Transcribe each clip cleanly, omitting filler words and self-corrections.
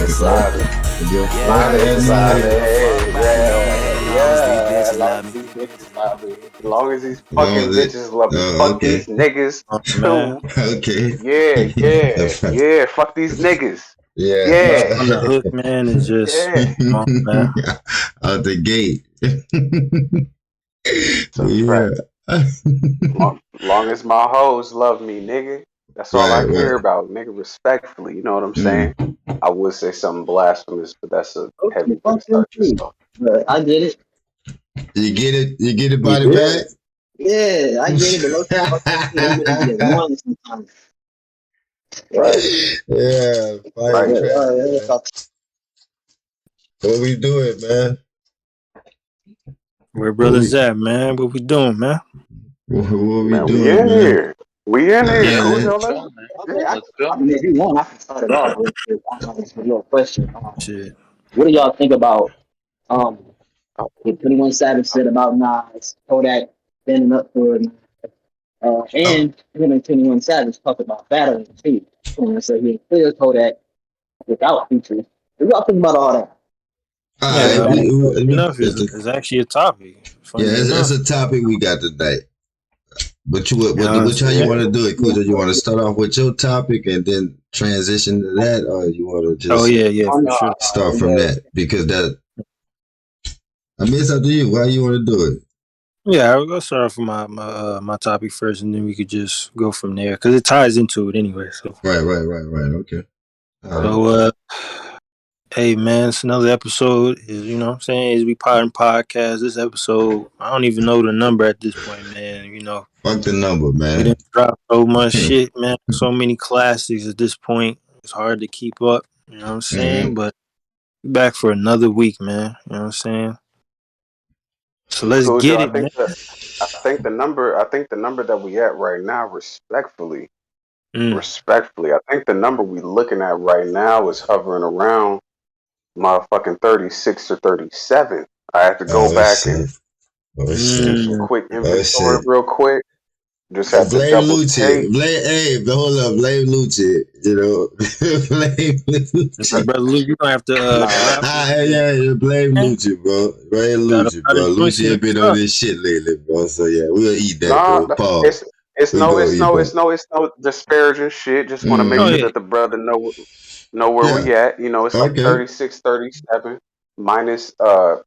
is solid. Mine is solid. Yeah. As long as these bitches love me. As long as these fucking bitches love me. Fuck Okay. these niggas Man. too. Okay. Yeah. Fuck these niggas. Yeah. Yeah. On the hook, man, is just Yeah. come on, man. Out the gate. It's a Yeah. fact. Long as my hoes love me, nigga. That's all I Right. care about, nigga. Respectfully, you know what I'm saying? Mm. I would say something blasphemous, but that's a Okay, heavy way to fuck them start this too. off. But I get it. You get it? You get it Yeah. body bag? Yeah, I get it. But low key, fuck them too. Them bitches get one sometimes. Right, Right. Yeah, fire right. Yeah, track, man. fuck. What we doing, man? Where What brothers we at, man? What we doing, man? what we Man, we doing, in man? here. We in here. Nah, Cool, man. y'all. Okay, Yeah. I mean, if you want, I can start it off with a little question. Shit. What do y'all think about um what 21 Savage said about Nas, Kodak standing up for it, Oh, and him and 21 Savage talked about battling too. So he clears Kodak without features. What y'all think about all that? Yeah, all right. enough is actually a topic. Yeah, Funny it's enough. a topic we got tonight. But You know what I'm which how you saying? want to do it, Cujo? You want to start off with your topic and then transition to that, or you want to Oh just yeah, Oh for no, sure. start from yeah. that? Because that, I mean, it's up to you. Why you want to do it? Yeah, I'll go start off with my topic first, and then we could just go from there because it ties into it anyway. Right. Okay. All right. So, hey man, it's another episode. Is you know what I'm saying? Is we Poddin podcast. This episode, I don't even know the number at this point, man. You know, Fuck the number, we man. didn't drop so much shit, man. So many classics at this point. It's hard to keep up. You know what I'm saying? Mm-hmm. But we back for another week, man. You know what I'm saying? So let's Cujo, get it, man. I think the number that we at right now, Mm. respectfully, I think the number we looking at right now is hovering around motherfucking 36 or 37. I have to go Oh back and shit. Oh do shit. some Mm. quick Oh inventory shit. real quick. Just Hey, have to blame double Lucci. take. Blame, hey, but hold up, blame Lucci. You know, blame Lucci. Brother Luke, you gonna have to Nah, rap. Yeah, blame Man. Lucci, bro. Blame Got a Lucci, lot bro. of joints Lucci in the ain't been on truck. this shit lately, bro. So yeah, we'll eat that, nah, bro. Paul, it's it's we no gonna it's eat no that. it's no it's no disparaging shit. Just want to make Oh sure Mm-hmm. yeah. that the brother know where Yeah. we at. You know, it's like Okay. 36, 37 minus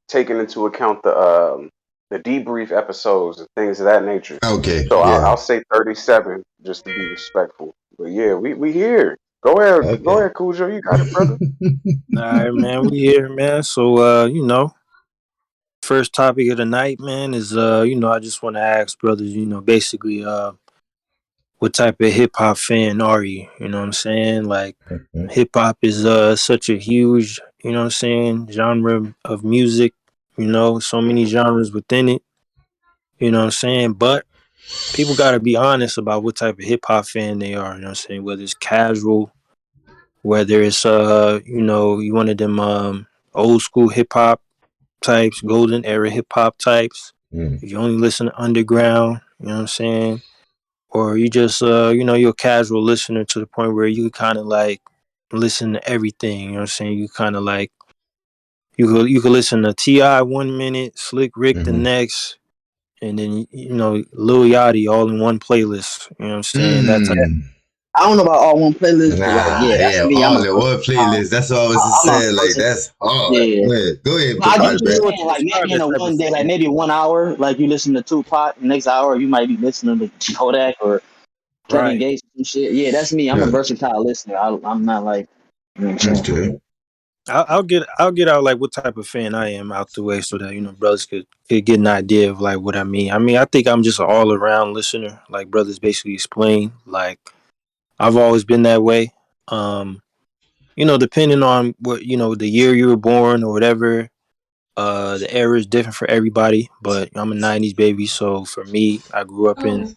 taking into account the debrief episodes and things of that nature. Okay. So Yeah. I'll say 37 just to be respectful. But yeah, we here. Go Okay. ahead, Cujo. You got it, brother. All right, man. We here, man. So you know, first topic of the night, man, is you know, I just want to ask brothers, you know, basically, what type of hip hop fan are you? You know what I'm saying? Like, Mhm. hip hop is such a huge, you know what I'm saying, genre of music. You know, so many genres within it. You know what I'm saying? But people got to be honest about what type of hip hop fan they are. You know what I'm saying? Whether it's casual, whether it's you know, you one of them old school hip hop types, golden era hip hop types. Mm. If you only listen to underground, you know what I'm saying? Or you just you know, you're a casual listener to the point where you kind of like listen to everything, you know what I'm saying? You kind of like you could listen to T.I. 1 minute, Slick Rick the Mm-hmm. next, and then you know, Lil Yachty all in one playlist, you know what I'm saying? That type. Mm. I don't know about all one playlist, but like, Nah, yeah, that's yeah, me. I'm all a in one playlist. That's all I was just I'm a saying. Like, person. that's hard. Yeah. Go ahead, No, I put get How body what would you're back. you saying. Like maybe describe in that a type of one day, like fan? maybe 1 hour, like you listen to Tupac. Next hour, you might be listening to Kodak or Kevin Right. Gates and shit. Yeah, that's me. I'm a Yeah. versatile listener. I'm not like, you know what I'm saying? Okay. I'll get out like what type of fan I am out the way so that you know brothers could get an idea of like what I mean. I mean I think I'm just an all around listener, like brothers basically explain. Like I've always been that way. Um, you know, depending on what you know the year you were born or whatever, the era is different for everybody. But I'm a '90s baby, so for me, I grew up in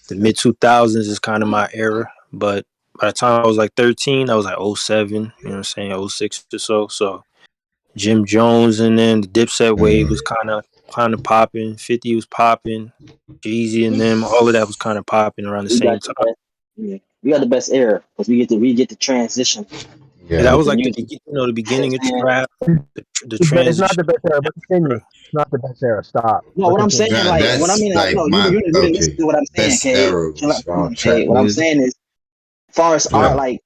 the mid 2000s is kind of my era. But by the time I was like 13, I was like '07. You know what I'm saying? '06 or so. So Jim Jones, and then the Dipset wave was Mm. kind of popping. 50 was popping. Jeezy and them, all of that was kind of popping around the We same got the time. best. Yeah, we got the best era because we get to transition. And that Yeah. was Different like music. the beginning of You know what I'm saying? trap, the But it's not transition. the best era. But continue. It's not the best era. Stop. No, But what I'm continue. saying, Nah, like, what I that's mean, like no, you my didn't listen okay. to what I'm saying, Best Kate. era Chill was out, come on, trap Kate. What I'm music. saying is, as far as art, Yeah. like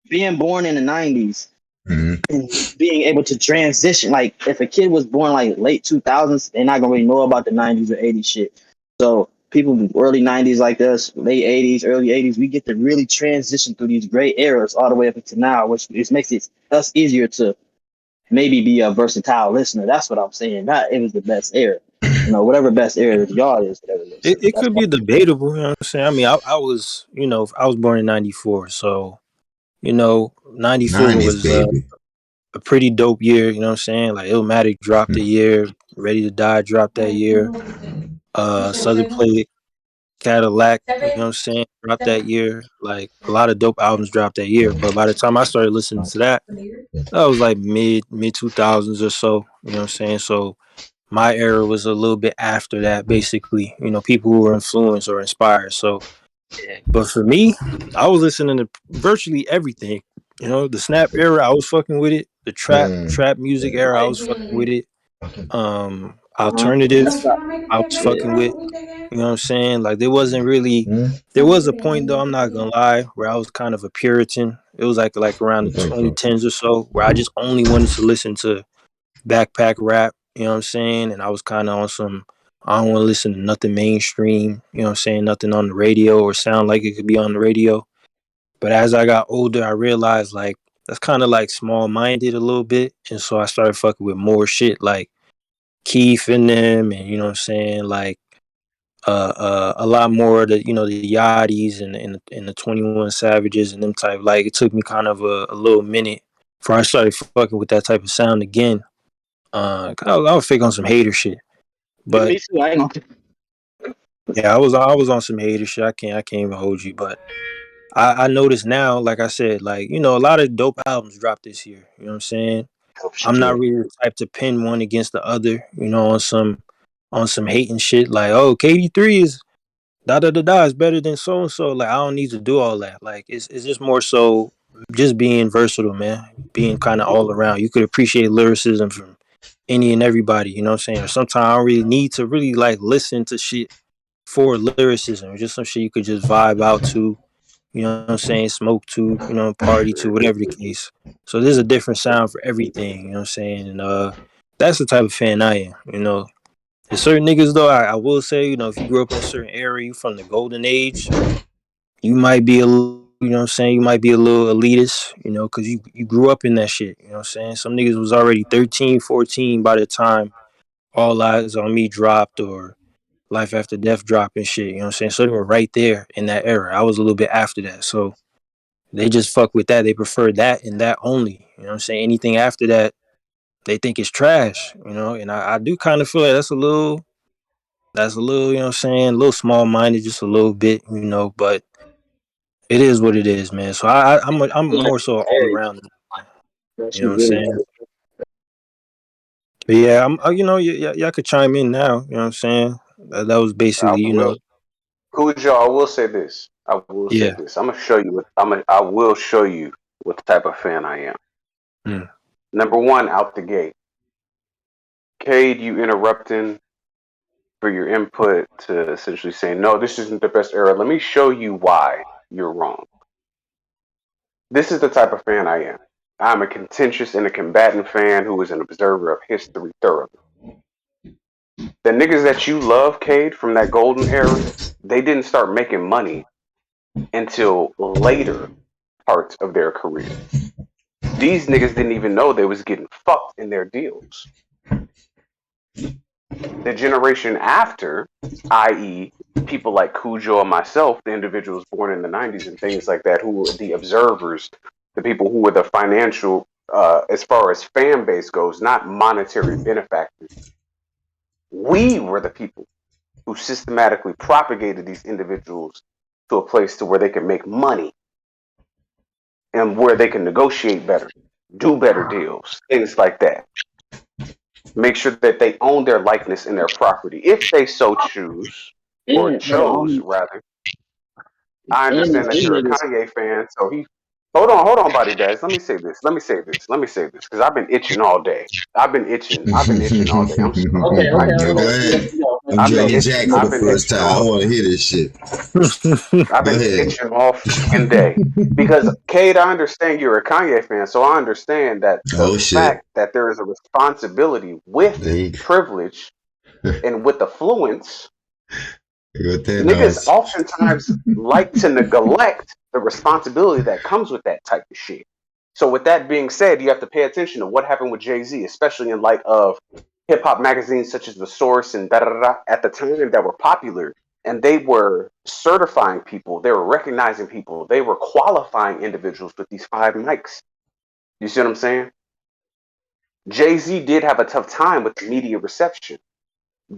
being born in the '90s hmm and being able to transition, like if a kid was born like late 2000s, they're not gonna really know about the '90s or '80s shit. So people early '90s like us, late '80s, early '80s, we get to really transition through these great eras all the way up into now, which makes it us easier to maybe be a versatile listener. That's what I'm saying. Not it was the best era. You know, whatever best era of y'all is, whatever it is. It That's could be debatable, you know what I'm saying? I mean, I was, I was born in '94, so '94 90s was baby. a pretty dope year. You know what I'm saying? Like Illmatic dropped the year, Ready to Die dropped that year. Southern Play, Cadillac, you know what I'm saying, dropped that year. Like a lot of dope albums dropped that year. But by the time I started listening to that was like mid 2000s or so. You know what I'm saying? So my era was a little bit after that, basically. People who were influenced or inspired. So, but for me, I was listening to virtually everything. The snap era, I was fucking with it. The Mm. trap music era, I was fucking with it. uh-huh. Alternative, That's right. I was Yeah. fucking with. You know what I'm saying? Like there wasn't really. There was a point though, I'm not gonna lie, where I was kind of a Puritan. It was like around the 2010s or so, where I just only wanted to listen to backpack rap. You know what I'm saying? And I was kind of on some. I don't want to listen to nothing mainstream. You know what I'm saying? Nothing on the radio or sound like it could be on the radio. But as I got older, I realized like that's kind of like small minded a little bit, and so I started fucking with more shit like Keith and them, and you know what I'm saying, like a lot more of the the Yachties and the 21 Savages and them type. Like it took me kind of a little minute before I started fucking with that type of sound again. I was fake on some hater shit, but Me too. I ain't gonna. yeah, I was on some hater shit. I can't even hold you, but I noticed now, like I said, like a lot of dope albums dropped this year. You know what I'm saying? Oh, shit, I'm yeah. not really the type to pin one against the other. On some hating shit like, oh, KD3 is da da da da is better than so and so. Like I don't need to do all that. Like it's just more so just being versatile, man. Being kind of all around. You could appreciate lyricism from any and everybody. You know what I'm saying? Or sometimes I don't really need to really like listen to shit for lyricism. Or just some shit you could just vibe out to. You know what I'm saying? Smoke to. Party to. Whatever the case. So there's a different sound for everything. You know what I'm saying? And that's the type of fan I am. There's certain niggas though. I will say, if you grew up in a certain area, you from the golden age, you might be a little, you know what I'm saying, you might be a little elitist, because you grew up in that shit. You know what I'm saying? Some niggas was already 13, 14 by the time All Eyes on Me dropped or Life After Death dropped and shit. You know what I'm saying? So they were right there in that era. I was a little bit after that. So they just fuck with that. They prefer that and that only. You know what I'm saying? Anything after that, they think it's trash, and I do kind of feel like that's a little, you know what I'm saying, a little small minded, just a little bit, but it is what it is, man. So I'm Yeah. more so all Hey, around, that you know shit what I'm really. saying? But yeah, y'all could chime in now, you know what I'm saying? That was I basically, will. Cujo, I will say this. I will say yeah. this. I'm gonna show you. I will show you what type of fan I am. Mm. Number one, out the gate. Cade, you interrupting for your input to essentially saying, no, this isn't the best era. Let me show you why you're wrong. This is the type of fan I am. I'm a contentious and a combatant fan who is an observer of history thoroughly. The niggas that you love, Cade, from that golden era, they didn't start making money until later parts of their career. These niggas didn't even know they was getting fucked in their deals. The generation after, i.e., people like Cujo and myself, the individuals born in the 90s and things like that, who were the observers, the people who were the financial, as far as fan base goes, not monetary benefactors. We were the people who systematically propagated these individuals to a place to where they can make money and where they can negotiate better, do better deals, things like that. Make sure that they own their likeness and their property if they so choose, or And chose rather. I and understand that these you're a niggas, Kanye fan, so he hold on, body bags. Let me say this. Because I've been itching all day. I've been itching all day. I'm sorry. Okay, I okay, get Go it. okay. ahead. I'm I've been drinking itching. Jack for the I've been first itching time. I all. want to hear this shit. I've Go been ahead. itching all fucking day. Because Cade, I understand you're a Kanye fan, so I understand that the Oh shit. fact that there is a responsibility with There you privilege and with affluence, go with that niggas noise. oftentimes like to neglect the responsibility that comes with that type of shit. So, with that being said, you have to pay attention to what happened with Jay-Z, especially in light of hip hop magazines such as The Source and da da da at the time that were popular. And they were certifying people, they were recognizing people, they were qualifying individuals with these 5 mics. You see what I'm saying? Jay-Z did have a tough time with the media reception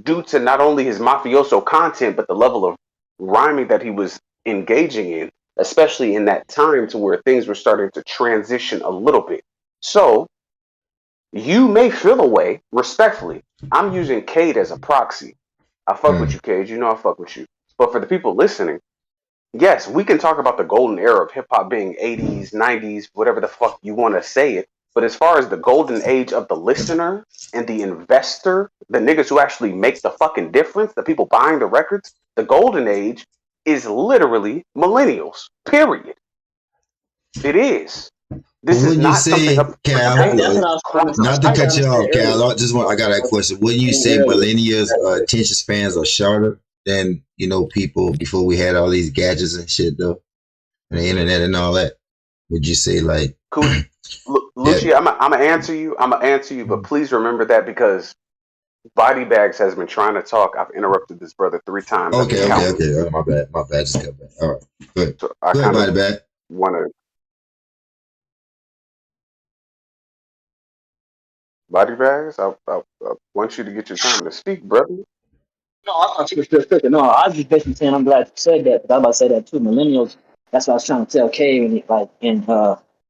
due to not only his mafioso content, but the level of rhyming that he was engaging in, especially in that time to where things were starting to transition a little bit. So you may feel a way, respectfully. I'm using Cade as a proxy. I fuck with Mm. you, Cade. You know I fuck with you. But for the people listening, yes, we can talk about the golden era of hip hop being 80s, 90s, whatever the fuck you want to say it. But as far as the golden age of the listener and the investor, the niggas who actually make the fucking difference, the people buying the records, the golden age is literally millennials. Period. It is. But This is wouldn't you not something say, up for Cal, debate. That's what I was trying to. not to I was cut trying to you say off, earlier. Cal, I got a question. Wouldn't you say Earlier. millennials, attention spans are shorter than, people before we had all these gadgets and shit, though? And the internet and all that? Would you say, like, Cool. yeah, Lucci, I'm gonna answer you. I'm gonna answer you, but please remember that because Body Bags has been trying to talk. I've interrupted this brother 3 times. I've been counting. okay. Oh, my bad. Just cut back. All right, good. So I Go ahead, kind body of back. want to Body Bags. I want you to get your time to speak, brother. No, I thought you were still cooking. No, I was just basically saying I'm glad you said that. But I was about to say that too. Millennials. That's what I was trying to tell Kay when he, like in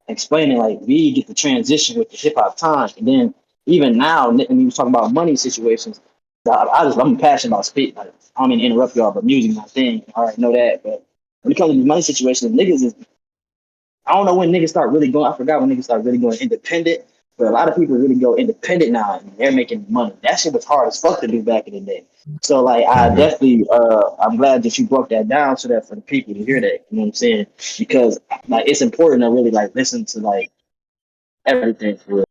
explaining like we get the transition with the hip hop time, and then even now when he was talking about money situations, I'm passionate about speak. Like, I don't mean to interrupt y'all, but music is my thing. I already know that. But when it comes to these money situations, niggas is I don't know when niggas start really going. I forgot when niggas start really going independent. But a lot of people really go independent now, and they're making money. That shit was hard as fuck to do back in the day. So like, I Mm-hmm. definitely, I'm glad that you broke that down so that for the people to hear that. You know what I'm saying? Because like, it's important to really like listen to like everything for real.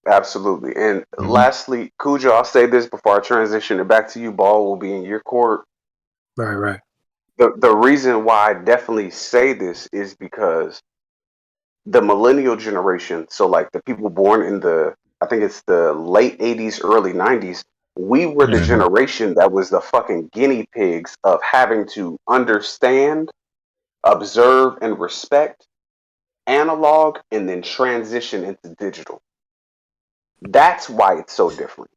Absolutely. And Mm-hmm. lastly, Cujo, I'll say this before I transition it back to you. Ball will be in your court. Right. The reason why I definitely say this is because the millennial generation, so like the people born in I think it's the late 80s, early 90s, we were the Mm-hmm. generation that was the fucking guinea pigs of having to understand, observe, and respect analog and then transition into digital. That's why it's so different.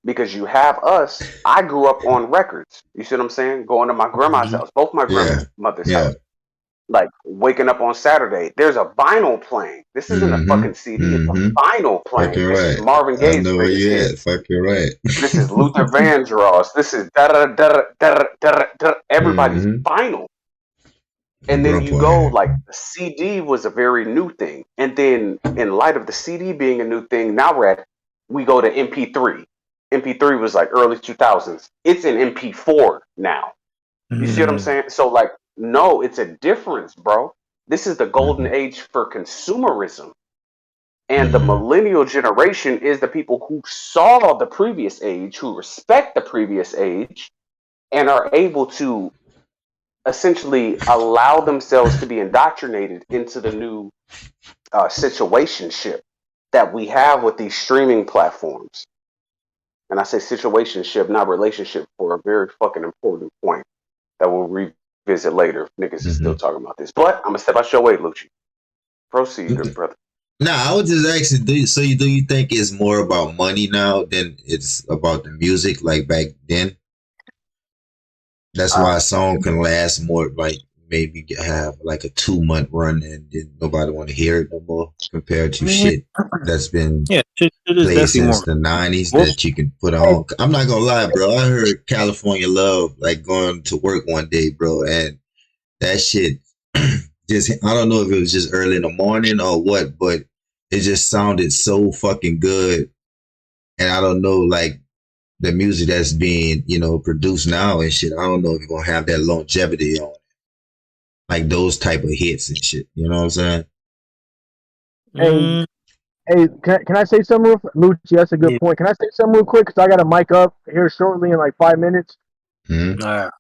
Because you have us, I grew up on records. You see what I'm saying? Going to my grandma's Hmm. house, both my Yeah. grandmother's Yeah. house. Like waking up on Saturday, there's a vinyl playing. This isn't a Mm-hmm. fucking CD, it's a Mm-hmm. vinyl playing. Fucking This is right. Marvin I Gaye's know where greatest you hits. at. Fucking right. This is Luther Vandross. This is da da da da da da. Everybody's Mm-hmm. vinyl. And then you Grandpa go had. like CD was a very new thing. And then in light of the CD being a new thing, now we go to MP3. MP3 was like early 2000s. It's in MP4 now. You see what I'm Mm. saying? So like, no, it's a difference, bro. This is the golden Mm-hmm. age for consumerism. And the Mm-hmm. millennial generation is the people who saw the previous age, who respect the previous age, and are able to essentially allow themselves to be indoctrinated into the new situationship that we have with these streaming platforms. And I say situationship, not relationship, for a very fucking important point that we'll revisit later if niggas is Mm-hmm. still talking about this. But I'm gonna step out your way, Lucci. Proceed, good brother. Now, I was just asking, do you think it's more about money now than it's about the music like back then? That's Uh, why a song can last more, like maybe have like a 2 month run and then nobody want to hear it no more compared to Man, shit that's been yeah, it is played definitely since more. the 90s Well, that you can put on. I'm not gonna lie, bro. I heard California Love like going to work one day, bro, and that shit just I don't know if it was just early in the morning or what, but it just sounded so fucking good. And I don't know, like the music that's being, produced now and shit. I don't know if you're gonna have that longevity on like those type of hits and shit. You know what I'm saying? Hey, Mm, hey, can I say something, Lucci? That's a good yeah. point. Can I say something real quick? Cause I got a mic up here shortly in like 5 minutes. Mm-hmm. All right.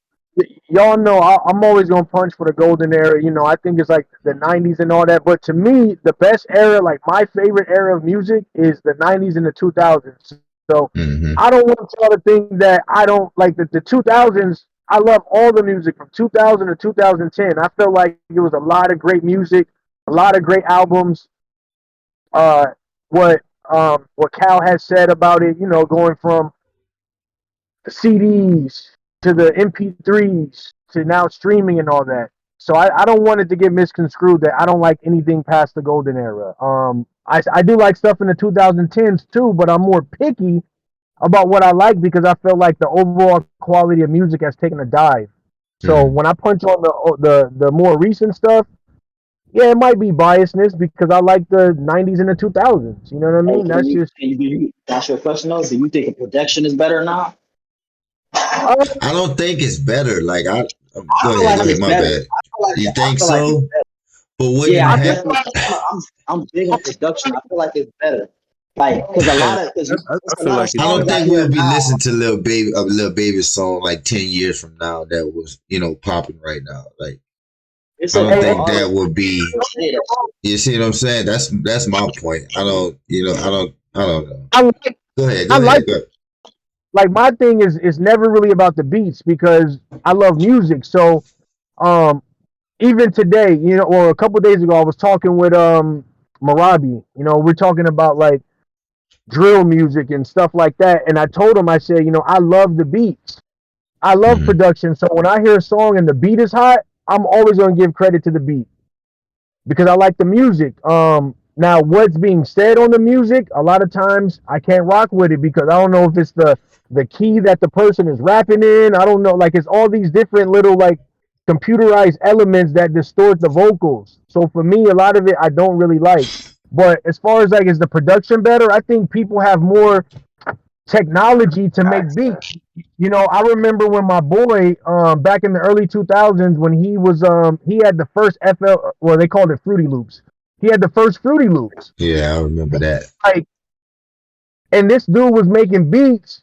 Y'all know I'm always gonna punch for the golden era. You know, I think it's like the '90s and all that. But to me, the best era, like my favorite era of music, is the '90s and the 2000s. So Mm-hmm. I don't want y'all to think that I don't like the 2000s. I love all the music from 2000 to 2010. I felt like it was a lot of great music, a lot of great albums. Uh, what Cal has said about it, you know, going from the CDs to the MP3s to now streaming and all that. So I don't want it to get misconstrued that I don't like anything past the golden era. I do like stuff in the 2010s too, but I'm more picky about what I like because I feel like the overall quality of music has taken a dive. So Mm-hmm. when I punch on the more recent stuff, yeah, it might be biasness because I like the '90s and the 2000s. You know what I Hey, mean? That's just. that's your question though? Do you think the production is better now? Uh, I don't think it's better. Like I go feel ahead, like go ahead. it's My better. bad. You think I feel like it's so? better. But what Yeah, you I have? definitely. I'm big on production. I feel like it's better. Like, cause a Yeah. lot of, cause I there's a feel lot of like I it's songs don't better. I think hear we'll be now. listening to Lil Baby song like 10 years from now that was popping right now. Like It's I don't okay hey, for think all of that them. would be. Say that shit. You see what I'm saying? That's my point. I don't. I don't know. I like Go ahead. I Go like ahead. Go ahead. like my thing is never really about the beats because I love music. So um even today, you know, or a couple of days ago, I was talking with Marabi. You know, we're talking about like drill music and stuff like that, and I told him, I said, you know, I love the beats, I love Mm-hmm. production. So when I hear a song and the beat is hot, I'm always gonna give credit to the beat because I like the music. Now what's being said on the music, a lot of times I can't rock with it because I don't know if it's the key that the person is rapping in. I don't know, like it's all these different little like computerized elements that distort the vocals. So for me, a lot of it I don't really like. But as far as like is the production better, I think people have more technology to make beats. Access. You know, I remember when my boy, back in the early 2000s, when he had the first FL, well, they called it Fruity Loops. He had the first Fruity Loops. Yeah, I remember that. Like, and this dude was making beats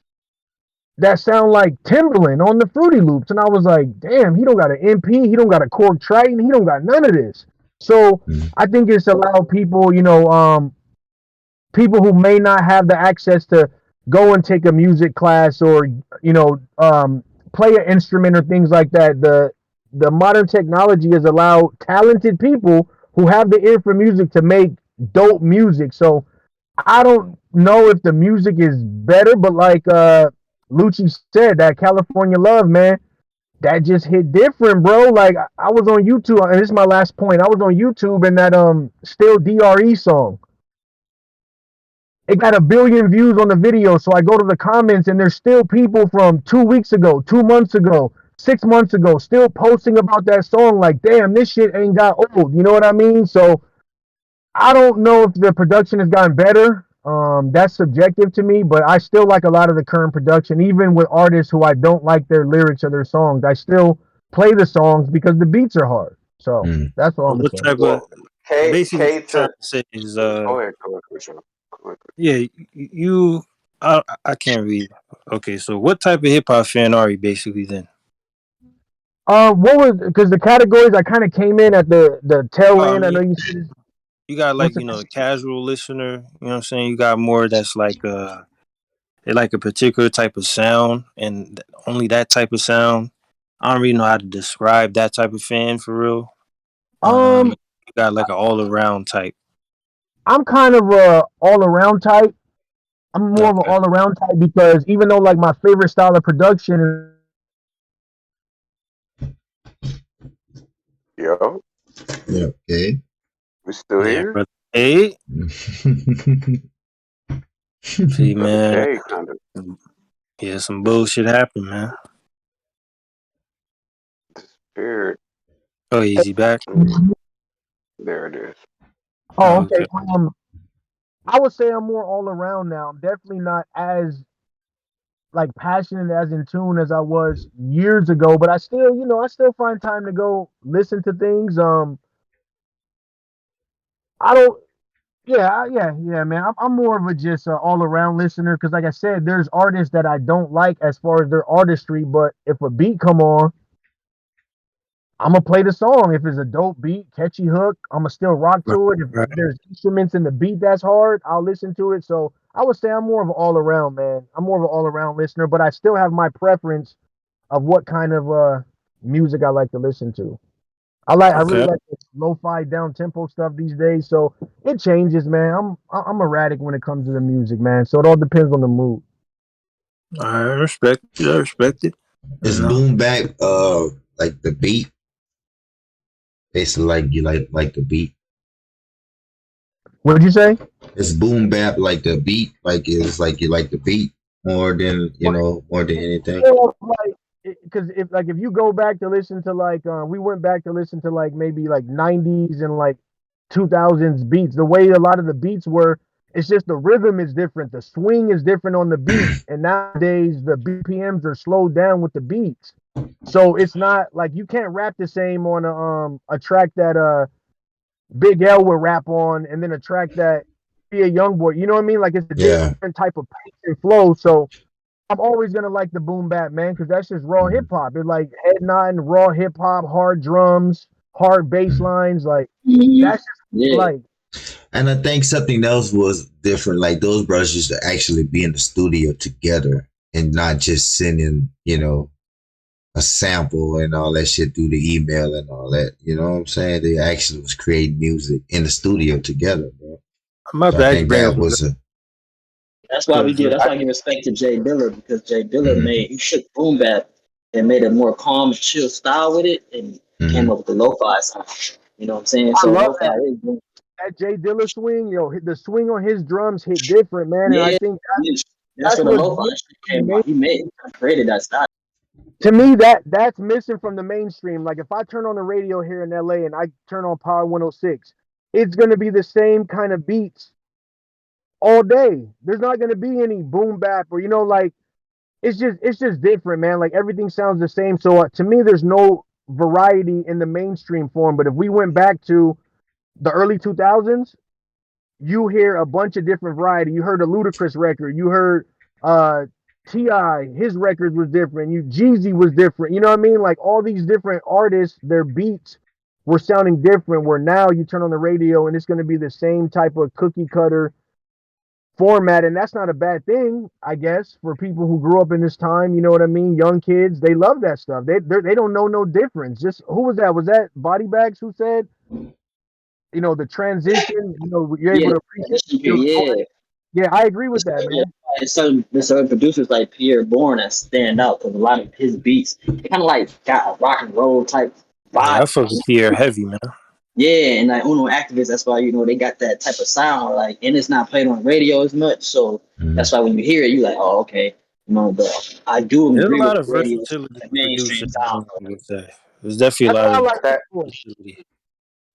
that sound like Timberland on the Fruity Loops. And I was like, damn, he don't got an MP, he don't got a Korg Triton, he don't got none of this. So Mm-hmm. I think it's allowed people, people who may not have the access to go and take a music class or play an instrument or things like that. The modern technology has allowed talented people who have the ear for music to make dope music. So I don't know if the music is better, but like Lucci said, that California Love, man, that just hit different, bro. Like I was on YouTube, and this is my last point. I was on YouTube and that Still DRE song, it got a billion views on the video. So I go to the comments and there's still people from 2 weeks ago, 2 months ago, 6 months ago, still posting about that song. Like, damn, this shit ain't got old. You know what I mean? So I don't know if the production has gotten better. That's subjective to me, but I still like a lot of the current production, even with artists who I don't like their lyrics or their songs. I still play the songs because the beats are hard. So Mm-hmm. that's all So I'm gonna what say. type of Well, K basically what K you're trying to to say is go ahead, Christian. Go ahead. yeah, you I can't read. Okay, so what type of hip hop fan are you basically then? What was because the categories I kind of came in at the tail I end. I know mean, you said you got like, what's the the casual listener, you know what I'm saying? You got more that's like they like a particular type of sound and only that type of sound. I don't really know how to describe that type of fan for real. um You got like an all around type. I'm kind of a all around type. I'm more of an Okay. all around type because even though like my favorite style of production Yo, Yeah. Okay. we still Yeah, here? brother. Hey, see Brother man. K kind of Yeah, some bullshit happened, man. disappeared. Oh, easy back. Mm. There it is. Oh, okay. Okay. I would say I'm more all around now. I'm definitely not as like passionate as in tune as I was years ago, but I still, I still find time to go listen to things. I don't. Yeah, man. I'm more of a just all around listener because, like I said, there's artists that I don't like as far as their artistry, but if a beat come on, I'm gonna play the song. If it's a dope beat, catchy hook, I'm gonna still rock Right. to it. If Right. there's instruments in the beat that's hard, I'll listen to it. So I would say I'm more of an all around man. I'm more of an all around listener, but I still have my preference of what kind of music I like to listen to. I really Okay. like the lo-fi down tempo stuff these days. So it changes, man. I'm erratic when it comes to the music, man. So it all depends on the mood. I respect it. I respect it. You It's know. boom bap, like the beat. Basically, like you like the beat. What did you say? It's boom bap like the beat, like it's like you like the beat more than more than anything. Like, because if you go back to listen to like we went back to listen to like maybe like 90s and like 2000s beats, the way a lot of the beats were, it's just the rhythm is different, the swing is different on the beat, and nowadays the BPMs are slowed down with the beats, so it's not like you can't rap the same on a track that Big L would rap on, and then a track that be a young boy, you know what I mean? Like it's a Yeah. different type of pace and flow. So I'm always gonna like the boom bap, man, because that's just raw hip Mhm. hop. It's like head nodding, raw hip hop, hard drums, hard bass lines. Like Mhm. that's just Yeah. like And I think something else was different. Like those brothers used to actually be in the studio together and not just sending, a sample and all that shit through the email and all that. You know what I'm saying? They actually was creating music in the studio together, bro. My So I bad. You think bring up that a was a That's why we good. give. Good. That's why I give respect to Jay Dilla because Jay Dilla mhm, made he shook boom bap and made a more calm, chill style with it, and came mhm. up with the lo-fi sound. You know what I'm saying? I So love lo-fi is that Jay Dilla swing. The swing on his drums hit different, man, and I yeah. think That's that's where the what's lo-fi missing shit from the came out. main. He created that style. To me, that's missing from the mainstream. Like if I turn on the radio here in LA and I turn on Power 106, it's gonna be the same kind of beats all day. There's not gonna be any boom bap or like it's just different, man. Like everything sounds the same. So to me, there's no variety in the mainstream form. But if we went back to the early 2000s, you hear a bunch of different variety. You heard a Ludacris record. You heard uh Ti, his records was different. Jeezy was different. You know what I mean? Like all these different artists, their beats were sounding different. Where now you turn on the radio and it's going to be the same type of cookie cutter format, and that's not a bad thing, I guess, for people who grew up in this time. You know what I mean? Young kids, they love that stuff. They don't know no difference. Just who was that? Was that Body Bags who said, the transition? You're able Yeah, to appreciate transition the period. recording. Yeah, I agree with that, Yeah. man. There's certain producers like Pierre Bourne that stand out because a lot of his beats, they kind of like got a rock and roll type Yeah, vibe. I fuck with Pierre heavy, man. Yeah, and like Uno activists, that's why they got that type of sound, like, and it's not played on radio as much, so that's Mhm. why when you hear it, you like, oh, okay, but I do There's a agree with lot the of radio, versatility the in mainstream producing. sound. With that. There's definitely a That's lot why I of like That hip hop. versatility.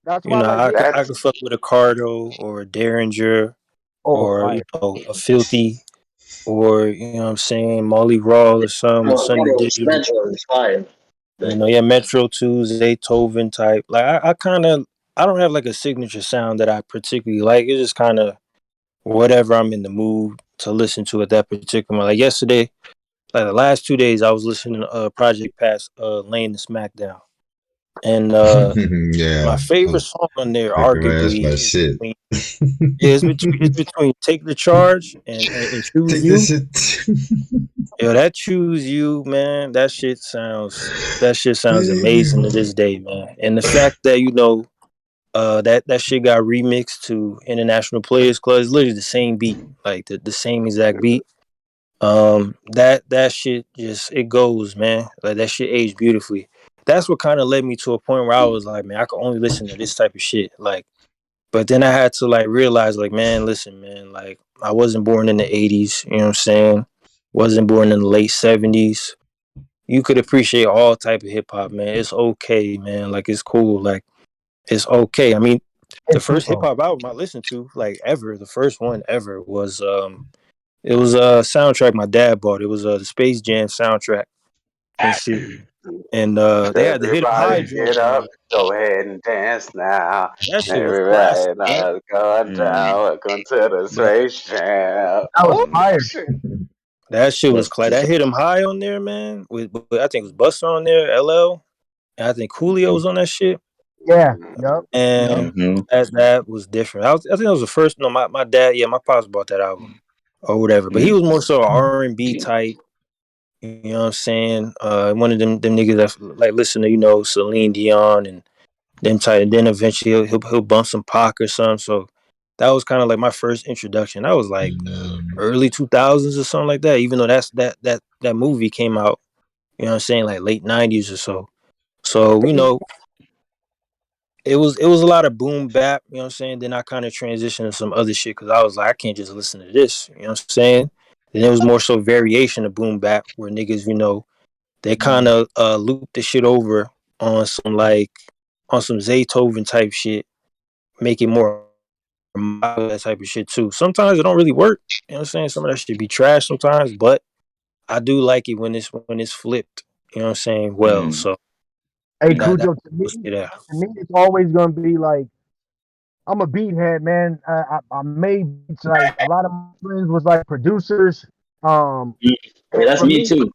That's You why I know, like hip hop. I that's could fuck with a Cardo or a Derringer Oh, or fire. a Filthy or what I'm saying, Molly Raw or some or Sunny Digital. Metro is fire. Yeah, Metro 2, Zaytoven type. Like I kind of I don't have like a signature sound that I particularly like. It's just kind of whatever I'm in the mood to listen to at that particular moment. Like yesterday, like the last 2 days, I was listening to Project Past Laying the Smackdown. And my Yeah, I favorite was song on there, thinking that's arguably, my is shit. between it's between Take the Charge and Choose Take this You. shit. Yo, that Choose You, man, that shit sounds amazing to this day, man. And the fact that that shit got remixed to International Players Club is literally the same beat, like the same exact beat. That shit just it goes, man. Like that shit aged beautifully. That's what kind of led me to a point where I was like, man, I can only listen to this type of shit. Like, but then I had to like realize, like, man, listen, man, like I wasn't born in the '80s. You know what I'm saying? Wasn't born in the late '70s. You could appreciate all type of hip hop, man. It's okay, man. Like it's cool. Like it's okay. I mean, The first hip hop album I listened to, like ever, the first one ever was it was a soundtrack my dad bought. It was the Space Jam soundtrack and shit. And they had the Hit 'em High Everybody joint get on up, there. go ahead and dance now. That shit was classic, Everybody man. not going down, welcome to the But Space Jam. That was Oh fire. shit! that shit was That's classic. That Hit 'em High on there, man. With I think it was Busta on there, LL, and I think Coolio was on that shit. Yeah. Yup. Yup. And mm-hmm. that was different. I think that was the first. No, my dad, yeah, my pops bought that album or whatever. But he was more so R&B type. You know what I'm saying? One of them niggas that like listen to Celine Dion and them type. And then eventually he'll bump some Pac or something. So that was kind of like my first introduction. That was like early 2000s or something like that. Even though that movie came out, you know what I'm saying, like late 90s or so. So it was a lot of boom bap, you know what I'm saying? Then I kind of transitioned to some other shit because I was like, I can't just listen to this, you know what I'm saying? Then it was more so variation of boom bap where niggas, they kind of loop the shit over on some Zaytoven type shit, make it more that type of shit too. Sometimes it don't really work, you know what I'm saying? Some of that shit be trash sometimes, but I do like it when it's flipped, you know what I'm saying? Well, so Hey, that Cujo, was it. to me, it's always gonna be like I'm a beat head, man. I made beats. Like a lot of my friends was like producers. Yeah, And that's me too.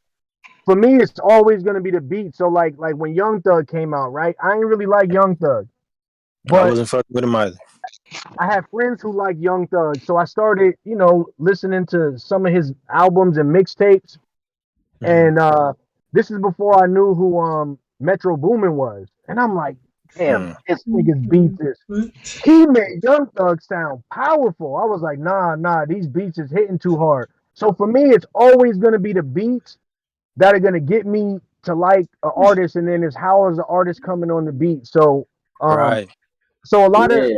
for me, it's always gonna be the beat. So like when Young Thug came out, right? I ain't really like Young Thug, I but wasn't fucking with him either. I have friends who like Young Thug, so I started, listening to some of his albums and mixtapes. Mm-hmm. And this is before I knew who Metro Boomin was, and I'm like, damn, Mm. this nigga's beats is. He made Young Thug sound powerful. I was like, nah, these beats is hitting too hard. So for me, it's always gonna be the beats that are gonna get me to like an artist, and then it's how is the artist coming on the beat. So um, Right. so a lot of Yeah,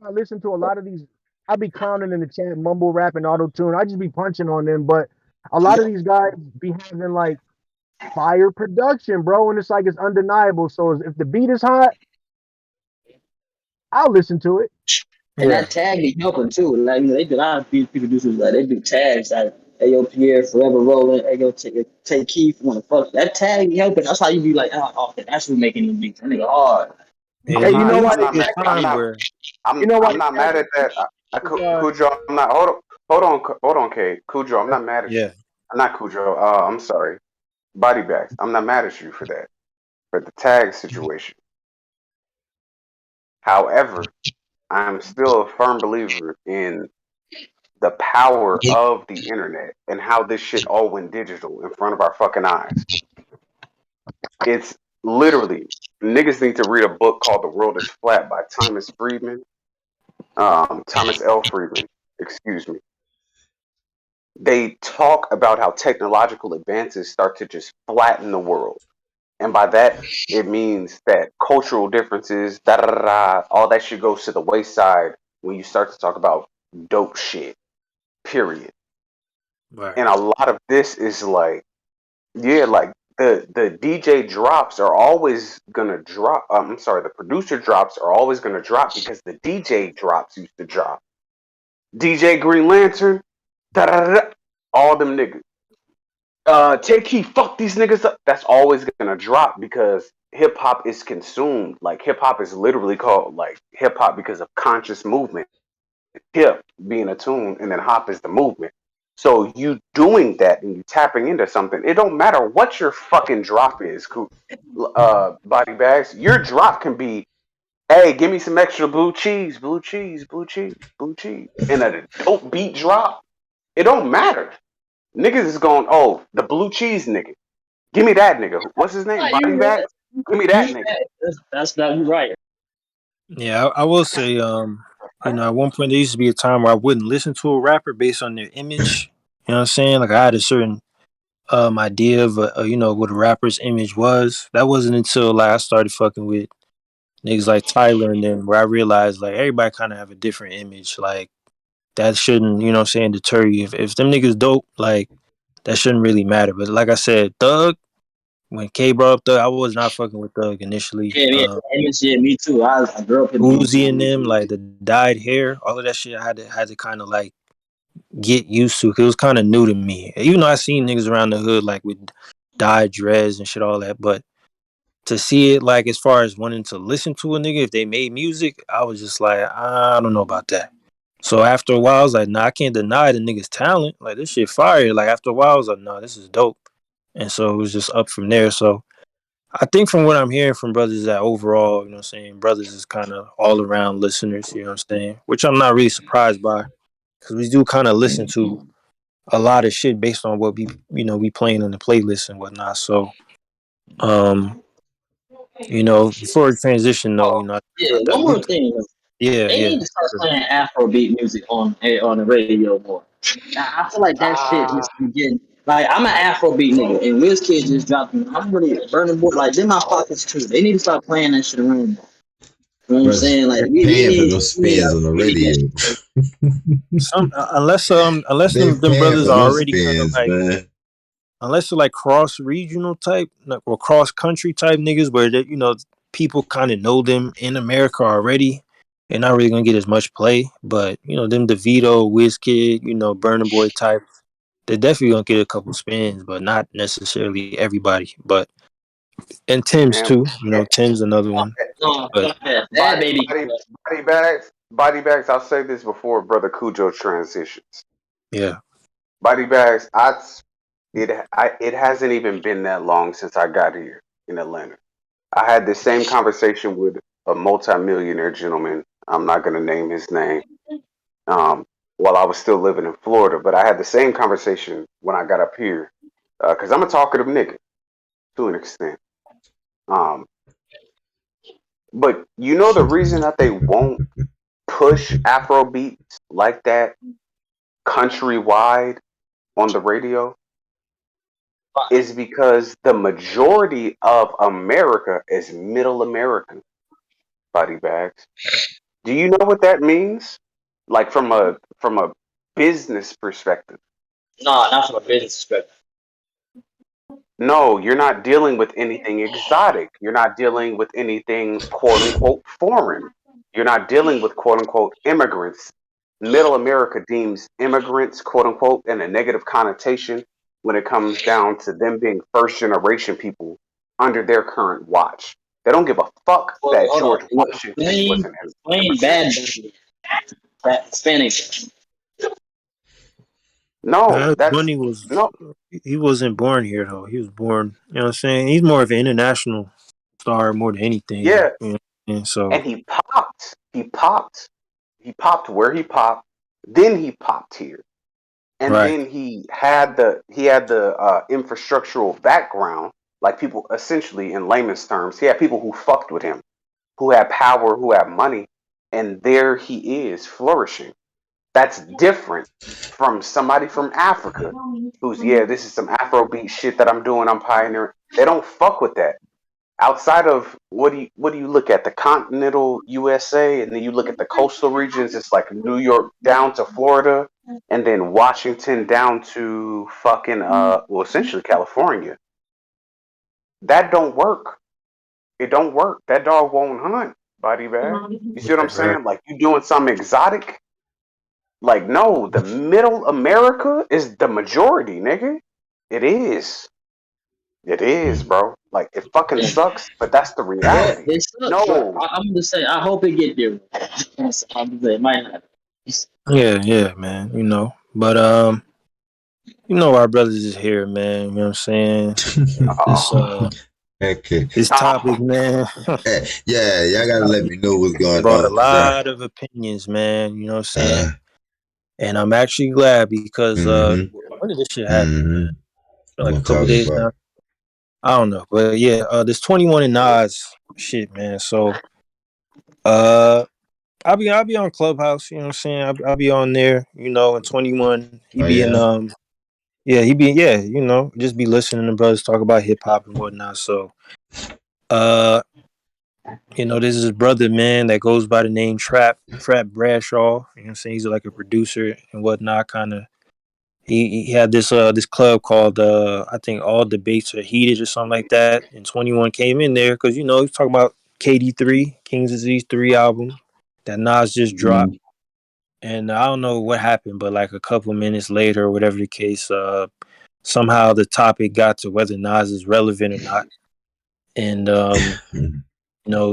I listen to a lot of these. I be clowning in the chat, mumble rap and auto tune. I just be punching on them, but a lot of these guys be having like fire production, bro, and it's like it's undeniable. So if the beat is hot, I'll listen to it. and Yeah. that tag be helping too. Like they do a lot of people do like they do tags like Ayo Pierre Forever Rolling, Ayo take Keith wanna fuck that tag be helping. That's how you be like, oh, that's who making the beats. That nigga hard. Yeah, Hey, it you used, know it why? used I'm to not be a mad. time where You know why I'm they not tag mad at that. is, Cujo, I'm not. Hold on, K. Cujo, I'm not mad at yeah. you. I'm not Cujo. I'm sorry. Body bags. I'm not mad at you for that. For the tag situation. However, I'm still a firm believer in the power of the internet and how this shit all went digital in front of our fucking eyes. It's literally niggas need to read a book called The World is Flat by Thomas L. Friedman. Excuse me. They talk about how technological advances start to just flatten the world. And by that, it means that cultural differences, all that shit goes to the wayside when you start to talk about dope shit, period. Right. And a lot of this is like, yeah, like the DJ drops are always gonna drop. I'm sorry, the producer drops are always gonna drop because the DJ drops used to drop. DJ Green Lantern, all them niggas. Take Key, fuck these niggas up. That's always gonna drop because hip hop is consumed. Like hip hop is literally called like hip hop because of conscious movement. Hip being a tune, and then hop is the movement. So you doing that and you tapping into something. It don't matter what your fucking drop is. Body bags. Your drop can be, hey, give me some extra blue cheese, blue cheese, blue cheese, blue cheese, and a dope beat drop. It don't matter. Niggas is going, oh, the blue cheese nigga. Give me that nigga. What's his name? Body bags? Give me that nigga. That's not you right. Yeah, I will say, at one point there used to be a time where I wouldn't listen to a rapper based on their image. You know what I'm saying? Like I had a certain idea of what a rapper's image was. That wasn't until like I started fucking with niggas like Tyler, and then where I realized like everybody kind of have a different image. Like that shouldn't, you know what I'm saying, deter you. If them niggas dope, like that shouldn't really matter. But like I said, Thug, when K brought up Thug, I was not fucking with Thug initially. Yeah, me too. I grew up in Uzi and them, like the dyed hair, all of that shit, I had to kind of like get used to. 'Cause it was kind of new to me. Even though I seen niggas around the hood like with dyed dreads and shit, all that, but to see it like as far as wanting to listen to a nigga if they made music, I was just like, I don't know about that. So after a while, I was like, nah, I can't deny the nigga's talent. Like this shit fire. Like after a while, I was like, nah, this is dope. And so it was just up from there. So I think from what I'm hearing from brothers is that overall, you know what I'm saying, brothers is kind of all around listeners, you know what I'm saying? Which I'm not really surprised by. Because we do kind of listen to a lot of shit based on what we playing in the playlist and whatnot. So um before we transition though, Yeah, I one do more thing. They need yeah. to start playing Afrobeat music on the radio more. I feel like that shit Ah, just be getting like I'm an Afrobeat nigga and WizKid just dropped me. I'm really burning boy like in my pockets too. They need to start playing that shit around. You know what I'm Bro, saying? Like we paying for need those we need spins on the that radio. shit. Some unless They them paying brothers for are those already kind of spins, like, man. unless they're like cross regional type or cross country type niggas where they, people kind of know them in America already. They're not really gonna get as much play, but them DeVito, WizKid, Burna Boy type, they're definitely gonna get a couple spins, but not necessarily everybody. But and Tim's and too, Tim's another one. No, But fuck that. That body, baby. body, body bags, body bags. I'll say this before Brother Cujo transitions. yeah, Body bags. It hasn't even been that long since I got here in Atlanta. I had the same conversation with a multimillionaire gentleman. I'm not going to name his name. Um, while I was still living in Florida, but I had the same conversation when I got up here because I'm a talkative nigga to an extent. Um, but the reason that they won't push Afro beats like that countrywide on the radio is because the majority of America is middle American, body bags. Do you know what that means? Like from a business perspective. No, not from a business perspective. No, you're not dealing with anything exotic. You're not dealing with anything quote unquote foreign. You're not dealing with quote unquote immigrants. Middle America deems immigrants quote unquote in a negative connotation when it comes down to them being first generation people under their current watch. They don't give a fuck Well, that hold on. George Washington was an Explain immigrant. bad Hispanic. No, that's Bunny was no, he wasn't born here though. He was born, you know what I'm saying? He's more of an international star more than anything. yeah, And so and he popped. He popped where he popped. Then he popped here, and right. then he had the infrastructural background. Like people, essentially, in layman's terms, he had people who fucked with him, who had power, who had money, and there he is flourishing. That's different from somebody from Africa who's, yeah, this is some Afrobeat shit that I'm doing. I'm pioneering. They don't fuck with that. Outside of what do you look at, the continental USA, and then you look at the coastal regions. It's like New York down to Florida, and then Washington down to fucking well, essentially California. That don't work. It don't work. That dog won't hunt, body bag. You see what I'm Right. saying? Like you doing something exotic. Like no, the middle America is the majority, nigga. It is. It is, bro. Like it fucking sucks, but that's the Yeah, reality. they suck, but No, I'm just saying. I hope it get there. I'm just saying, it might not. Yeah, man, But our brothers is here, man. You know what I'm saying? This oh, Okay. this oh, topic, man, Hey, yeah, y'all gotta let me know what's going brought a on, cause lot of opinions, man. You know what I'm uh, saying? And I'm actually glad because mm-hmm, when did this shit happen, mm-hmm. man? I'm Like a gonna couple talk days about now. I don't know, but yeah, this 21 and Nas shit, man. So uh, I'll be on Clubhouse. You know what I'm saying? I'll be on there. And 21, he oh be in yeah, yeah, just be listening to brothers talk about hip hop and whatnot. So uh, this is his brother, man, that goes by the name Trap Bradshaw. You know what I'm saying? He's like a producer and whatnot, kind of. he had this club called I think All Debates Are Heated or something like that, and 21 came in there because he's talking about KD3 King's Disease 3 album that Nas just dropped, and I don't know what happened, but like a couple minutes later or whatever the case, somehow the topic got to whether Nas is relevant or not, and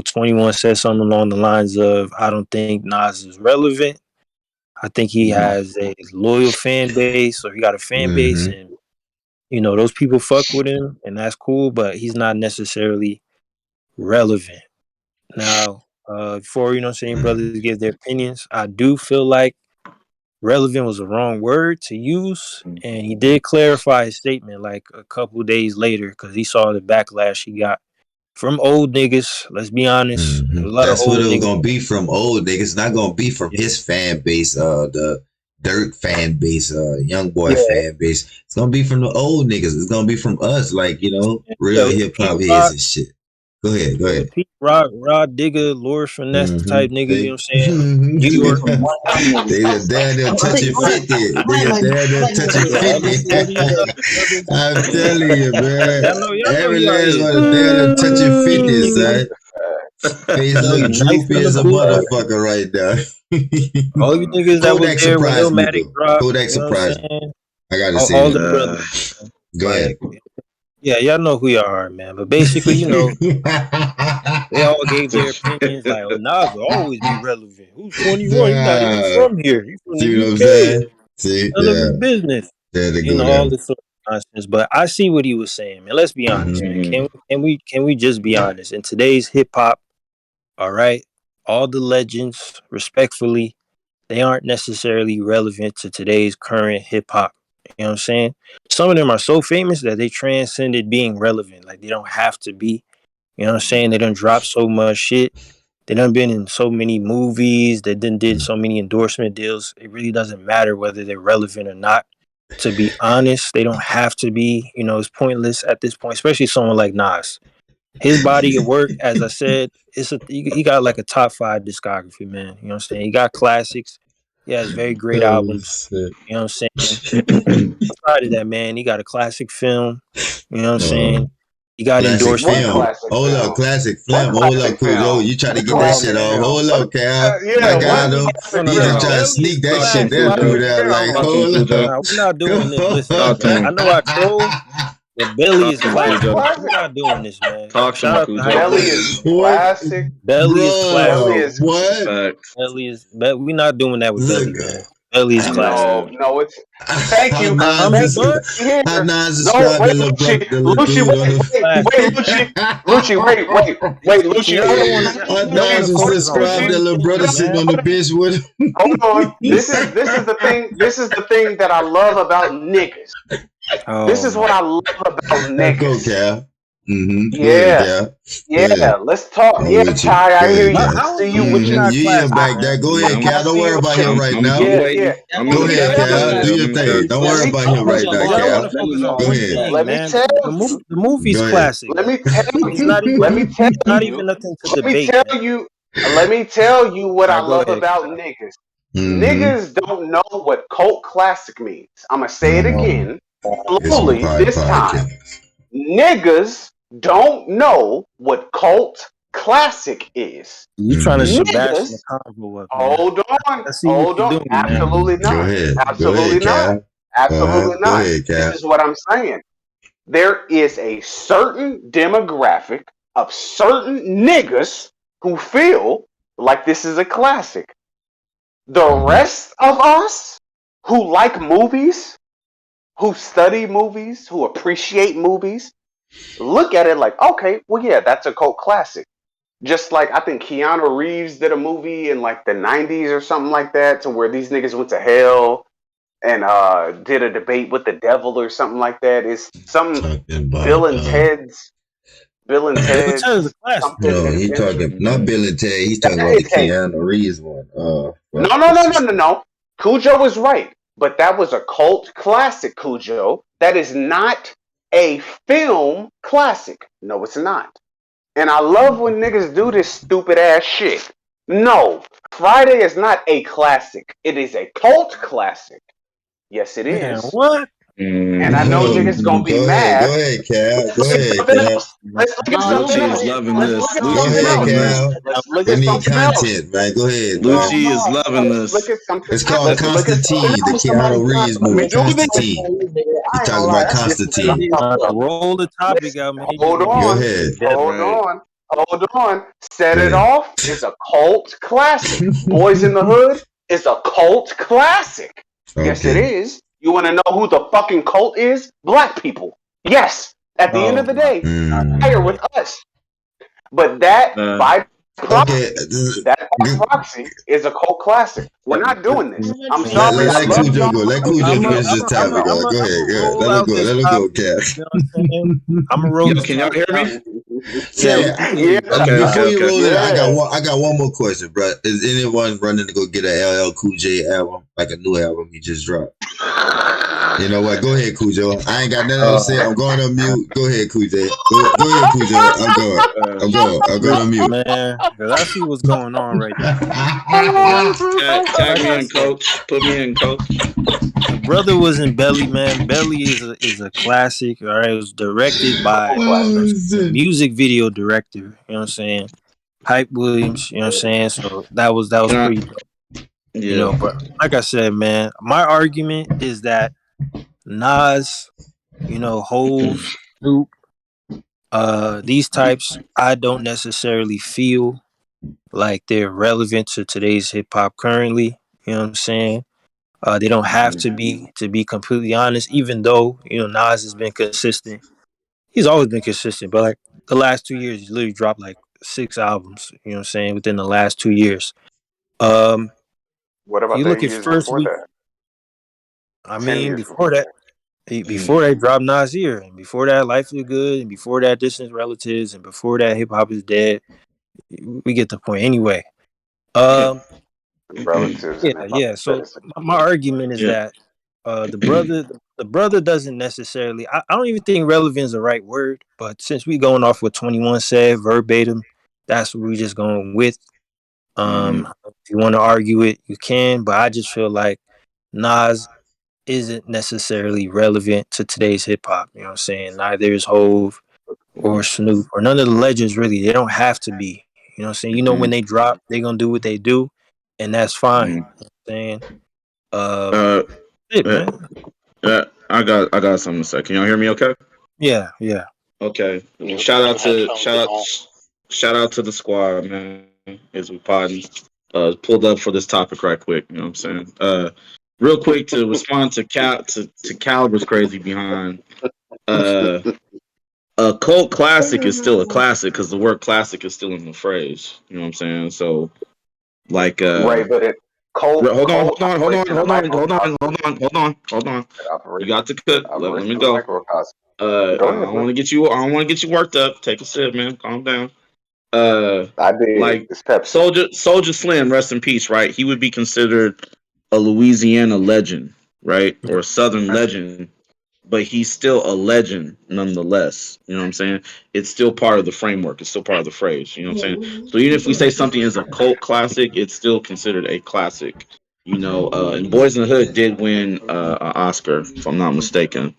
21 said something along the lines of, "I don't think Nas is relevant. I think he has a loyal fan base, or he got a fan base, Mm-hmm. and those people fuck with him, and that's cool, but he's not necessarily relevant." Now, before saying brothers give their opinions, I do feel like relevant was the wrong word to use, and he did clarify his statement like a couple days later because he saw the backlash he got from old niggas. Let's be honest, Mm-hmm. a lot of That's what old it was niggas. gonna be from old niggas. Not gonna be from Yeah, his fan base, the Dirk fan base, young boy yeah, fan base. It's gonna be from the old niggas. It's gonna be from us, like real yeah. hip Pete hop heads Rock, and shit. Go ahead, go yeah, ahead. Pete Rock, Rod Digger, Lord Finesse Mm-hmm. type niggas. You know See? what I'm saying? New York. They the damn near touching 50. They the damn near touching The other 50. 40s, the other, I'm yeah. telling you, man. Y'all know Every who y'all last is. one of damn near touching These 50, niggas, son. Face look Knife droopy in the as a blood. motherfucker right now. All you niggas that was Kodak there when surprised me Illmatic though. dropped. Kodak You know what I'm surprised me. saying? I gotta All say the that. brothers. Go ahead. Like, yeah, y'all know who y'all are, man. But basically, they all gave their opinions. Like, oh, Nas will always be relevant. Who's 21? He's not even Nah, from here. He's from the see what I'm UK. saying? See, None of yeah, his business. there to go All there. this sort of nonsense. But I see what he was saying, man. Let's be honest, Mm-hmm. man. Can we just be honest? In today's hip hop, all right, all the legends, respectfully, they aren't necessarily relevant to today's current hip hop. You know what I'm saying? Some of them are so famous that they transcended being relevant. Like they don't have to be. You know what I'm saying? They done dropped so much shit. They done been in so many movies. They done did so many endorsement deals. It really doesn't matter whether they're relevant or not. To be honest, they don't have to be. It's pointless at this point, especially someone like Nas. His body of work, as I said, he got like a top 5 discography, man. You know what I'm saying? He got classics. He has very great Oh albums. shit. You know what I'm saying? Outside of that, man, he got a classic film. You know what I'm Uh, saying? He got classic endorsement. What film. classic Hold up, film? classic What film. Hold up, classic Cujo. film? You try to What get that classic shit off. film? Hold What? up, Cal. I Yeah. got What him. No, classic no, He no, gonna no. try film? to Belly is sneak that shit classic. there What through Like, there. Like, film? hold up. nah, we're not doing this. Listen, Talk to man. I him. know I troll, but Belly Talk is to him, What classic. Cujo. We're classic? not doing this, man. Talk to Shout him, out to Hype Cujo. Belly Williams. is What? classic. Belly is Belly classic. Bruh. is What? Facts. But we're not doing that with Look. Belly, man. Belly is classic. no, Man. no. It's thank How you, Nas I'm thank is you. but how Here, Nas no, described the wait, little brother, Lucci, the little Lucci, dude on Belly is classic. Lucci, wait, See, Lucci, y'all don't want to. how Y'all want Nas to was focus on described the one little brother thing, sitting man. on the bench with him. hold on. This is the thing. This is the thing that I love about niggas. This Oh is what my. I love about Go, niggas. Cal. Mm-hmm. Go ahead, Yeah, Cal. Go yeah. ahead. Let's talk. I'm Yeah, with you. Ty, Go I hear ahead, you. Cal. I How see is you with niggas your. Mm-hmm. not You hear classic, I, back there. man? Go ahead, I'm I Cal. Don't see worry you with about your. him I'm right I'm now. I'm Yeah, yeah. waiting. I'm Go in Let the me ahead, back tell channel. Cal. you. Do I'm your thing. Don't Let worry me about tell him Oh, right you. now, y'all don't want Cal. to Let me focus on Go know. one ahead. thing, Let me man. tell. The movie's Go ahead. classic. Let me tell It's you. not even. Let me tell It's not you. even nothing to Let me debate, tell man. you. Let me tell you what All I right, go love ahead. about niggas. Mm-hmm. Niggas don't know what cult classic means. I'm gonna say it Mm-hmm. again, It's my slowly this time. podcast. Niggas don't know what cult classic is. You trying to Mm-hmm. Sebastian Niggas, the convo up, man? hold on, I see what hold you're on. doing, man. Absolutely Go not. ahead. Go Absolutely ahead, not. Cal. Absolutely Go not. ahead, This Cal. is what I'm saying. There is a certain demographic of certain niggas who feel like this is a classic. The Mm-hmm. rest of us who like movies, who study movies, who appreciate movies, look at it like, okay, well, yeah, that's a cult classic. Just like I think Keanu Reeves did a movie in like the 90s or something like that, to where these niggas went to hell and did a debate with the devil or something like that. It's some Talking Bill about and Ted's Bill and Bill and Ted is a Ted's classic, something man. no, he adventure. talking not Bill and Ted, he's talking about the Hey, hey, Keanu Reeves one. no, Fuck, no, what's no, no, this no, stuff? no. Cujo was right, but that was a cult classic, Cujo. That is not a film classic. No, it's not. And I love when niggas do this stupid ass shit. No, Friday is not a classic. It is a cult classic. Yes, it Man, is. what? And I know niggas gonna be Go mad. ahead, Cal. Go Let's look at ahead, something Cal. else. Let's look at No, something Lucci no, is else. loving Let's this. look at Go something Lucci's ahead, else. loving this. Cal. Let's look We at need something else. content, man. Go ahead, man. Lucci is loving Let's this. look at something. It's called Let's look at something Constantine, the else. Keanu Reeves Let me movie. do this. Constantine. He's I ain't gonna talking lie, about that's This is what I'm Constantine. talking about. Roll the topic Listen, out, man. hold Go on. ahead. Hold Right. on. Hold on. Set Go It ahead. Off is a cult classic. Boys in the Hood is a cult classic. Yes, it Okay. is. You want to know who the fucking cult is? Black people. Yes. At the end Oh of the my day, higher Mm. with us. But that Uh, by Okay. proxy, that by proxy is a cult classic. We're not doing this. I'm Let, sorry. let, I let love Cujo y'all. go. Let Cujo I'm a, finish I'm this a, I'm a, topic I'm out. a, Go I'm ahead. a Go ahead. roll out this Let him go, topic. Cat. You know what I'm saying? I'm a roll yo, this can y'all topic hear out. me? Yeah, Say, we can hear you. Okay, Yeah. before you roll it, Yeah. I got one more question, bro. Is anyone running to go get an LL Cool J album, like a new album he just dropped? You know what? Go ahead, Cujo. I ain't got nothing else to say. I'm going on mute. Go ahead, Cujo. Go ahead, Cujo. I'm going. Uh, I'm going on mute. Man, because I see what's going on right now. tag Like me I in, said, coach. Put me in, coach. the brother was in Belly, man. Belly is a classic. All right, it was directed by Cult Oh, classic. the shit. music video director. You know what I'm saying? Hype Williams. You know what I'm saying? So that was Can I? pretty dope. You Yeah. know, but like I said, man, my argument is that Nas, Hove, Snoop, these types, I don't necessarily feel like they're relevant to today's hip hop currently. You know what I'm saying? They don't have to be completely honest, even though, Nas has been consistent. He's always been consistent, but like the last 2 years, he's literally dropped like 6 albums, you know what I'm saying, within the last 2 years. Um, What about you the look 8 at years first before week, that? I 10 mean, years before before that, that. before they dropped Nasir, and before that, Life is Good, and before that, Distant Relatives, and before that, Hip Hop is Dead. We get the point anyway. Um, Relatives and yeah, hip hop yeah. is better. So my argument is Yeah. that the brother doesn't necessarily. I don't even think relevant is the right word, but since we going off what 21 said verbatim, that's what we just going with. If you want to argue it, you can, but I just feel like Nas isn't necessarily relevant to today's hip hop. You know what I'm saying? Neither is Hove or Snoop or none of the legends really. They don't have to be. You know what I'm saying? You know when they drop, they gonna do what they do, and that's fine. You know what I'm saying? Um, Uh, it uh, man. I got something to say. Can y'all hear me? Okay. Yeah, yeah. Okay. Well, shout out to the squad, man. As we podding, pulled up for this topic right quick. You know what I'm saying? Real quick to respond to Caliber's crazy behind. Uh, a cult classic is still a classic because the word classic is still in the phrase. You know what I'm saying? So like Right, but it cult operates in a microcosm. hold on. It You operates got to cook. Let operates me in a go. microcosm. I Go ahead, don't bro. want to get you. I don't want to get you worked up. Take a sip, man. Calm down. Uh, I did. like It's Pepsi. Soldier Slim, rest in peace. Right, he would be considered a Louisiana legend, right, or a Southern legend, but he's still a legend nonetheless. You know what I'm saying? It's still part of the framework. It's still part of the phrase. You know what I'm saying? So even if we say something is a cult classic, it's still considered a classic. You know, and Boys in the Hood did win an Oscar, if I'm not mistaken.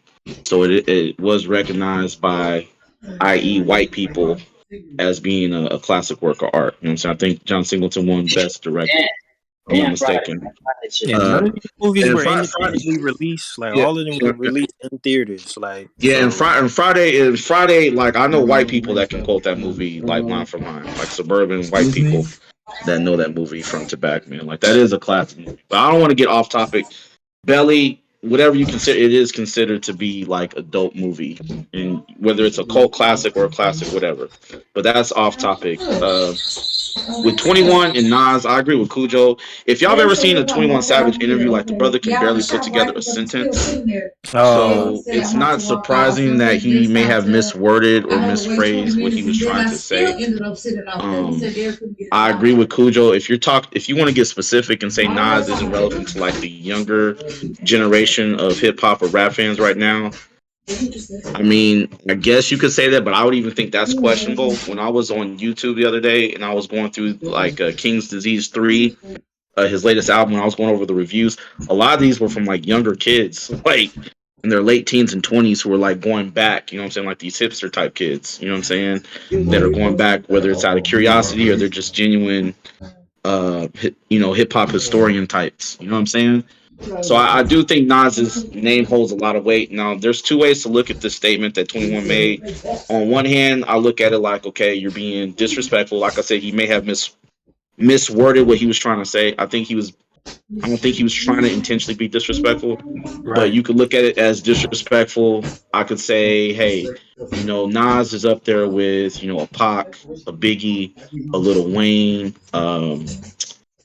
So it was recognized by, i.e., white people, as being a classic work of art. You know what I'm saying? I think John Singleton won Best Director, if I'm not mistaken. Yeah, Uh, none of these movies and were independently released. Like yeah, all of them were released in theaters. Like yeah, so. and Friday. Like I know white people that can quote that movie like line for line, like suburban white people that know that movie front to back, man. Like that is a classic movie. But I don't want to get off topic. Belly, whatever you consider, it is considered to be like a dope movie, and whether it's a cult classic or a classic, whatever. But that's off topic. With 21 and Nas, I agree with Cujo. If y'all have ever seen a 21 Savage interview, like the brother can barely put together a sentence. So it's not surprising that he may have misworded or misphrased what he was trying to say. I agree with Cujo. If you want to get specific and say Nas isn't relevant to like the younger generation of hip hop or rap fans right now, I mean, I guess you could say that, but I would even think that's questionable. When I was on YouTube the other day and I was going through like King's Disease 3, his latest album, when I was going over the reviews, a lot of these were from like younger kids, like in their late teens and 20s, who were like going back, you know what I'm saying, like these hipster type kids, you know what I'm saying, that are going back, whether it's out of curiosity or they're just genuine hip hop historian types, you know what I'm saying. So I do think Nas's name holds a lot of weight. Now, there's two ways to look at this statement that 21 made. On one hand, I look at it like, okay, you're being disrespectful. Like I said, he may have misworded what he was trying to say. I don't think he was trying to intentionally be disrespectful, but Right. you could look at it as disrespectful. I could say, hey, Nas is up there with, a Pac, a Biggie, a Lil Wayne,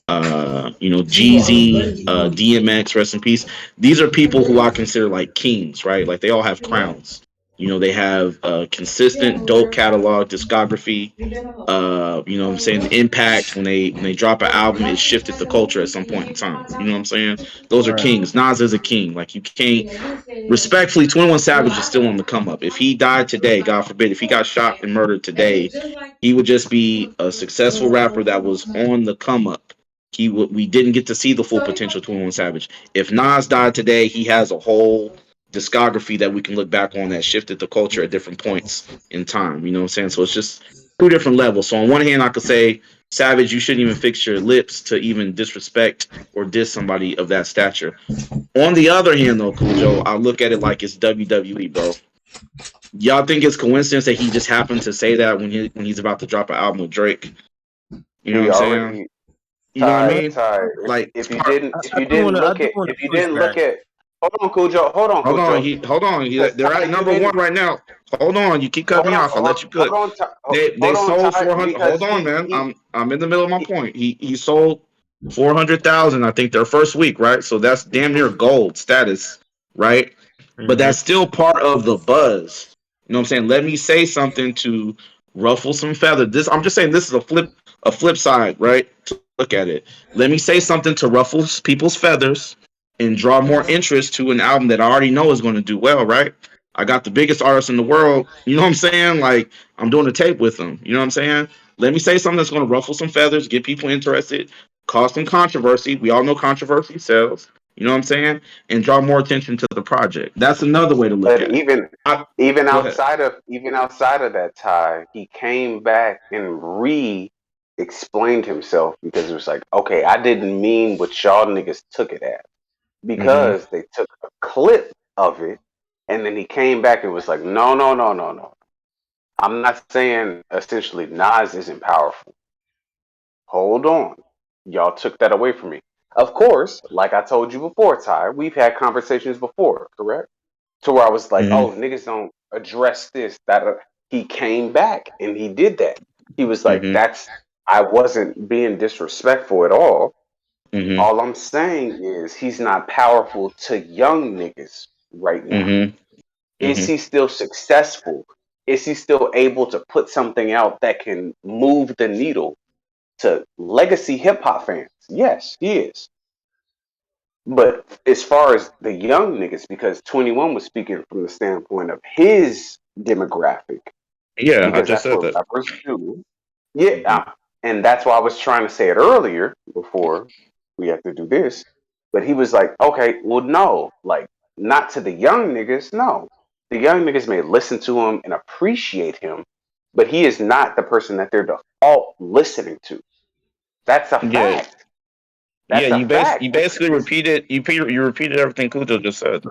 Jeezy, DMX, rest in peace. These are people who I consider like kings, right? Like they all have crowns. They have a consistent dope catalog, discography. What I'm saying, the impact when they drop an album, it shifted the culture at some point in time. You know what I'm saying? Those are Right. kings. Nas is a king. Like you can't respectfully, 21 Savage is still on the come up. If he died today, God forbid, if he got shot and murdered today, he would just be a successful rapper that was on the come up. We didn't get to see the full potential of 21 Savage. If Nas died today, he has a whole discography that we can look back on that shifted the culture at different points in time. You know what I'm saying? So it's just two different levels. So on one hand, I could say, Savage, you shouldn't even fix your lips to even disrespect or diss somebody of that stature. On the other hand, though, Cujo, I look at it like it's WWE, bro. Y'all think it's coincidence that he just happened to say that when he's about to drop an album with Drake? You know He what I'm saying? already You know what I Ty, mean? Ty. Like, If you part. didn't, if I you do didn't want to. I look do at, want to if you push didn't look back. at, hold on, Hold on, Cujo, hold on. because They're Ty, at you number didn't. one right now. Hold on, you keep cutting me off. I'll let you cook. They Hold on, sold Ty, 400. because Hold on, man. I'm in the middle of my point. He sold 400,000. I think their first week, right? So that's damn near gold status, right? But Mm-hmm. that's still part of the buzz. You know what I'm saying? Let me say something to ruffle some feathers. I'm just saying this is a flip side, right? To look at it. Let me say something to ruffle people's feathers and draw more interest to an album that I already know is going to do well, right? I got the biggest artist in the world. You know what I'm saying? Like I'm doing a tape with them. You know what I'm saying? Let me say something that's going to ruffle some feathers, get people interested, cause some controversy. We all know controversy sells. You know what I'm saying? And draw more attention to the project. That's another way to look But at it. even Go ahead. outside of that, Ty, he came back and explained himself because it was like, okay, I didn't mean what y'all niggas took it as, Mm-hmm. because they took a clip of it, and then he came back and was like, no, no, no, no, no. I'm not saying essentially Nas isn't powerful. Hold on. Y'all took that away from me. Of course, like I told you before, Ty, we've had conversations before, correct? To where I was like, Mm-hmm. oh, niggas don't address this. That He came back and he did that. He was like, Mm-hmm. I wasn't being disrespectful at all. Mm-hmm. All I'm saying is he's not powerful to young niggas right now. Mm-hmm. Is Mm-hmm. he still successful? Is he still able to put something out that can move the needle to legacy hip hop fans? Yes, he is. But as far as the young niggas, because 21 was speaking from the standpoint of his demographic, Yeah, I because just that's said what that. rappers do. Yeah, Mm-hmm. and that's why I was trying to say it earlier before we have to do this. But he was like, okay, well, no, like, not to the young niggas. No, the young niggas may listen to him and appreciate him, but he is not the person that they're default listening to. That's a Yeah, fact. yeah. That's a You fact. basically repeated you repeated everything Kujo just said.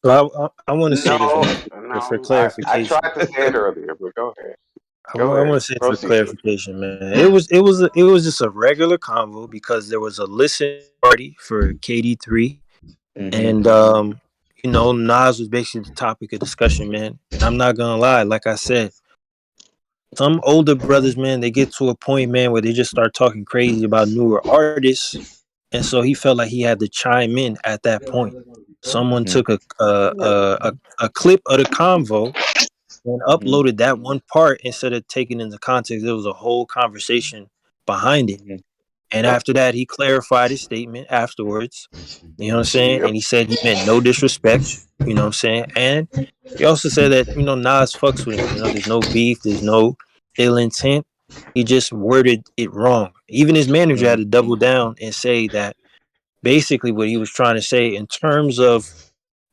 So I want to say this, No, man, for no. I clarification. tried to say it earlier, but go ahead. I Go want ahead. to say it for Proceed. clarification, man. It was just a regular convo because there was a listen party for KD3, Mm-hmm. and Nas was basically the topic of discussion, man. And I'm not gonna lie, like I said, some older brothers, man, they get to a point, man, where they just start talking crazy about newer artists, and so he felt like he had to chime in at that point. Someone Mm-hmm. took a clip of the convo and Mm-hmm. uploaded that one part instead of taking into context. There was a whole conversation behind it. Mm-hmm. And Yep. after that, he clarified his statement afterwards. You know what I'm saying? Yep. And he said he meant no disrespect. You know what I'm saying? And he also said that, Nas fucks with him. There's no beef, there's no ill intent. He just worded it wrong. Even his manager had to double down and say that basically what he was trying to say in terms of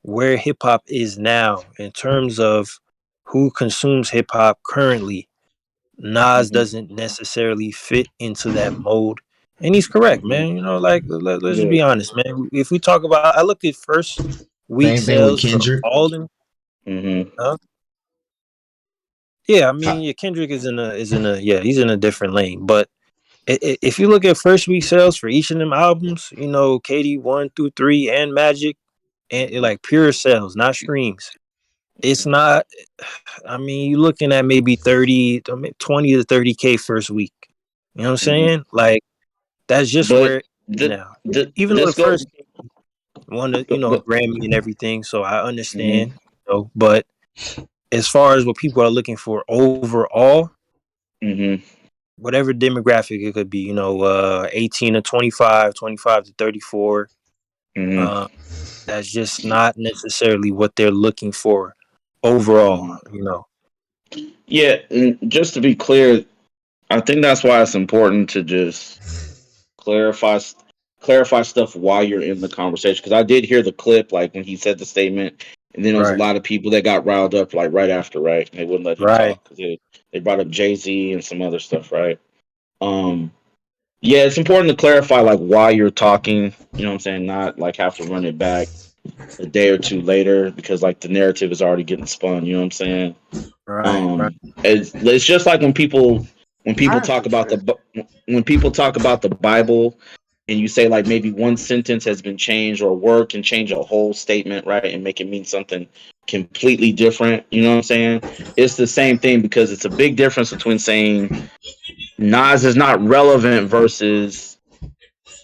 where hip hop is now, in terms of who consumes hip hop currently, Nas doesn't necessarily fit into that mold. And he's correct, man. You know, like let's just Yeah. be honest, man. If we talk about, I looked at first week Same thing with sales for Kendrick. all them. Mm-hmm. Yeah, I mean, yeah, Kendrick is in a yeah, he's in a different lane. But if you look at first week sales for each of them albums, you know, KD 1 through 3 and Magic, and like pure sales, not streams. It's not. I mean, you're looking at maybe 30, 20 to 30K first week. You know what I'm saying? Like that's just But where it is now. Even though the this go, first won a, a but Grammy and everything, so I mm-hmm. understand. You know, but as far as what people are looking for overall, Mm-hmm. whatever demographic it could be, 18 to 25, 25 to 34, Mm-hmm. uh, that's just not necessarily what they're looking for overall. Yeah, and just to be clear, I think that's why it's important to just clarify clarify stuff while you're in the conversation. Because I did hear the clip, like when he said the statement, and then there was a Right, lot of people that got riled up, like right after, right? And they wouldn't let him right, talk because they brought up Jay-Z and some other stuff, right? Um, yeah, it's important to clarify like why you're talking. You know what I'm saying? Not like have to run it back a day or two later because like the narrative is already getting spun. You know what I'm saying? right. It's just like when people I talk about understand. when people talk about the Bible and you say like maybe one sentence has been changed or a word can change a whole statement, right, and make it mean something completely different. You know what I'm saying? It's the same thing because it's a big difference between saying Nas is not relevant versus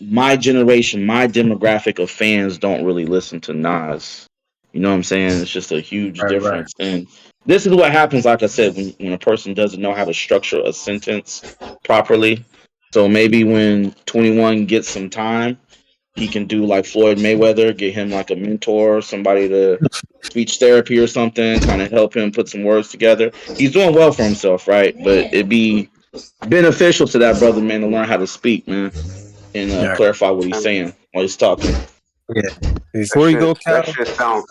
my generation, my demographic of fans don't really listen to Nas. You know what I'm saying? It's just a huge Right. difference. And this is what happens, like I said, when a person doesn't know how to structure a sentence properly. So maybe when 21 gets some time, he can do like Floyd Mayweather, get him like a mentor, somebody to speech therapy or something, kind of help him put some words together. He's doing well for himself, right? But it'd be beneficial to that brother, man, to learn how to speak, man, and Yeah. clarify what he's And saying while he's talking. Yeah. that Before you shit, go, that Cal, shit sound,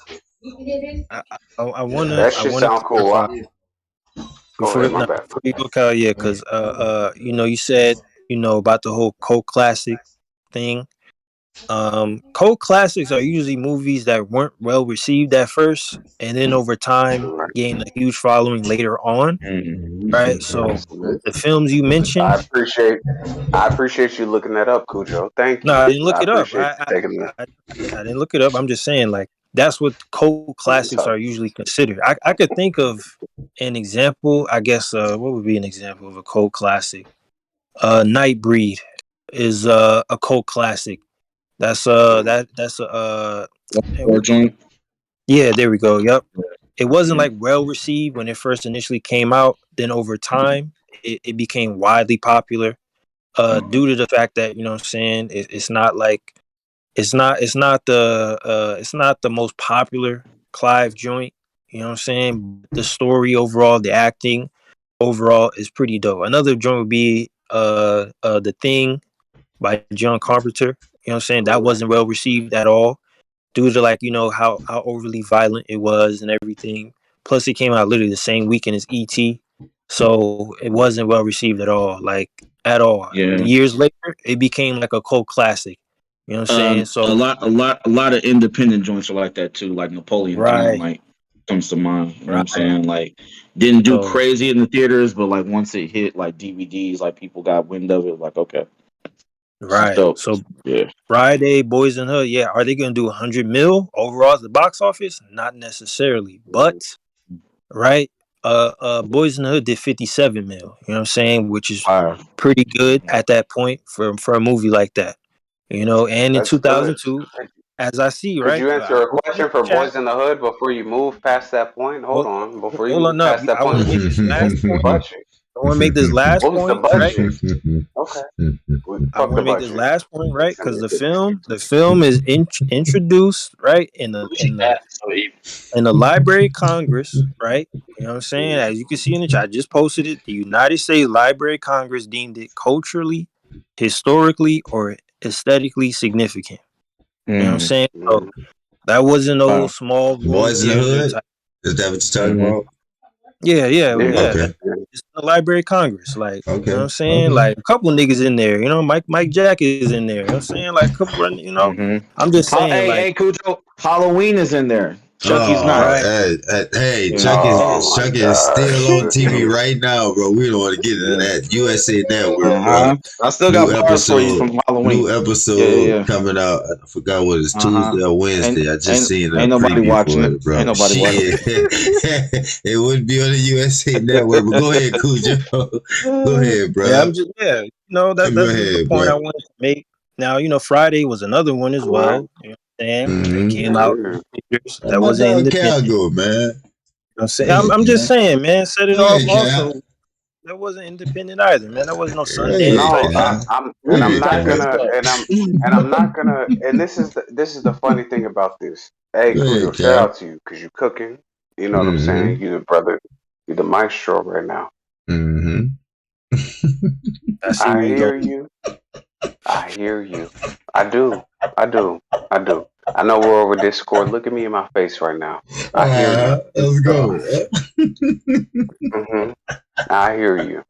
I wanna that I shit wanna sound cool. clarify Go ahead, my bad. before you go, Cal. Yeah, because you said about the whole cult classic thing. Cult classics are usually movies that weren't well received at first, and then over time Right. gain a huge following later on. Right. So Absolutely. the films you I mentioned, appreciate, I appreciate you looking that up, Cujo. Thank no, you. I didn't I look it up. appreciate you taking the I didn't look it up. I'm just saying, like, that's what cult classics time. are usually considered. I could think of an example. I guess what would be an example of a cult classic? Nightbreed is a cult classic. That's that's Or joint. yeah, there we go. Yep. It wasn't like well received when it first initially came out. Then over time, it became widely popular. Due to the fact that what I'm saying, it's not like it's not the most popular Clive joint. You know what I'm saying? The story overall, the acting overall is pretty dope. Another joint would be The Thing by John Carpenter. You know what I'm saying? That wasn't well received at all due to, like, how overly violent it was and everything. Plus it came out literally the same weekend as ET. So it wasn't well received at all. Like, at all. Yeah. Years later, it became like a cult classic. You know what I'm saying? So A lot of independent joints are like that too. Like Napoleon right, Dynamite comes to mind. You know what I'm right. saying? Like didn't do So crazy in the theaters, but like once it hit like DVDs, like people got wind of it. Like okay, this is right. dope. So Yeah. Friday, Boys in the Hood, yeah, are they gonna do 100 mil overall at the box office? Not necessarily, but right, Boys in the Hood did 57 mil. You know what I'm saying? Which is Fire. pretty good at that point for a movie like that. And in That's good. 2002, as I see, Could right? you I answer a posted in question the for chat. Boys in the Hood before you move past that point? Hold Hold, on. Before you hold move on up. past that I want point, to make this what last was the point. budget? I want to make this last What was the point, right? budget? Okay. I Fuck want the to make this budget. last point, right? Send Because it the to me. film is introduced, right, in the Library of Congress, right? You know what I'm saying? As you can see in the chat, I just posted it. The United States Library of Congress deemed it culturally historically or aesthetically significant. You know what I'm Mm. saying? So that wasn't no Wow. small room Boys in the theater Hood. type. Is that what you're talking Mhm. about? Yeah. Okay. It's the Library of Congress. Like, you know what Okay. I'm saying? Like a couple niggas in there, you know, Mike Jack is in there. You know what I'm saying? Like a couple, you know. Mhm. I'm just saying, Hey, like, hey, Cujo. Halloween is in there. Chucky's Oh, not. right. hey, Yeah. Oh Chucky my is still on God. TV right now, bro. We don't want to get into Yeah. that. USA Network, bro. Uh-huh. I still New got bars for you episode, from Halloween. new episode Yeah. coming out. I forgot what it's Uh-huh. Tuesday or Wednesday. I just Ain't seen a ain't nobody preview watching for it. it, bro. Ain't nobody watching Shit, it wouldn't be on the USA Network. But go ahead, Cujo. Go it. ahead, Yeah, bro. I'm just you know, Go that's just the ahead, point I bro. wanted to make. Now, you know, Friday was another one as Right. well. You know what I'm saying? That Mm-hmm. came out Yeah. Let that my wasn't dog Cal independent. You go, man. know what I'm Go saying? ahead, I'm just Cal. saying, man, set it Go off ahead, Cal. also. That wasn't independent either, man. That wasn't no Go Sundance ahead, type No, shit. Cal. Go and I'm ahead, not Cal. gonna, and this is the funny thing about this. Hey, Go Cujo, ahead, shout Cal. out to you because you cooking. You know what I'm saying? Mm-hmm. You the brother, you the maestro right now. Mm-hmm. I see where I you hear go. you. I hear you. I do. I do. I do. I know we're over Discord. Look at me in my face right now. I hear you. Let's go. hmm I hear you.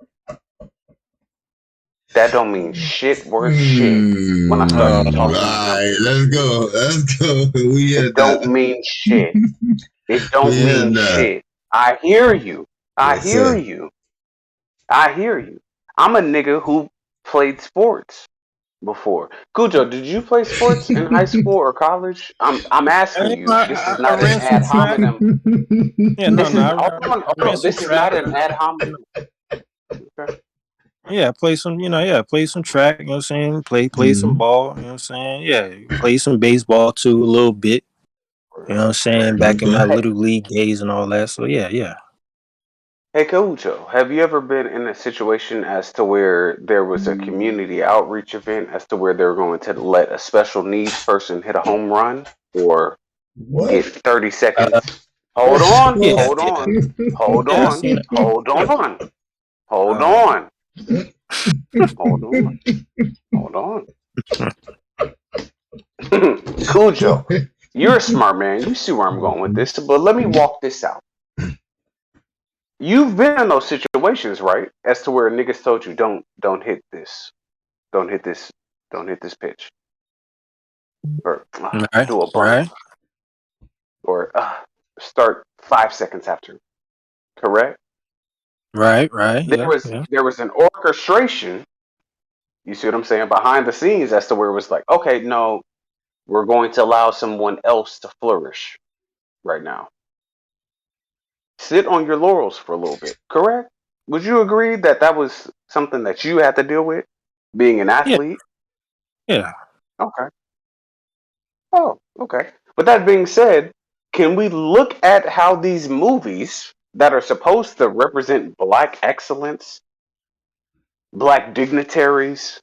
That don't mean shit worth shit when I start All talking right, numbers. let's go. Let's go. We It hear don't that. mean shit. It We don't hear mean that. shit. I hear you. I Yes, hear sir. you. I hear you. I'm a nigga who played sports before. Cujo, did you play sports in high school or college? I'm asking you. This is I not an ran some ad track. hominem. Yeah, no, This no. is hold I ran on. some This is not track. an ad hominem. Okay. Yeah, I play some, play some track, you know what I'm saying? Play some Mhm. ball, you know what I'm saying? Yeah, play some baseball too a little bit. You know what I'm saying? Back in Okay. my Hey, little league days and all that. So yeah. hey, Cujo, have you ever been in a situation as to where there was a community outreach event as to where they were going to let a special needs person hit a home run or get What? 30 Uh, seconds? Hold on, yeah, hold yeah. on, hold Yeah, I on, seen it. hold on, hold Uh on, hold on, hold on. Cujo, you're a smart man. You see where I'm going with this, but let me walk this out. You've been in those situations, right? As to where niggas told you don't hit this, don't hit this, don't hit this pitch, or right, do a bunt, right, or start 5 seconds after. Correct? right. There Yeah, was yeah. there was an orchestration. You see what I'm saying behind the scenes as to where it was like, okay, no, we're going to allow someone else to flourish right now. Sit on your laurels for a little bit. Correct? Would you agree that that was something that you had to deal with, being an Yeah, athlete? yeah. Okay. Oh, okay. With that being said, can we look at how these movies that are supposed to represent black excellence, black dignitaries,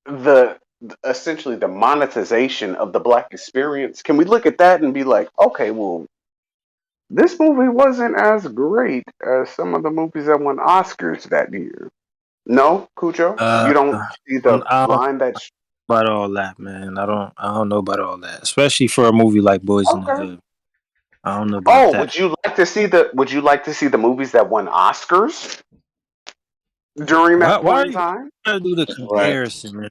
the essentially the monetization of the black experience, can we look at that and be like, okay, well, this movie wasn't as great as some of the movies that won Oscars that year. No, Cujo, you don't I see the don't know line that's about all that, man. I don't know about all that. Especially for a movie like Boys in the okay. Hood. I don't know about Oh, that. would you like to see the movies that won Oscars during that point Why in you time? gotta do the Right. comparison, man?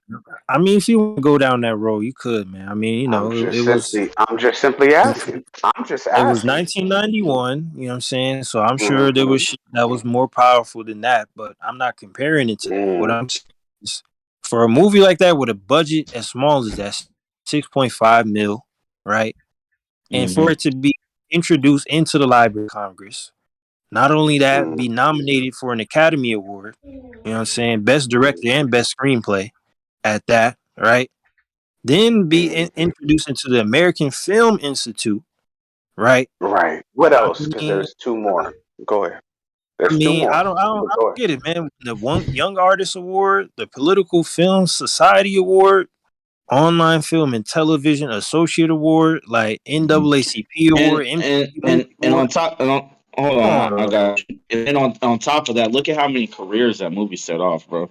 I mean, if you want to go down that road, you could, man. I mean, I'm just simply asking. I'm just it was asking. 1991. You know what I'm saying? So I'm sure there was Mhm. shit that was more powerful than that, but I'm not comparing it to that. What Mm, I'm saying is, for a movie like that with a budget as small as that, 6.5 mil, right? And for Mm-hmm. it to be introduced into the Library of Congress, not only that, mm, be nominated for an Academy Award. You know what I'm saying? Best mm, director and best screenplay at that, right? Then be mm. introduced into the American Film Institute, right? Right. What I else? Because mean, there's two more. Go ahead. There's two more. But I go don't get it, man. The one Young Artist Award, the Political Film Society Award, Online Film and Television Associate Award, like NAACP And Award, and MTV and Movie and Award. on top Hold Come on, on, I bro. got you. And then on top of that, look at how many careers that movie set off, bro.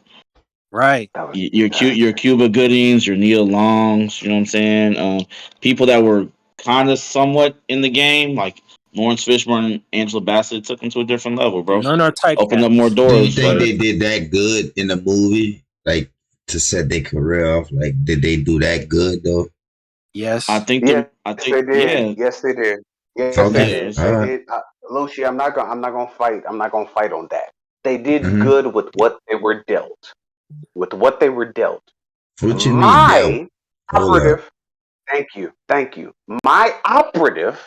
Right. That was Your Cuba Goodings, your Neil Longs, you know what I'm saying? People that were kind of somewhat in the game, like Lawrence Fishburne and Angela Bassett, took them to a different level, bro. None are Opened up more typecast. Do you doors. think None are. Like they did that good in the movie? Like to set their career off? Like did they do that good though? Yes. yes, I think, they did. yeah, Yes, they did. Yes, they yeah. Okay. did. All They right. did. Lucy, I'm not gonna fight. I'm not gonna fight on that. They did Mm-hmm. good with what they were dealt. With what they were dealt. What you mean, Dell? My Hold up. operative. Thank you. Thank you. My operative.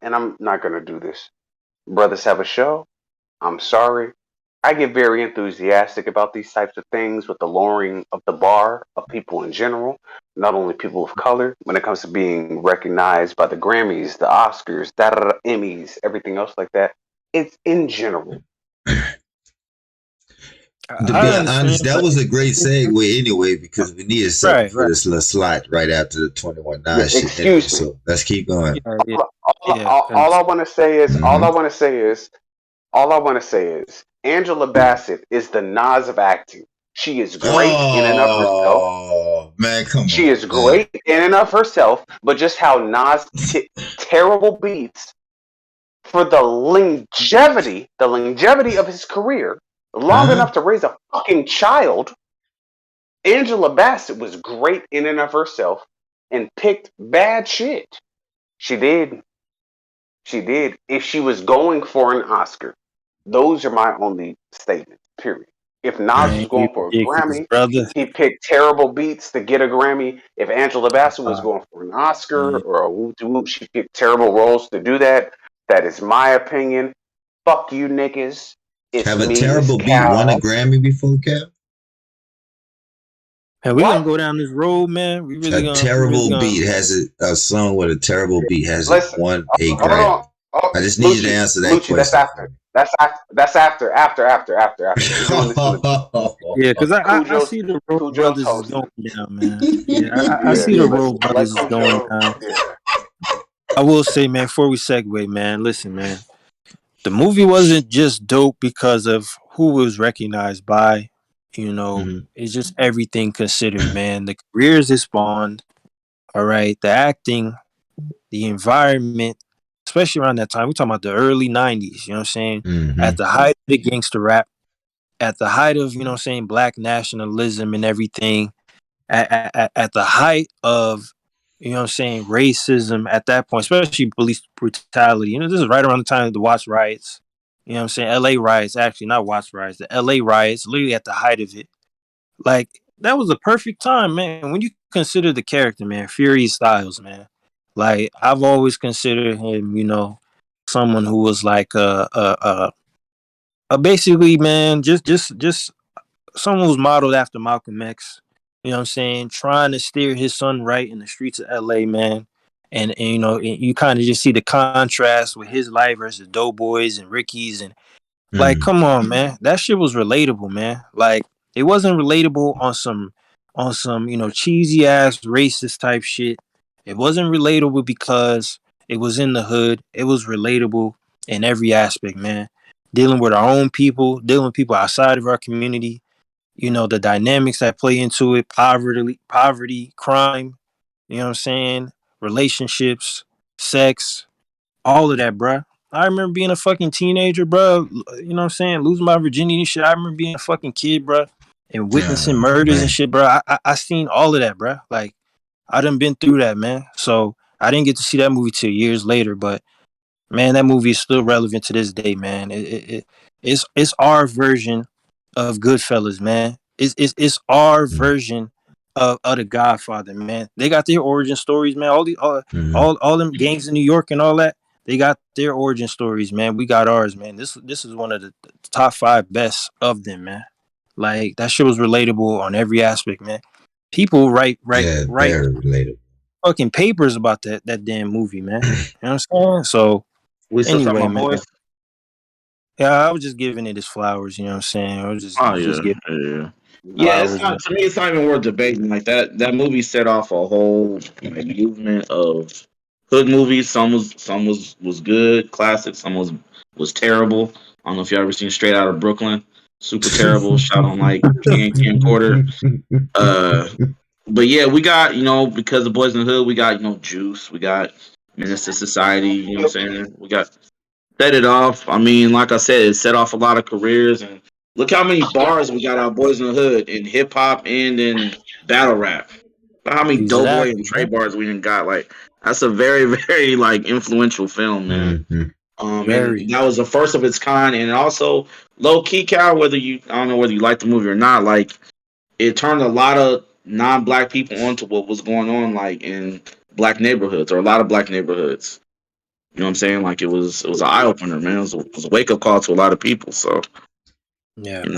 And I'm not gonna do this. Brothers have a show. I'm sorry. I get very enthusiastic about these types of things with the lowering of the bar of people in general, not only people of color, when it comes to being recognized by the Grammys, the Oscars, Emmys, everything else like that. It's in general. To I be understand, honest, that but was a great segue anyway because we needed something right, for right. this little slot right after the 21 9 shit anyway. Excuse me. So let's keep going. Yeah, yeah. All I Because want to say is, Mm-hmm. all I want to say is, Angela Bassett is the Nas of acting. She is great in and of herself. Oh man, come She on, is man. great in and of herself, but just how Nas terrible beats for the longevity of his career, long Uh-huh. enough to raise a fucking child. Angela Bassett was great in and of herself and picked bad shit. She did. She did. If she was going for an Oscar, those are my only statements. Period. If Nas man, was you going for a ridiculous, Grammy, brother. he picked terrible beats to get a Grammy. If Angela Bassett was going for an Oscar Man. or a whoop de whoop, she picked terrible roles to do that. That is my opinion. Fuck you niggas. It's Have a me. It's terrible beat won a Cal. Grammy before, Cap? And we gonna What? go down this road, man. A We really terrible gonna. beat has a song with a terrible beat has it Listen. won a Hold on. Grammy? Oh, I just need you to Lucci. answer that Lucci. That's question for after. me. After. We're doing this in the Yeah, because I Cujo. see the road Cujo brothers is toasted. going down, man. Yeah, I Yeah. see the Let's road let brothers is going Cujo. down. Yeah. I will say, man, before we segue, man, listen, man. The movie wasn't just dope because of who it was recognized by. Mhm. It's just everything considered, man. The careers it spawned, all right, the acting, the environment, especially around that time. We're talking about the early 90s, you know what I'm saying? At Mhm. the height of the gangster rap, at the height of, black nationalism and everything, at the height of, racism at that point, especially police brutality. This is right around the time of the Watts riots. LA riots, actually, not Watts riots, the LA riots, literally at the height of it. Like, that was a perfect time, man. When you consider the character, man, Fury Styles, man. Like, I've always considered him, someone who was like a basically, man, just someone who's modeled after Malcolm X. You know what I'm saying? Trying to steer his son right in the streets of LA, man. And you kind of just see the contrast with his life versus Doughboys and Ricky's, and like, Mhm. come on, man. That shit was relatable, man. Like, it wasn't relatable on some, cheesy ass racist type shit. It wasn't relatable because it was in the hood. It was relatable in every aspect, man. Dealing with our own people, dealing with people outside of our community, the dynamics that play into it, poverty, crime, you know what I'm saying? Relationships, sex, all of that, bruh. I remember being a fucking teenager, bruh. You know what I'm saying? Losing my virginity and shit. I remember being a fucking kid, bruh, and witnessing murders and Man. shit, bruh. I seen all of that, bruh. Like, I done been through that, man. So I didn't get to see that movie till years later, but man, that movie is still relevant to this day, man. It's our version of Goodfellas, man. It's our version of the Godfather, man. They got their origin stories, man. Mhm. All them gangs in New York and all that. They got their origin stories, man. We got ours, man. This is one of the top five best of them, man. Like, that shit was relatable on every aspect, man. People Yeah, write very relatable. fucking papers about that damn movie, man. You know what I'm saying? So We still talking anyway, about man. boys? Yeah, I was just giving it his flowers, you know what I'm saying? I was Oh just yeah, giving yeah. Yeah, it's flowers, man. not to me. It's not even worth debating. Like that movie set off a whole movement of hood movies. Some was good, classic. Some was was terrible. I don't know if you ever seen Straight Outta Brooklyn. Super terrible. Shot on like camcorder. But yeah, we got because the Boys in the Hood, we got Juice, we got Menace to Society. You know what I'm saying? We got set it off. I mean, like I said, it set off a lot of careers, and look how many bars we got out Boys in the Hood in hip hop and in battle rap. Look how many Doughboy and Exactly, Trey man. bars we didn't got. Like that's a very very like influential film, man. Mhm. And Very. that was the first of its kind, and also low key, Cal. I don't know whether you like the movie or not, like it turned a lot of non-black people onto what was going on, like in black neighborhoods or a lot of black neighborhoods. You know what I'm saying? Like it was an eye opener, man. It was a wake up call to a lot of people. So Yeah, you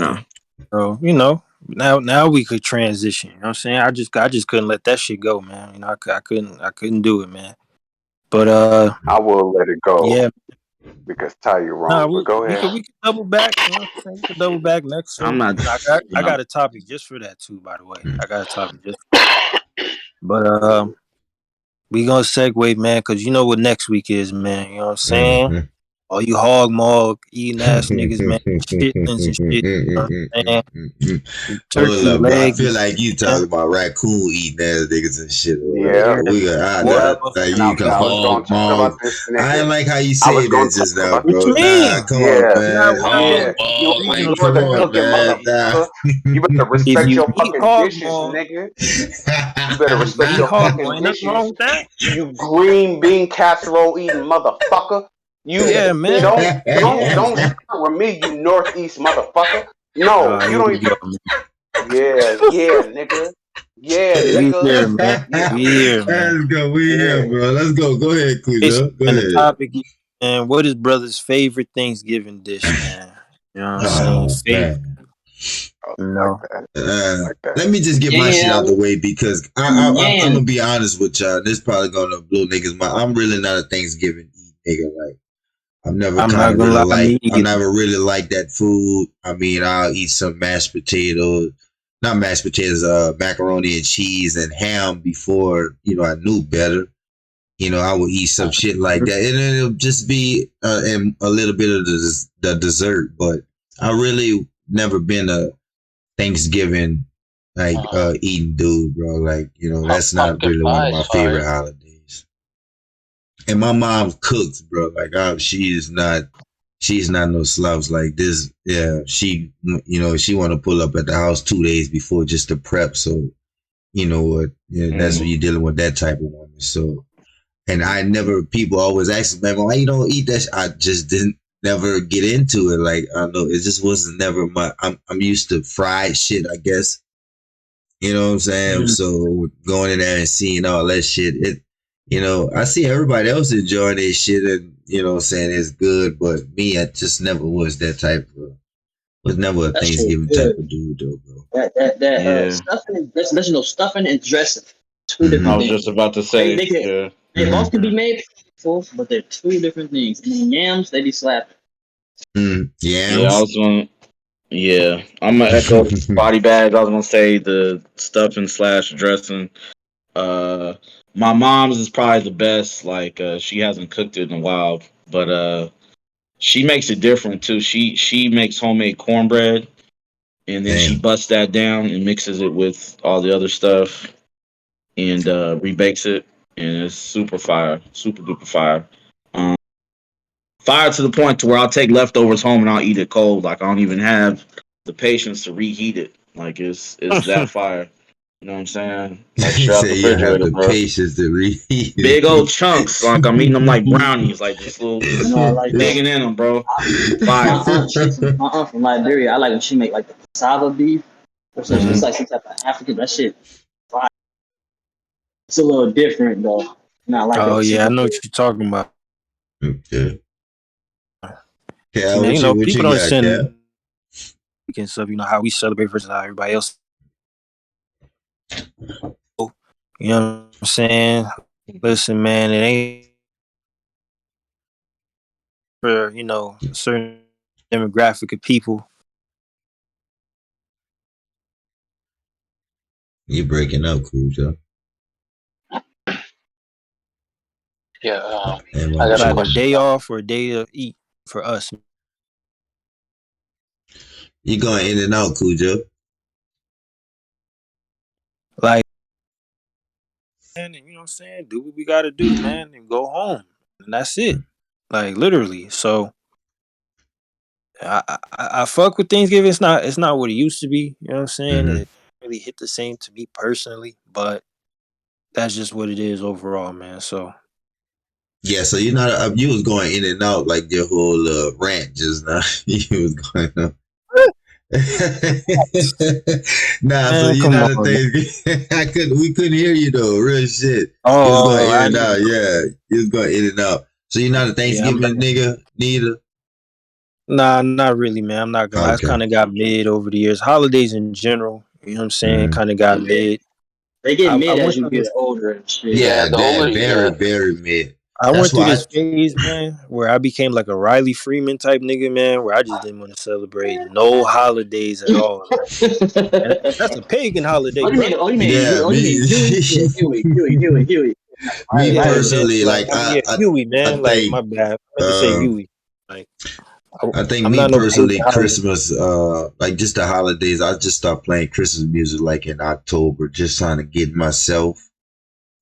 know, man. So now we could transition. You know what I'm saying? I just couldn't let that shit go, man. I couldn't do it, man. But I will let it go yeah. because Ty, you're Nah, wrong. But we, go we ahead. could we could double back. You know what I'm saying? We could double back next. I'm So not, I got a topic just for that too. By the way, I got a topic just. But we gonna segue, man, because you know what next week is, man. You know what I'm saying? Mhm. All you hog mog eating ass niggas, man, chitlins and shit. You know what I'm saying? Hold Turkey up, bro. I leg, feel like you man. talking about raccoon eating ass niggas and shit. Yeah, Yeah, We got yeah. like And you can I was going hog to talk about mog. this I nigga. ain't like how you I was said going that to just talk now, about what bro. you Nah, mean? come on, yeah, Nah, man. what you mean? Hog yeah. You mog. You Like, know, come northern on, cooking man. Nah. motherfucker. You better if respect you your eat fucking hog dishes, maw, nigga. You better respect eat your hog maw. fucking Ain't nothing wrong dishes. with that. You green bean casserole eating motherfucker. You Yeah, man. Yeah. don't start with me, you northeast motherfucker. No, you Here don't we even. go. Man. Yeah, nigga. Yeah, We nigga. here, man. Yeah, We here, man. Let's go. We here, yeah. bro. Let's go. Go ahead, Basically, Cujo. Go man, the ahead. topic is, man, what is brother's favorite Thanksgiving dish, man? You know what I'm saying? Oh Favorite, man. I you like know. that. Uh, Like that. let me just get my shit out the Yams, way because I'm yams. gonna be honest with y'all. This probably gonna blow niggas mind. I'm really not a Thanksgiving nigga. Like I'm not gonna lie, me I either. never really liked that food. I mean, I'll eat some mashed potatoes, not mashed potatoes, macaroni and cheese and ham before I knew better. I would eat some shit like that, and then it'll just be and a little bit of the dessert. But I really never been a Thanksgiving like eating dude, bro. Like, that's not Pumpkin really one of pie my is favorite fire. holidays. And my mom cooks, bro. Like, she's not no slouch like this. Yeah, she want to pull up at the house 2 days before just to prep. So you know what? Yeah, that's when you're dealing with that type of woman. So, and I never. People always ask me, man, why you don't eat that? I just didn't never get into it. Like, I know it just wasn't never my. I'm used to fried shit, I guess. You know what I'm saying? Mhm. So going in there and seeing all that shit, I see everybody else enjoying their shit and, saying it's good, but me, I just never was that type of, was never a That shit Thanksgiving type good. of dude, though, bro. yeah. Stuffing and dressing. Stuffing and dressing. Two I different Mm-hmm. was things. just about to They say, they can yeah, they both Mm-hmm. can be made full, but they're two different things. And then yams, they be slapping. Mm-hmm. yeah. I Yams. was going. Yeah, I'm gonna echo body bags. I was gonna say the stuffing slash dressing. Uh, my mom's is probably the best. Like, she hasn't cooked it in a while, but she makes it different too. She makes homemade cornbread, and then she Damn. busts that down and mixes it with all the other stuff, and rebakes it, and it's super fire, super duper fire. Um, Fire to the point to where I'll take leftovers home and I'll eat it cold. Like I don't even have the patience to reheat it. Like it's that fire. You know what I'm saying? Like He straight out the said you have refrigerator, the bro. patience to read Big old it. chunks. Like I'm eating them like brownies. Like just little, You just know, I like digging in them, bro. my Fire. aunt. My aunt from Liberia. I like when she make like the cassava beef. Or something. It's Mhm. like some type of African. That shit. Fire. It's a little different though. Not like Oh that yeah, I chicken. know what you're talking about. Okay. Cal, Man, what people you don't got, Cal? send and stuff. You know how we celebrate versus how everybody else. You know what I'm saying? Listen, man, it ain't for a certain demographic of people. You breaking up, Cujo. Yeah, And I my got a Like shit. a question day though. off or a day to eat. for us. You going in and out, Cujo. Like, man, you know what I'm saying? Do what we gotta do, man, and go home. And that's it. Like literally. So I fuck with Thanksgiving. It's not what it used to be. You know what I'm saying? It really hit the same to me personally, but that's just what it is overall, man. So Yeah, so you know, you was going in and out like your whole rant just now. You was going up. Nah, so man, you come know the on. thing. We couldn't hear you though. Real shit. You was going Oh, in I and need out. to, Yeah, you was going in and out. So you're not a yeah, I'm Thanksgiving nigga, neither. nah, not really, man. I'm not gonna lie. It's Okay. kind of got mid over the years. Holidays in general, you know what I'm saying? Mm-hmm. Kind of got mid. They get I mid as went you through get this. older and shit. Yeah, Yeah, the that older you very, get, very mid. I That's went through why. this phase, man, where I became like a Riley Freeman type nigga, man, where I just didn't want to celebrate no holidays at all. Like, and that's a pagan holiday, Oh, you mean? brother. Oh, you mean? Yeah, Oh, you mean Huey? Yeah, Huey. me Right, Yeah, right. man. personally, Like, like I mean, yeah, Huey, I man. Like, my think, bad. I meant to say uh, Huey. Like, I think I'm me not no pagan personally, holiday. Christmas, like just the holidays, I just start playing Christmas music like in October, just trying to get myself.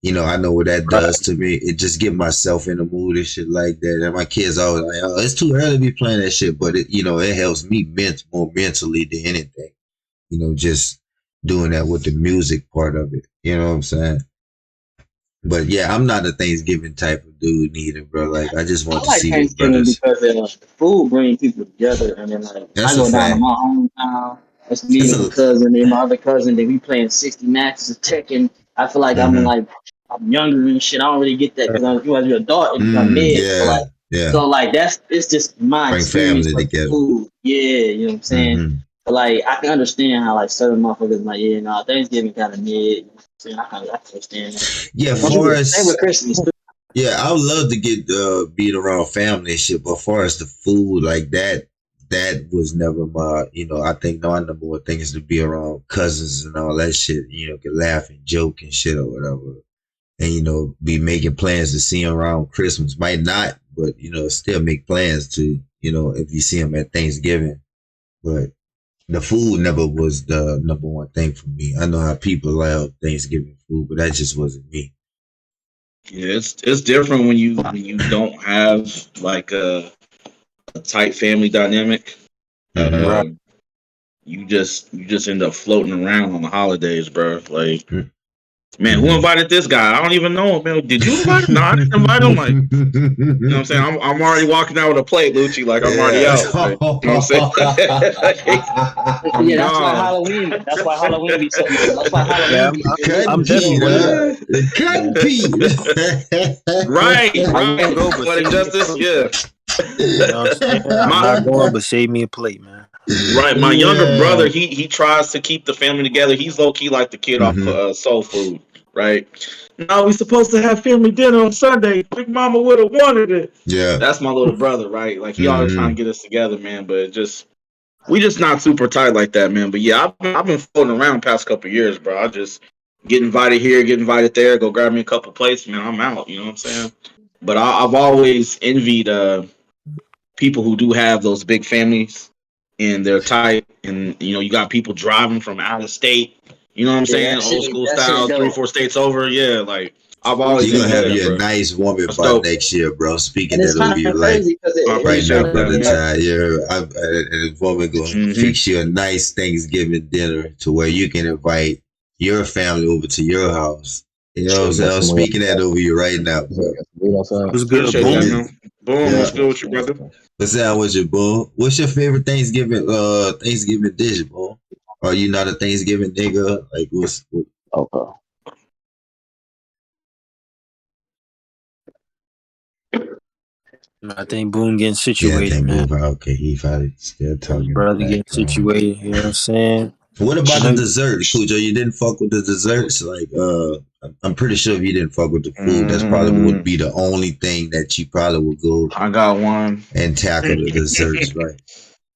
You know, I know what that Right. does to me. It just get myself in the mood and shit like that. And my kids always like, oh, it's too early to be playing that shit, but it, you know, it helps me more mentally than anything. You know, just doing that with the music part of it. You know what I'm saying? But yeah, I'm not a Thanksgiving type of dude neither, bro. Like I just I want to like see the Thanksgiving brothers. because the food brings people together, and then like I That's a go down to fact. my hometown. It's me It's and my a cousin and my other cousin. Then we playing 60 matches of Tekken. I feel like mm-hmm, I'm younger and shit. I don't really get that because you as you're an adult and become mid. yeah, yeah. So like it's just my Bring experience family with together. food. Yeah, you know what I'm saying. Mm-hmm. But like I can understand how like certain motherfuckers like Thanksgiving kind of mid. You know what I'm saying I can understand that. Yeah, Mhm. far Same with as Christmas. yeah, I would love to get beat around family and shit, but far as the food like that, that was never my, you know, I think my number one thing is to be around cousins and all that shit, you know, can laugh and joke and shit or whatever. And, you know, be making plans to see them around Christmas. Might not, but, you know, still make plans to, you know, if you see them at Thanksgiving. But the food never was the number one thing for me. I know how people love Thanksgiving food, but that just wasn't me. Yeah, it's different when you don't have like a tight family dynamic. Mm-hmm. Right. Um, you just end up floating around on the holidays, bro. Like, man, who Mm-hmm. invited this guy? I don't even know him, man. Did you invite him? No, I didn't invite him. Like, you know what I'm saying? I'm already walking out with a plate, Lucci. Like, I'm already Yeah. out. Like, you know what I'm saying? Like, I'm Yeah, that's why gone. Halloween. That's why Halloween be so. That's why Yeah, Halloween be so lit. Cutting I'm Pete, definitely So one of lit. them. huh? The cutting Yeah. Pete. Right, I won't right. go, but Poetic save me a justice, plate, yeah. man. You know what I'm saying? I'm My not going, but save me a plate, man. Right, my younger brother, Yeah. he tries to keep the family together. He's low key like the kid off Mm-hmm. Soul Food, right? No, we supposed to have family dinner on Sunday. Big Mama would have wanted it. Yeah. That's my little brother, right? Like he always trying Mm-hmm. to get us together, man. But we just not super tight like that, man. But yeah, I've been floating around the past couple years, bro. I just get invited here, get invited there, go grab me a couple plates, man. I'm out. You know what I'm saying? But I've always envied people who do have those big families and they're tight and you got people driving from out of state, you know what I'm Yeah, saying, old school that shit style, three dope. four states over, yeah, like I've always You're gonna envied have that, you a bro. nice woman That's by dope. next year, bro. Speaking And it's that over kind your of life crazy because I right now, appreciate that, brother man. Ty. And the woman gonna Hmm. fix you a nice Thanksgiving dinner to where you can invite your family over to your house. You know what I'm Shit, got saying? I'm some more. speaking that over you right now, Got bro. some weed outside. What's good, Appreciate that, boom? man. Boom, Yeah. what's good with you, brother? What's that with you, bro? What's your favorite Thanksgiving dish, bro? Are you not a Thanksgiving nigga? Like what? Okay. I think Boom getting Yeah, I situated, think man. move out. Okay, he probably still talking in the Brother getting background. situated. You know what I'm saying? What I about the know. dessert, Cujo? You didn't fuck with the desserts? Like, I'm pretty sure if you didn't fuck with the food, that's probably would Mm, be the only thing that you probably would go I got one. and tackle the desserts, right?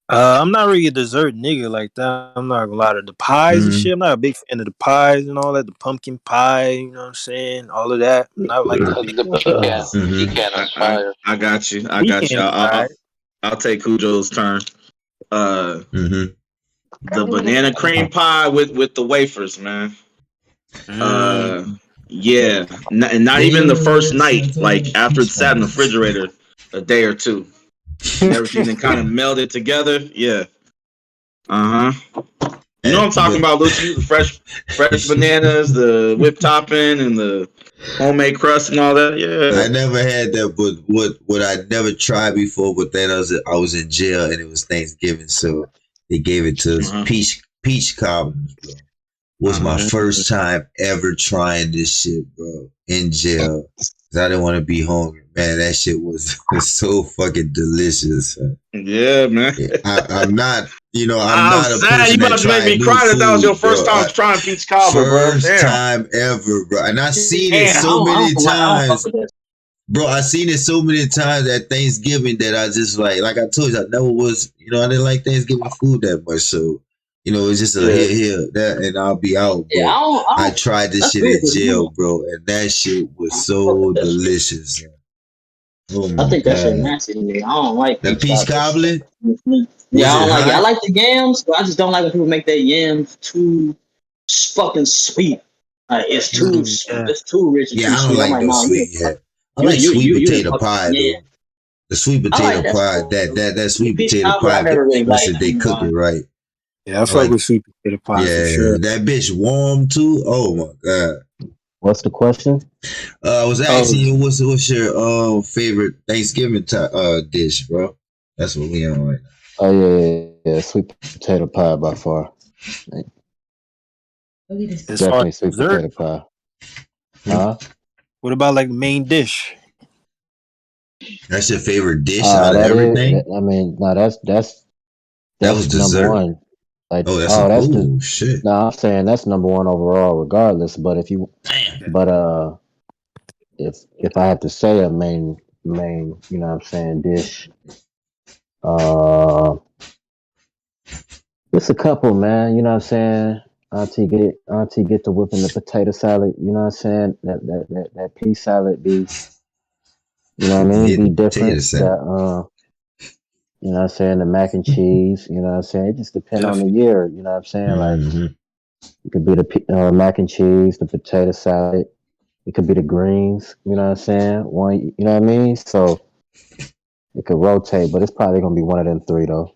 I'm not really a dessert nigga like that. I'm not gonna lie to the pies and Mm-hmm. shit. I'm not a big fan of the pies and all that. The pumpkin pie, you know what I'm saying? All of that. I'm not like the big the fan. pecan Mm-hmm. pecan I, is I fire. I got you. I got you. Weekend is alright. I'll take Cujo's turn. Mm-hmm. The banana cream pie with the wafers, man. Yeah, and not even the first night. Like after it sat in the refrigerator a day or two, and everything then kind of melded together. Yeah. You know what I'm talking about, Lucci? The fresh bananas, the whipped topping, and the homemade crust and all that. I Yeah. never had that, but what I never tried before. But then I was in jail and it was Thanksgiving, so they gave it to us peach cobblers, bro. Was my first time ever trying this shit, bro, in jail. Cause I didn't want to be hungry, man. That shit was so fucking delicious. Yeah, man. I'm not, I'm I'm not a sad you person that about to make tried me new cry that was your food, first bro. time trying peach cobbler, bro. First Damn. time ever, bro. And I seen it Damn, so many I don't fuck times. with that. Bro, I seen it so many times at Thanksgiving that I just like I told you, I never was, I didn't like Thanksgiving food that much. So, it's just a here, that, and I'll be out. Yeah, But I I don't. tried this That's shit weird in 'cause jail, bro, and that shit was I don't fuck so with that shit. delicious. Oh I my think that shit God. nasty to me. I don't like The peach peach cobbler. cobbler? Yeah, Was I it don't like it. I hot? like the yams, but I just don't like when people make their yams too fucking sweet. Like it's too Yeah. it's too rich and Yeah, too I don't sweet. I'm like like, no nah, sweet yet. I you like sweet you done potato fucked pie yeah. though. The sweet I potato like that pie, shit. that The sweet peach potato cobbler I pie, never really especially liked. if they cook it right. Yeah, I I fuck like, with sweet potato pie for yeah, sure. that bitch warm too. Oh my God. What's the question? I was Oh, asking you what's your favorite Thanksgiving dish, bro? That's what we on right now. Oh yeah. Sweet potato pie by far. as far as Definitely sweet dessert, potato pie. Huh? what about like the main dish? That's your favorite dish out of That is. everything? I mean, no, That was that's number dessert. one. Like, Oh, that's oh, that's the. oh shit. No, I'm saying that's number one overall, regardless. But Damn. if I had to say a main, you know what I'm saying, dish, uh, it's a couple, man. You know what I'm saying. Auntie get to whipping the potato salad. You know what I'm saying. That pea salad be, you know what I mean, be Hitting potato different. salad. You know what I'm saying, the mac and cheese. You know what I'm saying. It just depends on the Definitely. year. You know what I'm saying. Like Mm-hmm. it could be the mac and cheese, the potato salad. It could be the greens. You know what I'm saying. One. You know what I mean. So it could rotate, but it's probably gonna be one of them three though.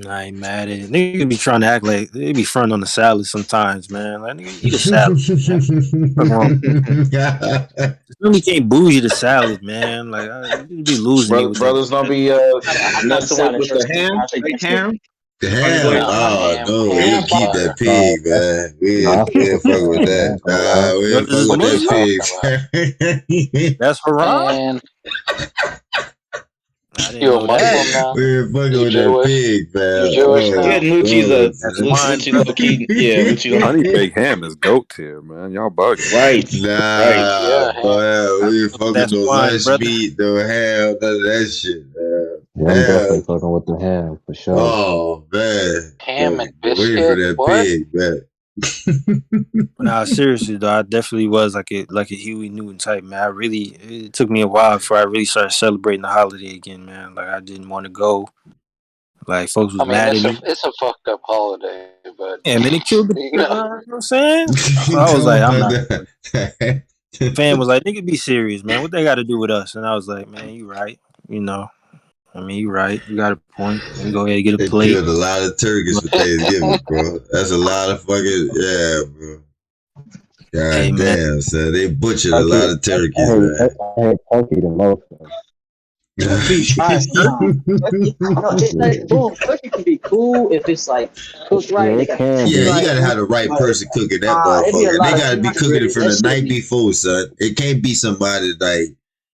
I ain't mad at it. Niggas be trying to act like they be front on the salad sometimes, man. Like nigga, eat a salad, man. What's wrong? Really can't bougie the salad, man. Like you be losing me with that. Brothers don't be I'm not a messing with salad the person. ham, I'll take like that shit. ham. The On your ham. way. Nah, Oh no, Ham we ham's keep fire. that pig, man. No, I We fuck ain't with fucking with ham. I that. ain't gonna lie. We ain't Brothers is fucking with When the that Muslim? sauce come out. pig. That's haram? Man, I didn't you a know that. Muslim now? We ain't fucking You with that Jewish? pig, You man. Jewish Yeah, now? That's fine, Lucci brother. low key. Yeah, Lucci low. Honey baked ham is goat tier, man. Y'all bugging. Right, right. Nah, Yeah, ham. boy, we ain't fucking That's no fine, lunch brother. meat, no ham, none of that shit, man. Yeah, I'm definitely Damn. fucking with the ham for sure. Oh man, Ham and fucking waiting for biscuit? that What? pig, man. Nah, seriously though, I definitely was like a Huey Newton type, man. It took me a while before I really started celebrating the holiday again, man. Like I didn't want to go. Like folks I was mean, mad at me. it's a fucked up holiday, but Yeah, man, it killed the you you know know, what I'm saying? So I was Tell like, him I'm about not. that. Fam was like, nigga, be serious, man. What they got to do with us? And I was like, man, you right. You know, I mean, you right. You got a point. Let me go ahead and get a They plate. killed a lot of turkeys for Thanksgiving, bro. That's a lot of fucking bro. Hey, God man. damn, son. They butchered a lot Turkey, of turkeys, man. I hate turkey the most. Though. Turkey tries turkey. No, it's like boom. Turkey can be cool if it's like cooked Yeah, right. They it got the can Yeah, chicken be. you right. gotta have the right But person cooking that it be a motherfucker. And they lot of gotta be cooking it dehydrated. from That the shit night be. before, son. It can't be somebody like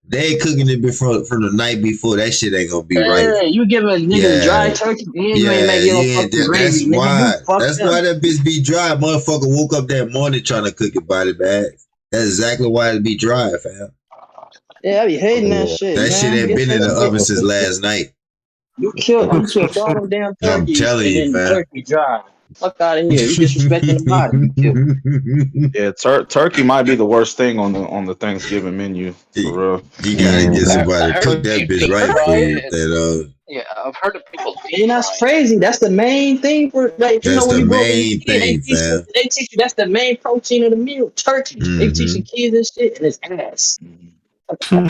they ain't cooking it before from the night before. That shit ain't gonna be right. Yeah, you giving niggas dry Yeah, turkey and you ain't yeah, making no yeah. fucking That's gravy, nigga. You why. fucked That's up. why that bitch be dry. Motherfucker woke up that morning trying to cook it body bag. That's exactly why it be dry, fam. Yeah, I be hating that Yeah, shit, That shit man. ain't Get been in the turkey. oven since last night. You killed all them damn I'm turkeys telling and you, then the fam. turkey dry. Fuck out of here! You disrespecting the body. You Yeah, turkey might be the worst thing on the Thanksgiving menu for real. You gotta get I somebody to heard cook that you bitch deep right for fry you. it. That Yeah, I've heard of people deep And that's frying it. crazy. That's the main thing for like that's when the you grow up as a main kid, thing, fam. they teach you that's the main protein of the meal, turkey. They teach Mm-hmm. the kids this shit and it's ass. No,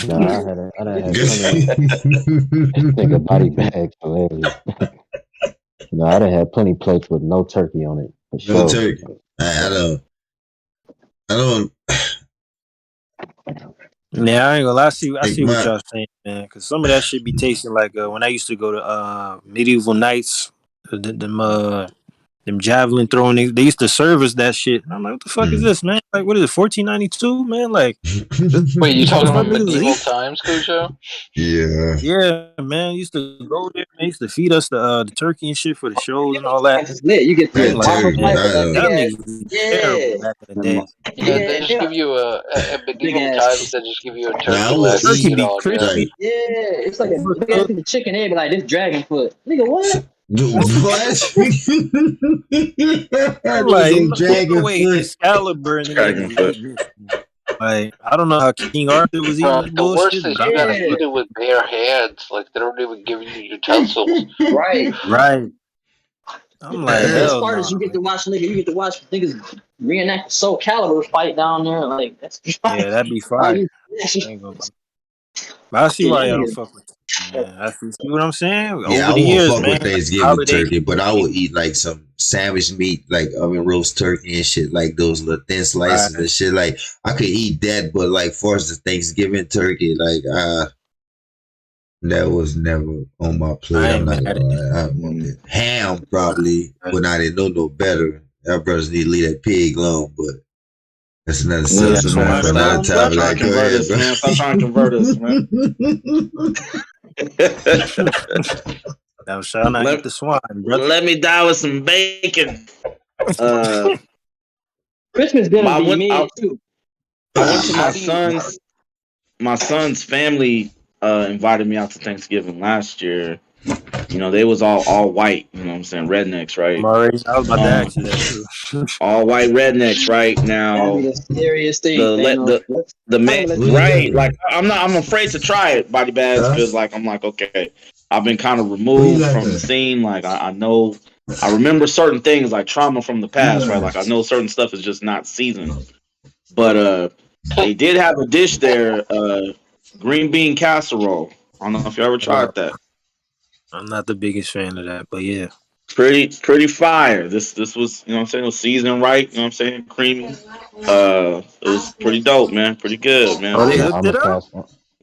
I done had plenty nigga body bags hilarious. No, I done had plenty plates with no turkey on it for No sure. turkey. I don't Yeah, I ain't gonna lie. I think see what my y'all saying, man. Because some of that shit be tasting like when I used to go to medieval nights, them javelin throwing. They used to serve us that shit. And I'm like, what the fuck is this, man? Like, what is it? 1492, man? Like, Wait, you what the talking fuck about niggas was medieval eating? times, Cujo? yeah. Yeah, man. Used to go there. They used to feed us the turkey and shit for the shows and all that. It's lit. You get I'm the That like, waffle turkey, man, pipe with that big y'all ass. niggas was terrible Yeah. back in the Them day. mo- They Yeah. just give you at Big medieval ass. times. They just give you a now I turkey will leg and Turkey eat eat it be all day. like crispy, Yeah. It's like a big ass overcooked. piece of chicken head, but like this dragon foot. Nigga, what? what? I'm Nigga like, say no dragon way, foot. Excalibur and them Dragon niggas was foot. eating this. Like, I don't know how King Arthur was eating this But the worst bullshit, is but you I'm gotta like, Yeah. eat it with bare hands. Like they don't even give you utensils. Right. right. I'm like, The best hell part is no, you get man. to watch niggas reenact the Soul Calibur fight down there. Like that's Yeah, that'd be all fire. you I ain't gonna. But I see yeah, why that y'all don't nigga. fuck with turkey, man. I see what I'm saying. Yeah, Over I the won't years, fuck man, with like Thanksgiving holidays, turkey, but I turkey. will eat like some sandwich meat, like oven roast turkey and shit, like those little thin Right. slices and shit. Like I could eat that, but like for the Thanksgiving turkey, like that was never on my plate. I I'm ain't not mad at gonna it. lie. I want Mm. that ham probably when I didn't know no better. Our brothers need to leave that pig alone, but that's another Yeah, Listen, subject, man. man, swine For another alone, stop topic, brother. trying like to go convert ahead, us, bro. man. Stop trying to convert us, man. Thou shalt not eat let the swine, brother. let me die with some bacon. Uh, Christmas but dinner be mid too. I went to How do you? my son's family invited me out to Thanksgiving last year. You know, they was all white, you know what I'm saying, rednecks, I'm right? already. I was about to Um ask you that too. all white rednecks, right? That'd be Now the scariest thing, the le- Thanos. the the I'm man gonna let What you is right, like that? I'm afraid to try it, body bags, Huh? because like I'm like, okay, I've been kind of What you removed got from the there? scene. Like I know I remember certain things like trauma from the past, right? Like I know certain stuff is just not seasoned. But they did have a dish there, green bean casserole. I don't know if you ever Uh, tried that. I'm not the biggest fan of that, but yeah. Pretty fire. This was, you know what I'm saying, it was seasoned right, you know what I'm saying, creamy. It was pretty dope, man. Pretty good, man. Oh, they No, hooked it up.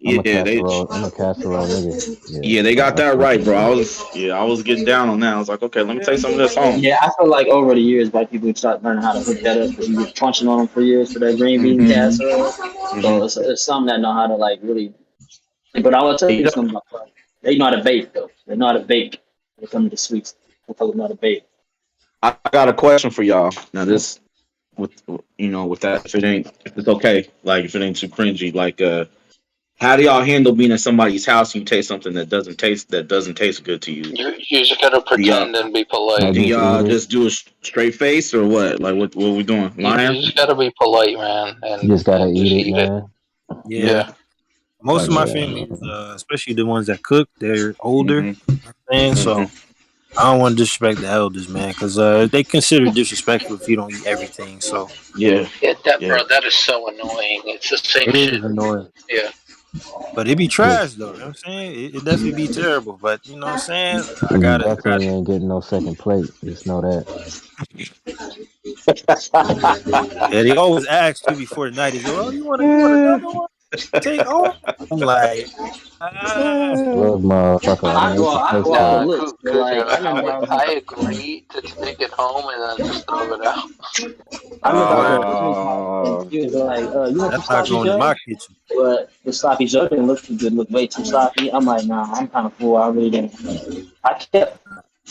Yeah, they I'm a casserole nigga. Yeah, yeah, they got I that fuck right, with bro. that. I was getting down on that. I was like, okay, let me take some of this home. Yeah, I feel like over the years, white people start learning how to hook that up because you was punching on them for years for that green bean Hmm. casserole. Hmm. So it's some that know how to like really. But I will tell you something about fries. They know how to bake though. They know how to bake when it comes to sweets. They know how to bake. I got a question for y'all. Now this with with that, if it's okay, like if it ain't too cringy, like how do y'all handle being at somebody's house and you taste something that doesn't taste good to you? You just gotta Do y'all pretend and be I polite. do just y'all eat it. just do a straight face or what? Like what we doing? You Lying? just gotta be polite, man, You just gotta and eat just it, eat it. man. Yeah, Yeah. most of my Gotcha. family is, especially the ones that cook, they're older, Hmm. man. Hmm. So I don't want to disrespect the elders, man, because they consider it disrespectful if you don't eat everything. So Yeah. Yeah, that Yeah. bro, that is so annoying. It's the same it shit. is annoying. Yeah. But it be Yeah, trash though. You know what I'm saying? It definitely be terrible. But you know what I'm saying? you I got definitely ain't getting no second plate. Just know that. yeah, they always ask you before the night is over, oh, you want another one? Take home? I'm like, Look, motherfucker, I done ate the I first go off of plate. Nah, looks. So Cujo, like I remember I agree to take it home and then just throw it out. I remember I was word. at Christmas party and she was like, you want That's some not sloppy going in Joe? my kitchen. But the sloppy Joe didn't look too good, looked way too sloppy. I'm like, nah, I'm kind of full. I really didn't. I kept.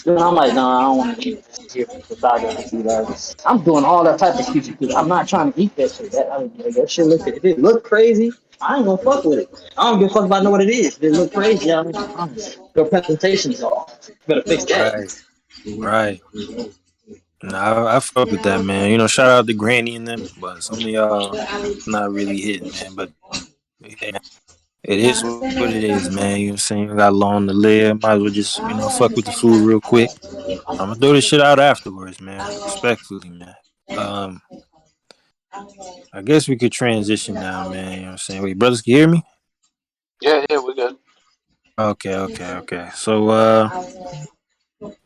I'm like, nah, I don't want to eat this here for Chicago with you guys. I'm doing all that type of shit because I'm not trying to eat that shit. That shit look, if it look crazy, I ain't gonna fuck with it. I don't give a fuck if I know what it is. If it look crazy, your presentation's off. You better fix that. Right, right. Nah, I fuck with that, man. You know, shout out to Granny and them, but some of y'all not really hitting, man. But yeah, it is what it is, man. You know what I'm saying? I got long to live. Might as well just, fuck with the food real quick. I'm gonna throw this shit out afterwards, man. Respectfully, man. Um, I guess we could transition now, man. You know what I'm saying? Wait, brothers, can you hear me? Yeah, yeah, we're good. Okay. So,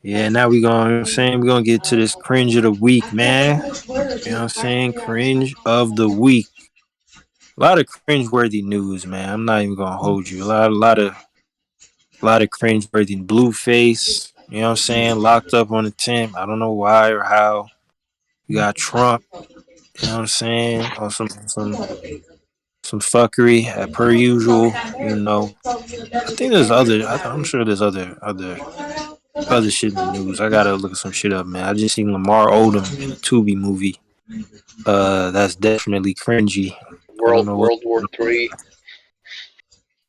yeah, now we going, you know what I'm saying? We're gonna get to this cringe of the week, man. You know what I'm saying? Cringe of the week. A lot of cringe-worthy news, man. I'm not even gonna hold you. A lot of cringe-worthy. Blueface. You know what I'm saying? Locked up on a temp. I don't know why or how. You got Trump. You know what I'm saying? On some fuckery per usual. I think there's other. I'm sure there's other shit in the news. I gotta look at some shit up, man. I just seen Lamar Odom in a Tubi movie. That's definitely cringy. I don't know what, World War Three.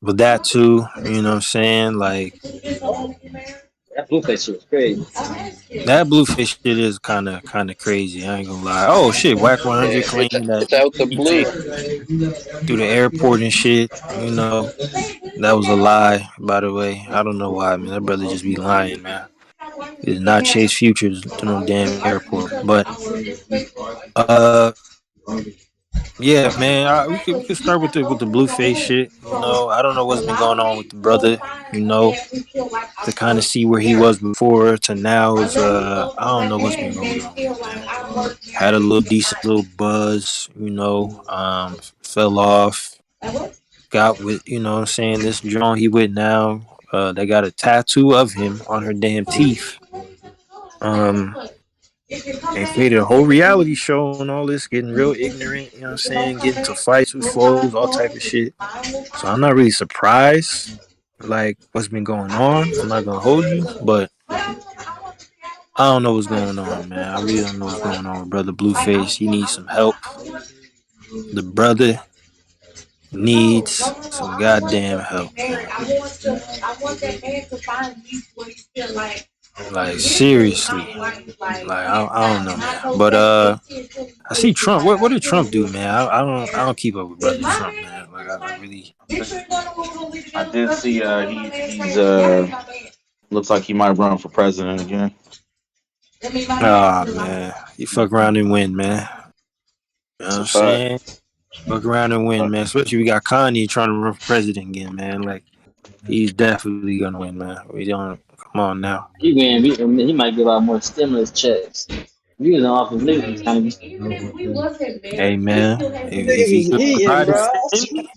but that too. You know what I'm saying? Like That Blueface shit was crazy. that Bluefish shit is kind of crazy. I ain't gonna lie. Oh shit, Whack 100 Yeah, claiming that it's out the he blue. took through the airport and shit. That was a lie. By the way, I don't know why, man. That brother just be lying, man. He did not chase futures to no damn airport. But uh, yeah, man. We could start with the Blueface shit. I don't know what's been going on with the brother. You know, to kind of see where he was before to now is I don't know what's been going on, man. Had a little decent little buzz, fell off, got with, what I'm saying, this John he with now, they got a tattoo of him on her damn teeth. Um and created a whole reality show and all this, getting real ignorant, you know what I'm saying, getting to fights with foes, all type of shit. So I'm not really surprised like what's been going on. I'm not gonna hold you, but I don't know what's going on, man. I really don't know what's going on with brother Blueface. He needs some help. The brother needs some goddamn help, man. Like seriously, like I don't know, man. But I see Trump. What did Trump do, man? I don't keep up with brother Trump, man. Like I really. I did see he's looks like he might run for president again. Ah, man, you fuck around and win, man. You know what It's a I'm fact. saying? Fuck around and win, man. Especially we got Kanye trying to run for president again, man. Like he's definitely gonna win, man. We don't come on now. He might give out more stimulus checks. He was in office, niggas kind of Hey, man, if niggas he was could eating, provide a bro. stimmy,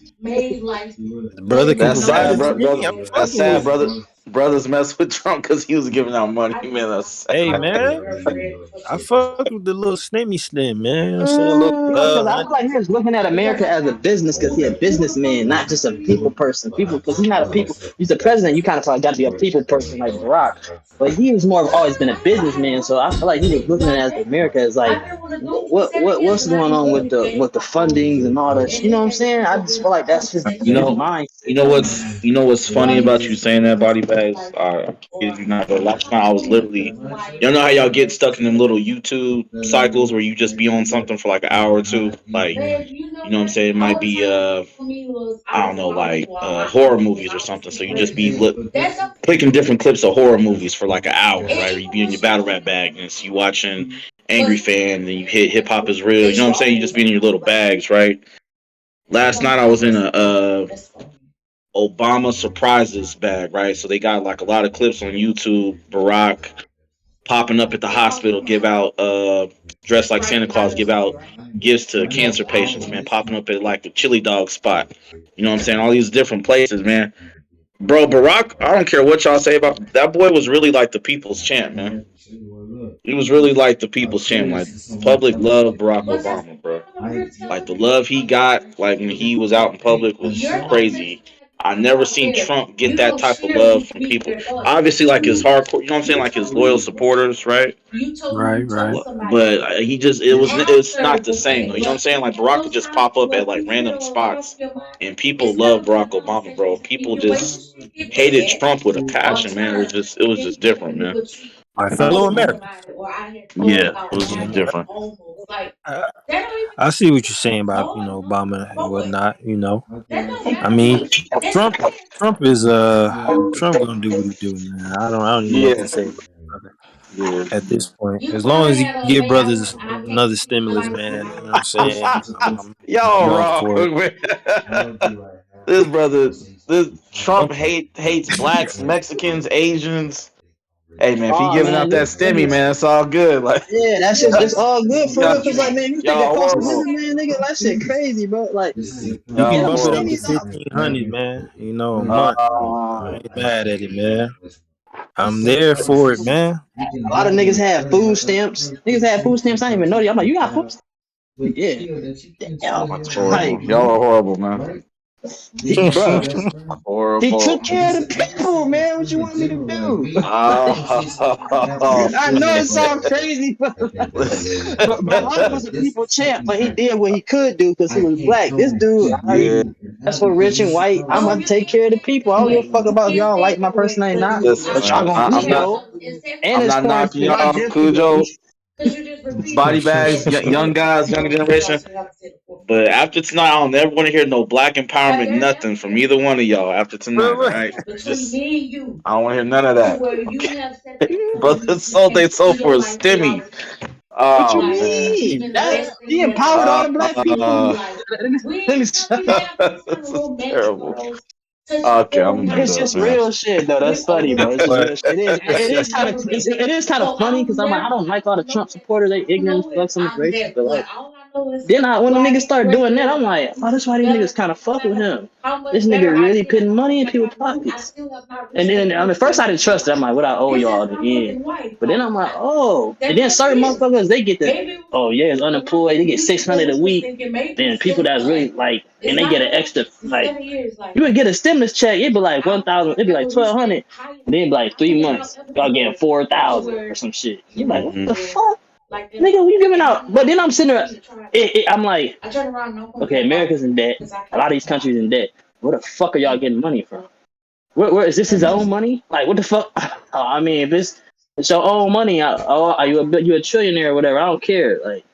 the brother can That's provide sad, a bro. stimmy. Brother, I'm that's fucking sad, with it. brother. Brothers mess with Trump because he was giving out money, man. That's sad. Hey, man, I fuck with the little stimmy stim, man. You know what I'm saying? A little Because I feel like honey. he was looking at America as a business because he's a businessman, not just a people person. People, because he's not a people. He's the president. You kind of got to be a people person like Barack. But he was more of always been a businessman. So I feel like he was looking at America as like, what's going on with the fundings and all that. You know what I'm saying? I just feel like that's You his know, mindset. you know what's funny about you saying that, body bags? I kid you not, but last night I was literally, you know how y'all get stuck in them little YouTube cycles where you just be on something for like an hour or two, like, you know what I'm saying? It might be I don't know, like horror movies or something. So you just be clicking different clips of horror movies for like an hour, right? Or you be in your battle rap bag and so you watching Angry Fan, and then you hit Hip Hop Is Real. You know what I'm saying? You just be in your little bags, right? Last night I was in a Obama surprises bag, right? So they got like a lot of clips on YouTube. Barack popping up at the hospital, give out dressed like Santa Claus, give out gifts to cancer patients, man. Popping up at like the chili dog spot. You know what I'm saying? All these different places, man. Bro, Barack, I don't care what y'all say about that boy was really like the people's champ, man. He was really like the people's champ. Like public love Barack Obama, bro. Like the love he got, like when he was out in public, was crazy. I never seen Trump get that type of love from people. Obviously, like his hardcore, you know what I'm saying, like his loyal supporters, right? Right. But he just it's not the same though. You know what I'm saying? Like Barack could just pop up at like random spots, and people love Barack Obama, bro. People just hated Trump with a passion, man. It was just different, man. My fellow Americans. Yeah, it was You know, different. I, I see what you're saying about Obama and whatnot. I mean, Trump Trump is Trump gonna do what he do, man. I don't even know what to Yeah, say yeah. at this point. As long as he give brothers another stimulus, man, you know what I'm saying? I'm Y'all all wrong, for it. man. This brother, this Trump hates blacks, Mexicans, Asians. Hey man, if he Oh giving man, out that this stimmy, niggas. man, it's all good. Like Yeah, that's just it's all good for y'all, real. Cause like man, you think the y'all cost of horrible. living, man, nigga, that shit crazy, bro. Like, You get can Y'all them bump it up to horrible. $70. 1,500, man. A Uh, month. I ain't mad at it, man. I'm there for it, man. A lot of niggas have food stamps. Niggas have food stamps. I didn't even know that. I'm like, you got food stamps? Yeah. Damn. it's horrible. Like, Y'all are horrible, man. bro, he Horrible. took care of the people, man. What you want me to do? Oh, I know it sounds crazy, but Life was a people champ. But he did what he could do because he was black. This dude, yeah. that's for rich and white. I'm gonna take care of the people. I don't give a fuck about if y'all like my person or not. Listen, But y'all man. gonna eat though. And I'm it's not knocking quarantine. My y'all, gift is to Cujo. eat. Body bags, young guys, younger generation. But after tonight, I don't ever want to hear no black empowerment, nothing from either one of y'all after tonight. All right, just I don't want to hear none of that. Brothers sold they sold for a stimmy. What you Oh man. mean? He empowered all Uh, the black people. this is terrible. Okay, I'm gonna mute It's up, just man. real shit though. That's funny, bro. It's just But real shit. It is kind of it is kind of funny because I'm like I don't like all the Trump supporters. They ignorant as fuck, some racist, but like then when the niggas start doing that, I'm like, oh, that's why these niggas kind of fuck with him. This nigga really putting money in people's pockets. And then I mean, first I didn't trust it. I'm like, what I owe y'all at the end. But then I'm like, oh, and then certain motherfuckers they get the oh yeah, it's unemployed. They get 600 a week. Then people that's really like, and they get an extra like. You would get a stimulus check, it'd be like 1,000, it'd be like 1,200, and then it'd be like 3 months, y'all getting 4,000 or some shit. You're like, what Hmm. the fuck, nigga? We giving out? But then I'm sitting there, I'm like, okay, America's in debt. A lot of these countries in debt. Where the fuck are y'all getting money from? Where is this his own money? Like, what the fuck? I mean, if it's your own money, are you a trillionaire or whatever? I don't care. Like,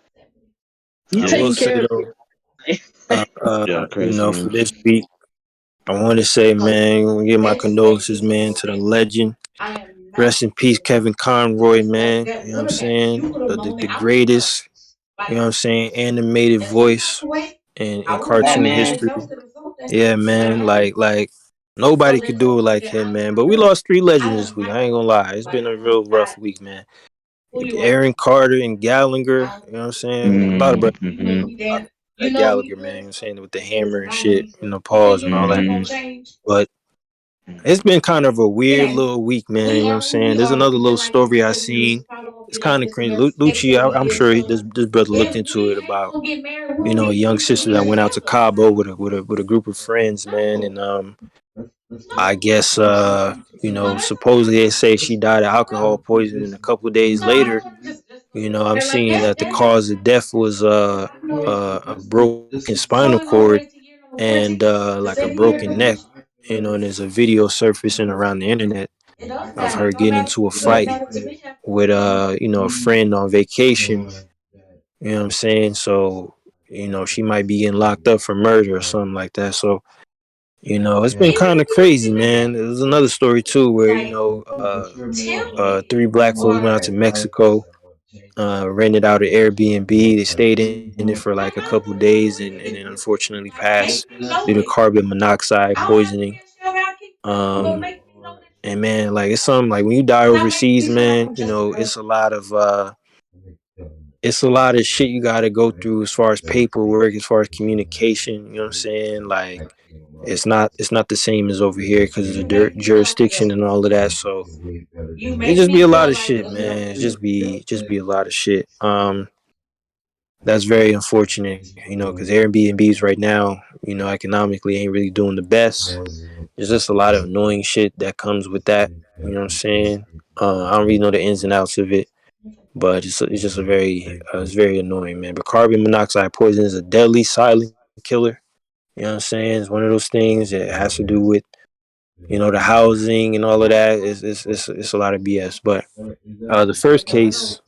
you I will taking say care of though, Yeah, crazy for man. this week, I want to say, man, I want to give my condolences, man, to the legend. Rest in peace, Kevin Conroy, man. You know what I'm saying? The greatest, you know what I'm saying, animated voice in cartoon Batman. history. Yeah, man. Like nobody could do it like him, man. But we lost three legends this week. I ain't gonna lie. It's been a real rough week, man. Aaron Carter and Gallagher, you know what I'm saying? I thought about Mm-hmm. that Gallagher, man, you know what I'm saying, with the hammer and shit, pause and all that. But it's been kind of a weird little week, man. You know what I'm saying? There's another little story I seen. It's kind of cringe. Lucci, I'm sure this brother looked into it about a young sister that went out to Cabo with a group of friends, man, and I guess supposedly they say she died of alcohol poisoning. A couple of days later, I'm seeing that the cause of death was a broken spinal cord and like a broken neck. And there's a video surfacing around the internet of her getting into a fight with a friend on vacation. You know what I'm saying? So, she might be getting locked up for murder or something like that. So, it's been kind of crazy, man. There's another story too where, three black folks went out to Mexico, rented out an Airbnb. They stayed in it for like a couple days and then unfortunately passed due to carbon monoxide poisoning. Um, and man, like it's something like when you die overseas, man, it's a lot of shit you gotta go through as far as paperwork, as far as communication, you know what I'm saying? Like it's not the same as over here because of the jurisdiction and all of that. So it just be a lot of shit, man. It just be a lot of shit. That's very unfortunate, because Airbnbs right now, economically ain't really doing the best. There's just a lot of annoying shit that comes with that. You know what I'm saying? I don't really know the ins and outs of it, but it's just it's very annoying, man. But carbon monoxide poison is a deadly silent killer. You know what I'm saying? It's one of those things that has to do with the housing and all of that is it's a lot of BS. But the first case,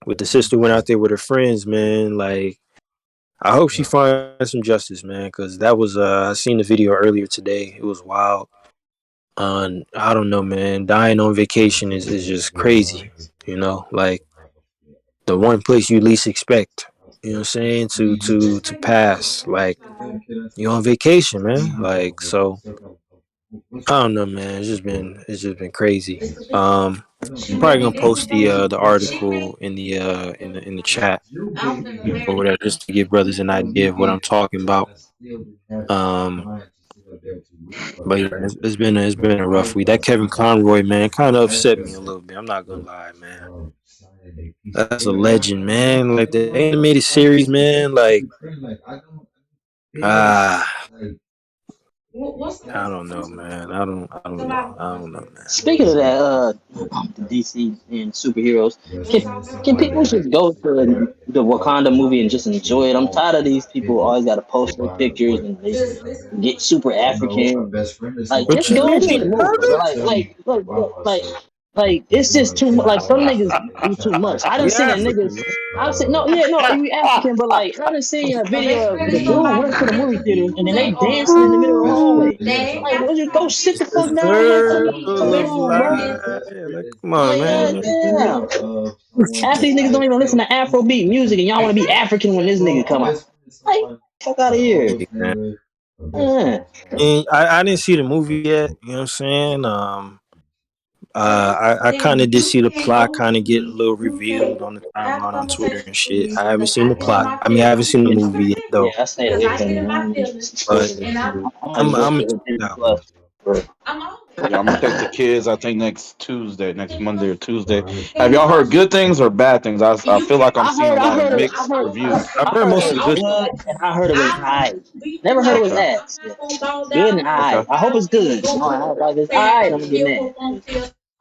with the sister went out there with her friends, man. Like, I hope she finds some justice, man, because that was I seen the video earlier today. It was wild. I don't know, man. Dying on vacation is just crazy. Like the one place you least expect. You know what I'm saying? To pass. Like, you on vacation, man. Like, so I don't know, man. It's just been crazy. Probably gonna post the article in the chat or whatever, just to give brothers an idea of what I'm talking about. Um, but yeah, it's been a rough week. That Kevin Conroy, man, kind of upset me a little bit. I'm not gonna lie, man. That's a legend, man. Like the animated series, man. Like, ah, I don't know, man. I don't know. I don't know, man. Speaking of that, the DC and superheroes, can can people just go to the Wakanda movie and just enjoy it? I'm tired of these people always got to post their pictures and they get super African. Like, What just you go and see mean, the movie. brother? Like, it's just too much. Like, some niggas do too much. I done We seen a African, nigga. man. I said no, yeah, no, you African, but like I done seen a video of the dude went to the movie theater and then they dancing in the middle of the hallway. Like, would you go sit the The fuck down? Like, circle come of on, bro. life. Like, come on, Like, man. damn. Half these niggas don't even listen to Afrobeat music, and y'all want to be African when this nigga come out. Like, fuck out of here. Hey, man. Yeah. And I didn't see the movie yet. You know what I'm saying? I kind of did see the plot kind of get a little revealed on the timeline on Twitter and shit. I haven't seen the plot. I mean, I haven't seen the Yeah, movie yet though. I stayed away from it. But I might I'm go I'm to check the it Disney out. Plus. Bro. Yeah, I'm gonna take the kids. I think next Tuesday, next Monday or Tuesday. Have y'all heard good things or bad things? I feel like I'm seeing a lot of mixed reviews. I've heard I heard it mostly was good things. good, and I heard it was high. Never heard it was Okay. ass. Yeah. Good and high. Okay. I hope it's good. You know, like it's alright, I'm gonna get mad.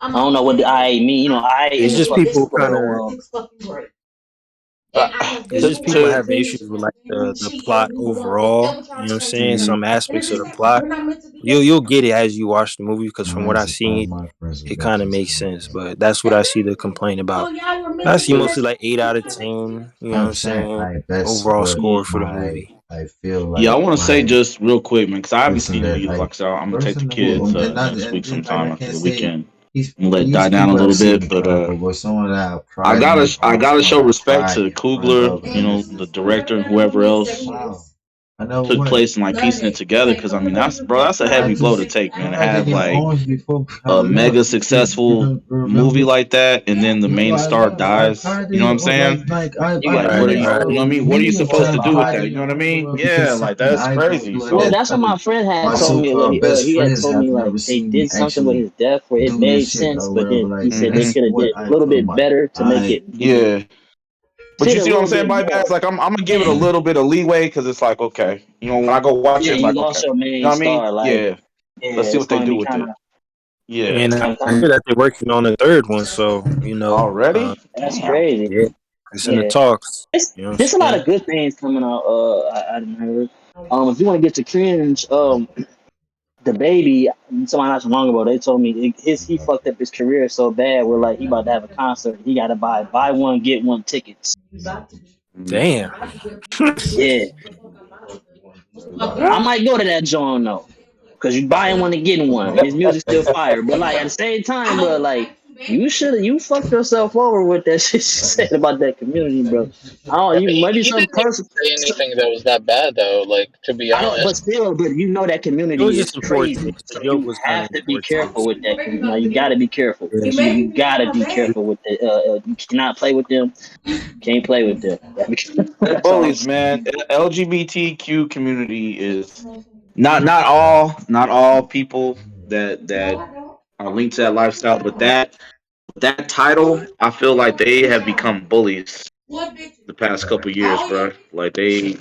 I don't know what the I mean. You know, I It's in the just fucking people kind superhero of. world. It's just people To having issues with like the plot overall. You know what I'm saying? Some aspects of the plot. You'll get it as you watch the movie because from what I seen, it kind of makes sense. But that's what I see the complaint about. I see mostly like 8 out of 10. You know what I'm saying? Overall score for the movie. yeah, I want to say just real quick, man, because I haven't seen it either. Like I said, I'm gonna take the kids next week sometime after the weekend. I'm gonna let it die down a little bit, but I gotta show respect to Coogler, the director and whoever else took place in like piecing it together. Because I mean, that's a heavy blow to take, man. To have like a mega successful movie like that, and then the main star dies. You know what I'm saying? You Like, gotta what Right, are think you? right. You know what I mean? What are you supposed to do with that? You know what I mean? Yeah, like that's crazy. yeah, So that's what my friend had told me. He had told me like they did something with his death where it made sense, but then he said they hmm could have did a little bit better to make it even yeah. But fit you a see what I'm little saying bit by that? more. It's like I'm gonna give it a little bit of leeway because it's like okay, when I go watch Yeah, it, it's you like okay, lost your you know main what I mean? star. Like, Yeah. yeah, Let's see it's what they gonna do be with kind it. of. Yeah. And Kind I hear of that they're working on a third one. So Already? that's Damn. crazy. yeah, it's in the Yeah, talks. it's You know what there's a I'm lot saying? of good things coming out. I didn't heard. If you want to get to cringe, the baby, somebody not so long ago, they told me he fucked up his career so bad. We're like he about to have a concert. He got to buy one get one tickets. Mm. Damn. Yeah, I might go to that joint though, cause you buying one and getting one, and his music still fire. But like at the same time, bro, like you fucked yourself over with that shit you said about that community, bro. I don't, Yeah, you but maybe he some didn't even person. say anything that was that bad though. Like, to be I don't, but honest. still, but you know that It was community is just in poor crazy, taste. The so joke you was kind of have in to be poor careful taste. with that. Now you got to be careful. Yeah. You got to be careful with the. You cannot play with them. Can't play with them. They're That's all I'm bullies, saying. man. LGBTQ community is not all people that are linked to that lifestyle, but that title, I feel like they have become bullies the past couple years, bro. Like they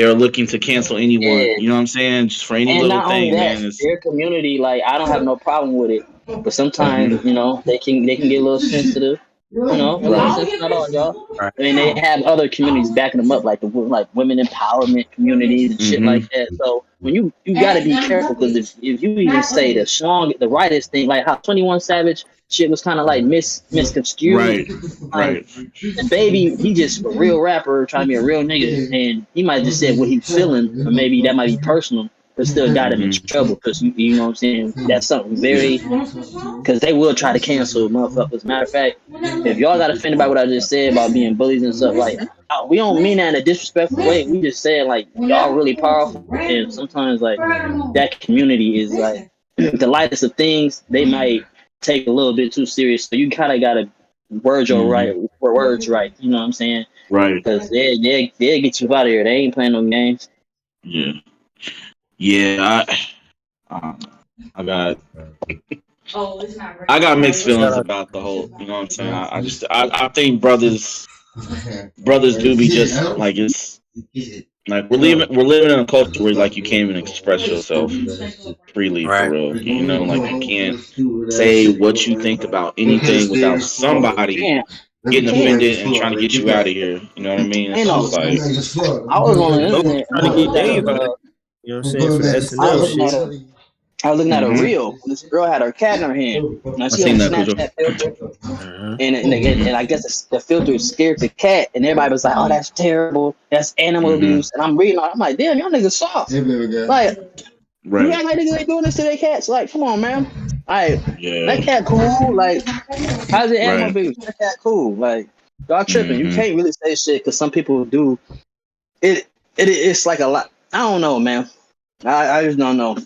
are looking to cancel anyone. Yeah, You know what I'm saying? Just for any and little not only thing, that, man. It's their community, like I don't have no problem with it, but sometimes Mhm. they can get a little sensitive. Without censoring at all, y'all. Right. I mean, they have other communities backing them up, like like women empowerment communities and shit like that. So when you got to be careful because if you even say the rightest thing, like how 21 Savage shit was kind of like misconstrued, Right. like Right. the baby, he just a real rapper trying to be a real nigga, and he might just said what he's feeling, or maybe that might be personal, but still got him in trouble because you know what I'm saying. That's something very because they will try to cancel motherfuckers. Matter of fact, if y'all got offended by what I just said about being bullies and stuff, like we don't mean that in a disrespectful way. We just saying like y'all really powerful, and sometimes like that community is like the lightest of things. They might take a little bit too serious, so you kind of gotta words right. You know what I'm saying? Right. Because they get you out of here. They ain't playing no games. Yeah. Yeah. I got I got mixed Shout feelings out. about the whole. You know what I'm saying? I think brothers do be just like it's like we're living in a culture where like you can't even express yourself freely for Right. real. You know, like you can't say what you think about anything without somebody Can't getting can't offended and trying to get you out of here. You know what I mean? It's ain't no. just like I was on the Loki internet and trying I to get looked at Dave out. You know what I'm saying, for the I was SNL looking shit. at a I was looking at a mm-hmm. reel. And this girl had her cat in her hand. Now I she had a seen that, Cujo. Snapchat filter, Mm-hmm. and I guess the filter scared the cat, and everybody was like, "Oh, that's terrible. That's animal Mm-hmm. abuse." And I'm reading, I'm like, "Damn, y'all niggas soft. Like, you Right. act like niggas ain't doing this to their cats. Like, come on, man. Like, that Yeah. cat cool. Like, how's it animal Right. abuse? That cat cool. Like, y'all tripping. You Mm-hmm. can't really say shit because some people do. It's like a lot. I don't know, man. I just don't know.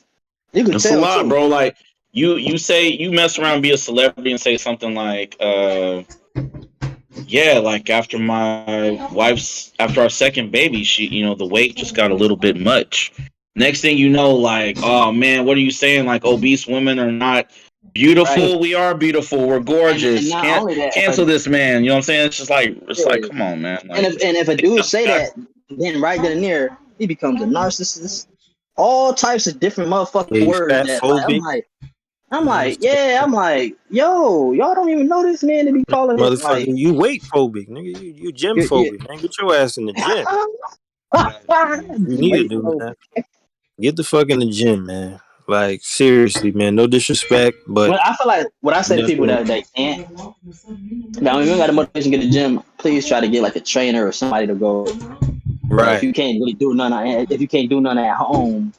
You could It's a tell lot, too. bro. Like you say you mess around, be a celebrity, and say something like, yeah, like after our second baby, the weight just got a little bit much. Next thing you know, like, oh man, what are you saying? Like obese women are not Right. beautiful. We are beautiful. We're And gorgeous. not Can't only that, cancel this man. You know what I'm saying? It's like, yeah. come on, man. And Like, if a dude say that, then right then and there, he becomes a narcissist. All types of different motherfucking Yeah, words fat that like phobic. I'm You know what I'm like, saying? yeah, I'm like, yo, y'all don't even know this man to be calling it Motherfucker, like you weight phobic, nigga. You gym you phobic, man. Get your ass in the gym. Like, you need to wait, do, man. Get the fuck in the gym, man. Like, seriously, man. No disrespect, but well, I feel like what I say to people nothing. that they can't. Now, when you got a motivation to get to the gym, please try to get like a trainer or somebody to go with. But if Right. you can't really do none, if you can't do none at home,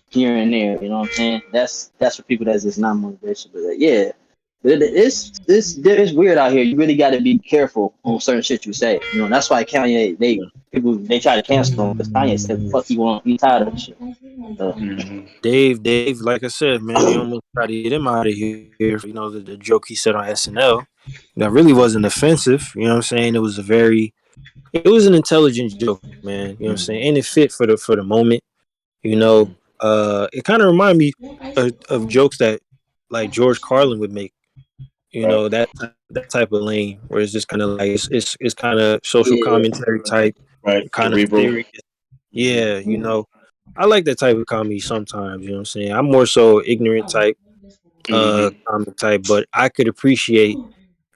here and there. You know what I'm saying? That's for people that's just not motivation. But yeah, but it's weird out here. You really got to be careful on certain shit you say. You know, that's why Kanye they try to cancel him because Kanye said fuck you want he tired of this shit. So, mm-hmm. Dave, like I said, man, they almost tried to get him out of here. You know, the joke he said on SNL that really wasn't offensive. You know what I'm saying? It was an intelligent joke, man. You know what I'm saying? And it fit for the moment. You know, it kind of reminded me of jokes that like George Carlin would make. You know, that type of lane where it's just kind of like it's kind of social yeah, commentary type, Right, kind of cerebral. serious. Yeah, you know, I like that type of comedy sometimes. You know what I'm saying? I'm more so ignorant type, Mm-hmm. comic type, but I could appreciate,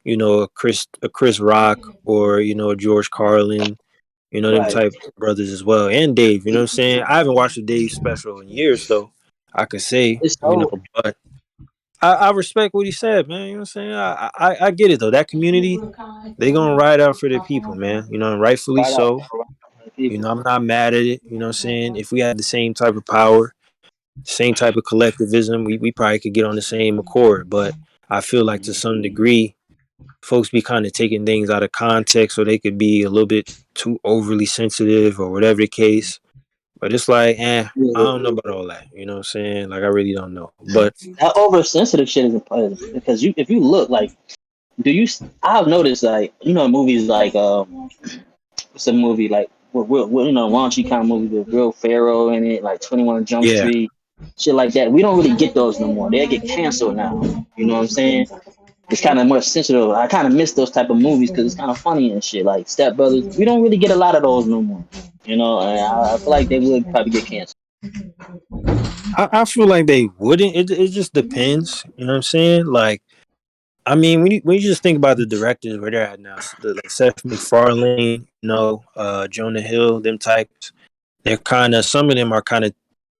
you know, a Chris Rock or a George Carlin, them right. type brothers as well, and Dave. You know what I'm saying? I haven't watched a Dave special in years, though. I could say, It's so but I respect what he said, man. You know what I'm saying? I get it though. That community, they gonna ride out for their people, man. You know, and rightfully right out so. for people. I'm not mad at it. You know what I'm saying? If we had the same type of power, same type of collectivism, we probably could get on the same accord. But I feel like to some degree, folks be kind of taking things out of context, so they could be a little bit too overly sensitive or whatever the case. But it's like, I Yeah. don't know about all that. You know what I'm saying? Like, I really don't know. But That oversensitive shit is important because if you look like do you I've noticed like movies like it's a movie like raunchy kind of movie with Will Ferrell in it, like 21 Jump yeah, Street, shit like that. We don't really get those no more. They get canceled now. You know what I'm saying? It's kind of more sensitive. I kind of miss those type of movies because it's kind of funny and shit. Like Step Brothers, we don't really get a lot of those no more. You know, and I feel like they would probably get canceled. I feel like they wouldn't. It just depends. You know what I'm saying? Like, I mean, when you just think about the directors where they're at now, like Seth MacFarlane, Jonah Hill, them types, they're kind of some of them are kind of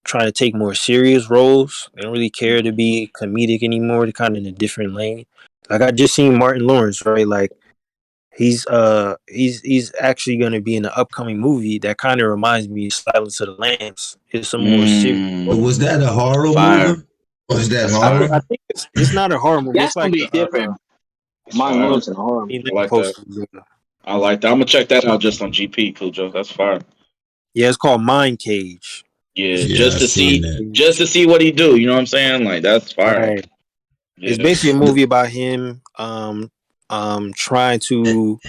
trying to take more serious roles. They don't really care to be comedic anymore. They're kind of in a different lane. Like I just seen Martin Lawrence, right? Like he's actually going to be in the upcoming movie that kind of reminds me of Silence of the Lambs. It's a more serious role. Was that a horror Fire. movie? Was that That's I, fire. I horror? think it's not a horror movie. That's It's gonna like be different. That's Martin fire. Lawrence in a horror he movie. I linked like that. posters. I like that. I'm gonna check that out just on GP, Cujo. That's fire. Yeah, it's called Mind Cage. Yeah, It's Yeah, I seen that. just to see what he do. You know what I'm saying? Like that's fire. right. It's Yeah. basically a movie about him trying to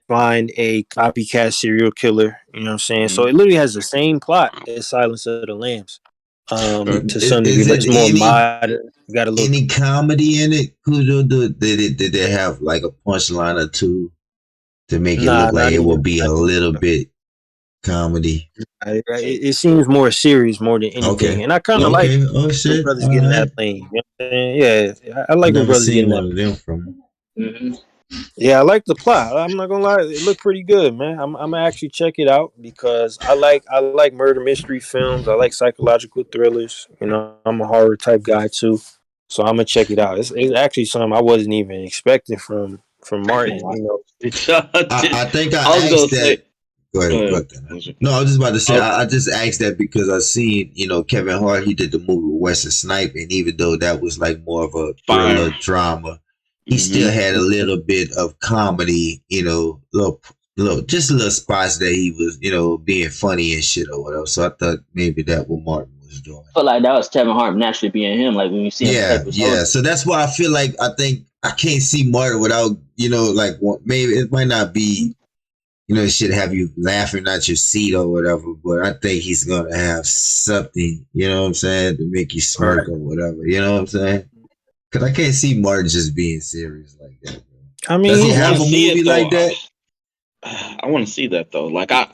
find a copycat serial killer. You know what I'm saying? So it literally has the same plot as Silence of the Lambs. Okay. To some degree, Is but it it's more modern. You gotta look. any comedy in it? Cujo, did they have like a punchline or two to make it Nah, look like not it even. will be a Not even. little bit comedy? It seems more serious more than anything, Okay. and I kind of like Okay. Oh when shit. brothers All get in right. that lane. You know what I'm saying? Yeah, I I like when never brothers get in seen that. one of them from. Mm-hmm. Yeah, I like the plot. I'm not gonna lie, it looked pretty good, man. I'm gonna actually check it out because I like murder mystery films. I like psychological thrillers. I'm a horror type guy too, so I'm gonna check it out. It's actually something I wasn't even expecting from Martin. I think I was I gonna asked that. say. Go Go ahead. Go ahead. ahead. No, I was just about to say. I just asked that because I seen Kevin Hart. He did the movie with Wesley Snipes, and even though that was like more of a thriller Fire. drama, he still Mm-hmm. had a little bit of comedy. Just little spots that he was being funny and shit or whatever. So I thought maybe that what Martin was doing. I feel like that was Kevin Hart naturally being him. Like when you see him Yeah, Paper yeah. Soldier. So that's why I think I can't see Martin without maybe it might not be it should have you laughing at your seat or whatever, but I think he's gonna have something, you know what I'm saying, to make you smirk Right. or whatever, you know what I'm saying? Because I can't see Martin just being serious like that. Bro. I mean, Does he I have want a to see movie it though. like that? I want to see that though. Like I'm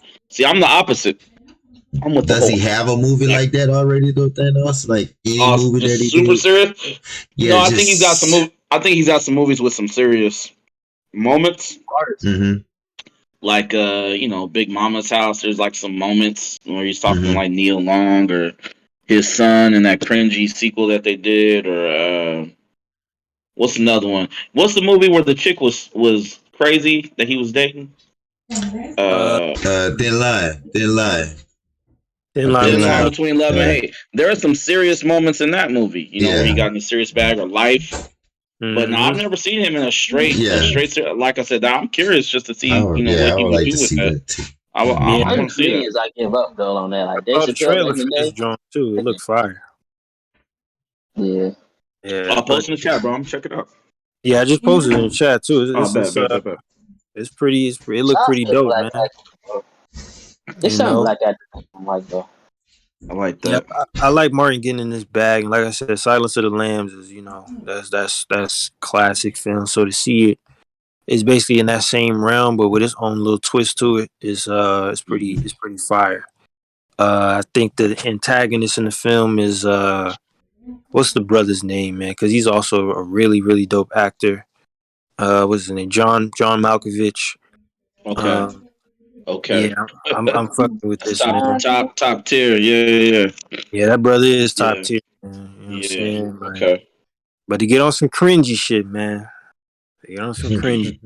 the opposite. I'm with the Does whole. he have a movie like that already though, Thanos? Like any movie that Just he super did? serious. Yeah, No, I think he's got some. I think he's got some movies with some serious moments. Mm-hmm. Like Big Mama's House. There's like some moments where he's talking Mm-hmm. like Neil Long or his son in that cringy sequel that they did, or what's another one? What's the movie where the chick was crazy that he was dating? uh, Thin Line. Thin A Line Thin Thin Line Between. Line. Between Love and Yeah. Hate. There are some serious moments in that movie, where he Yeah. got in a serious bag or life. But no, I've never seen him in a straight. Yeah. Like I said, I'm curious just to see, I what would he would like do to with see that. that too. I Yeah, want Certain to see that. comedians I give up though on that. Like Dave saw the Chappelle trailer back for in the this day. joint too. It looked fire. Yeah. Yeah, I'll but post in the chat, bro. I'm check it out. yeah, I just posted in the chat too. Oh, bet. It's pretty. It looked Shout out pretty to dope, black man. actors, bro. There's You some know. black actors I don't like though. I like Yep, that. I like Martin getting in this bag, and like I said, Silence of the Lambs is that's classic film. So to see it is basically in that same realm, but with its own little twist to it is it's pretty fire. I think the antagonist in the film is what's the brother's name, man? Because he's also a really really dope actor. What's his name? John Malkovich. Okay. Um, Okay. yeah, I'm fucking with That's this man. top tier. Yeah. Yeah, that brother is top Yeah. tier. Man. You know what I'm Yeah. saying? Like, Okay. but to get on some cringy shit, man. To get on some cringy.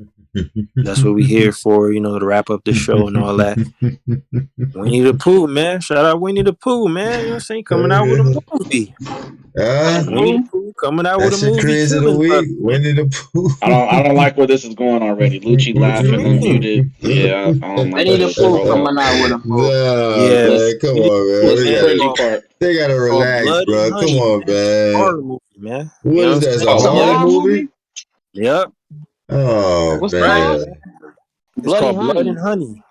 That's what we here for, to wrap up the show and all that. Winnie the Pooh, man. Shout out Winnie the Pooh, man. You know what I'm saying? Coming out with a movie. Winnie the Pooh coming out with a That's your movie, craze of the killing week. brothers, man. Winnie the Pooh. I don't like where this is going already. Lucci What you laughing mean? unmuted. Yeah, I don't like Winnie where the this is Pooh rolling. coming out with a movie. Nah, Yeah, What's man. Come Winnie the on, Pooh, man. what's We the man. It's gotta cringy called, part? they gotta it's called relax, Blood and bro. Come Honey, on, man. It's a man. horror movie, man. What You know is what that? I'm It's saying? a It's a horror horror movie? movie. Yep. Oh What's it Right. called? man. It's Bloody called Blood Honey. and Honey.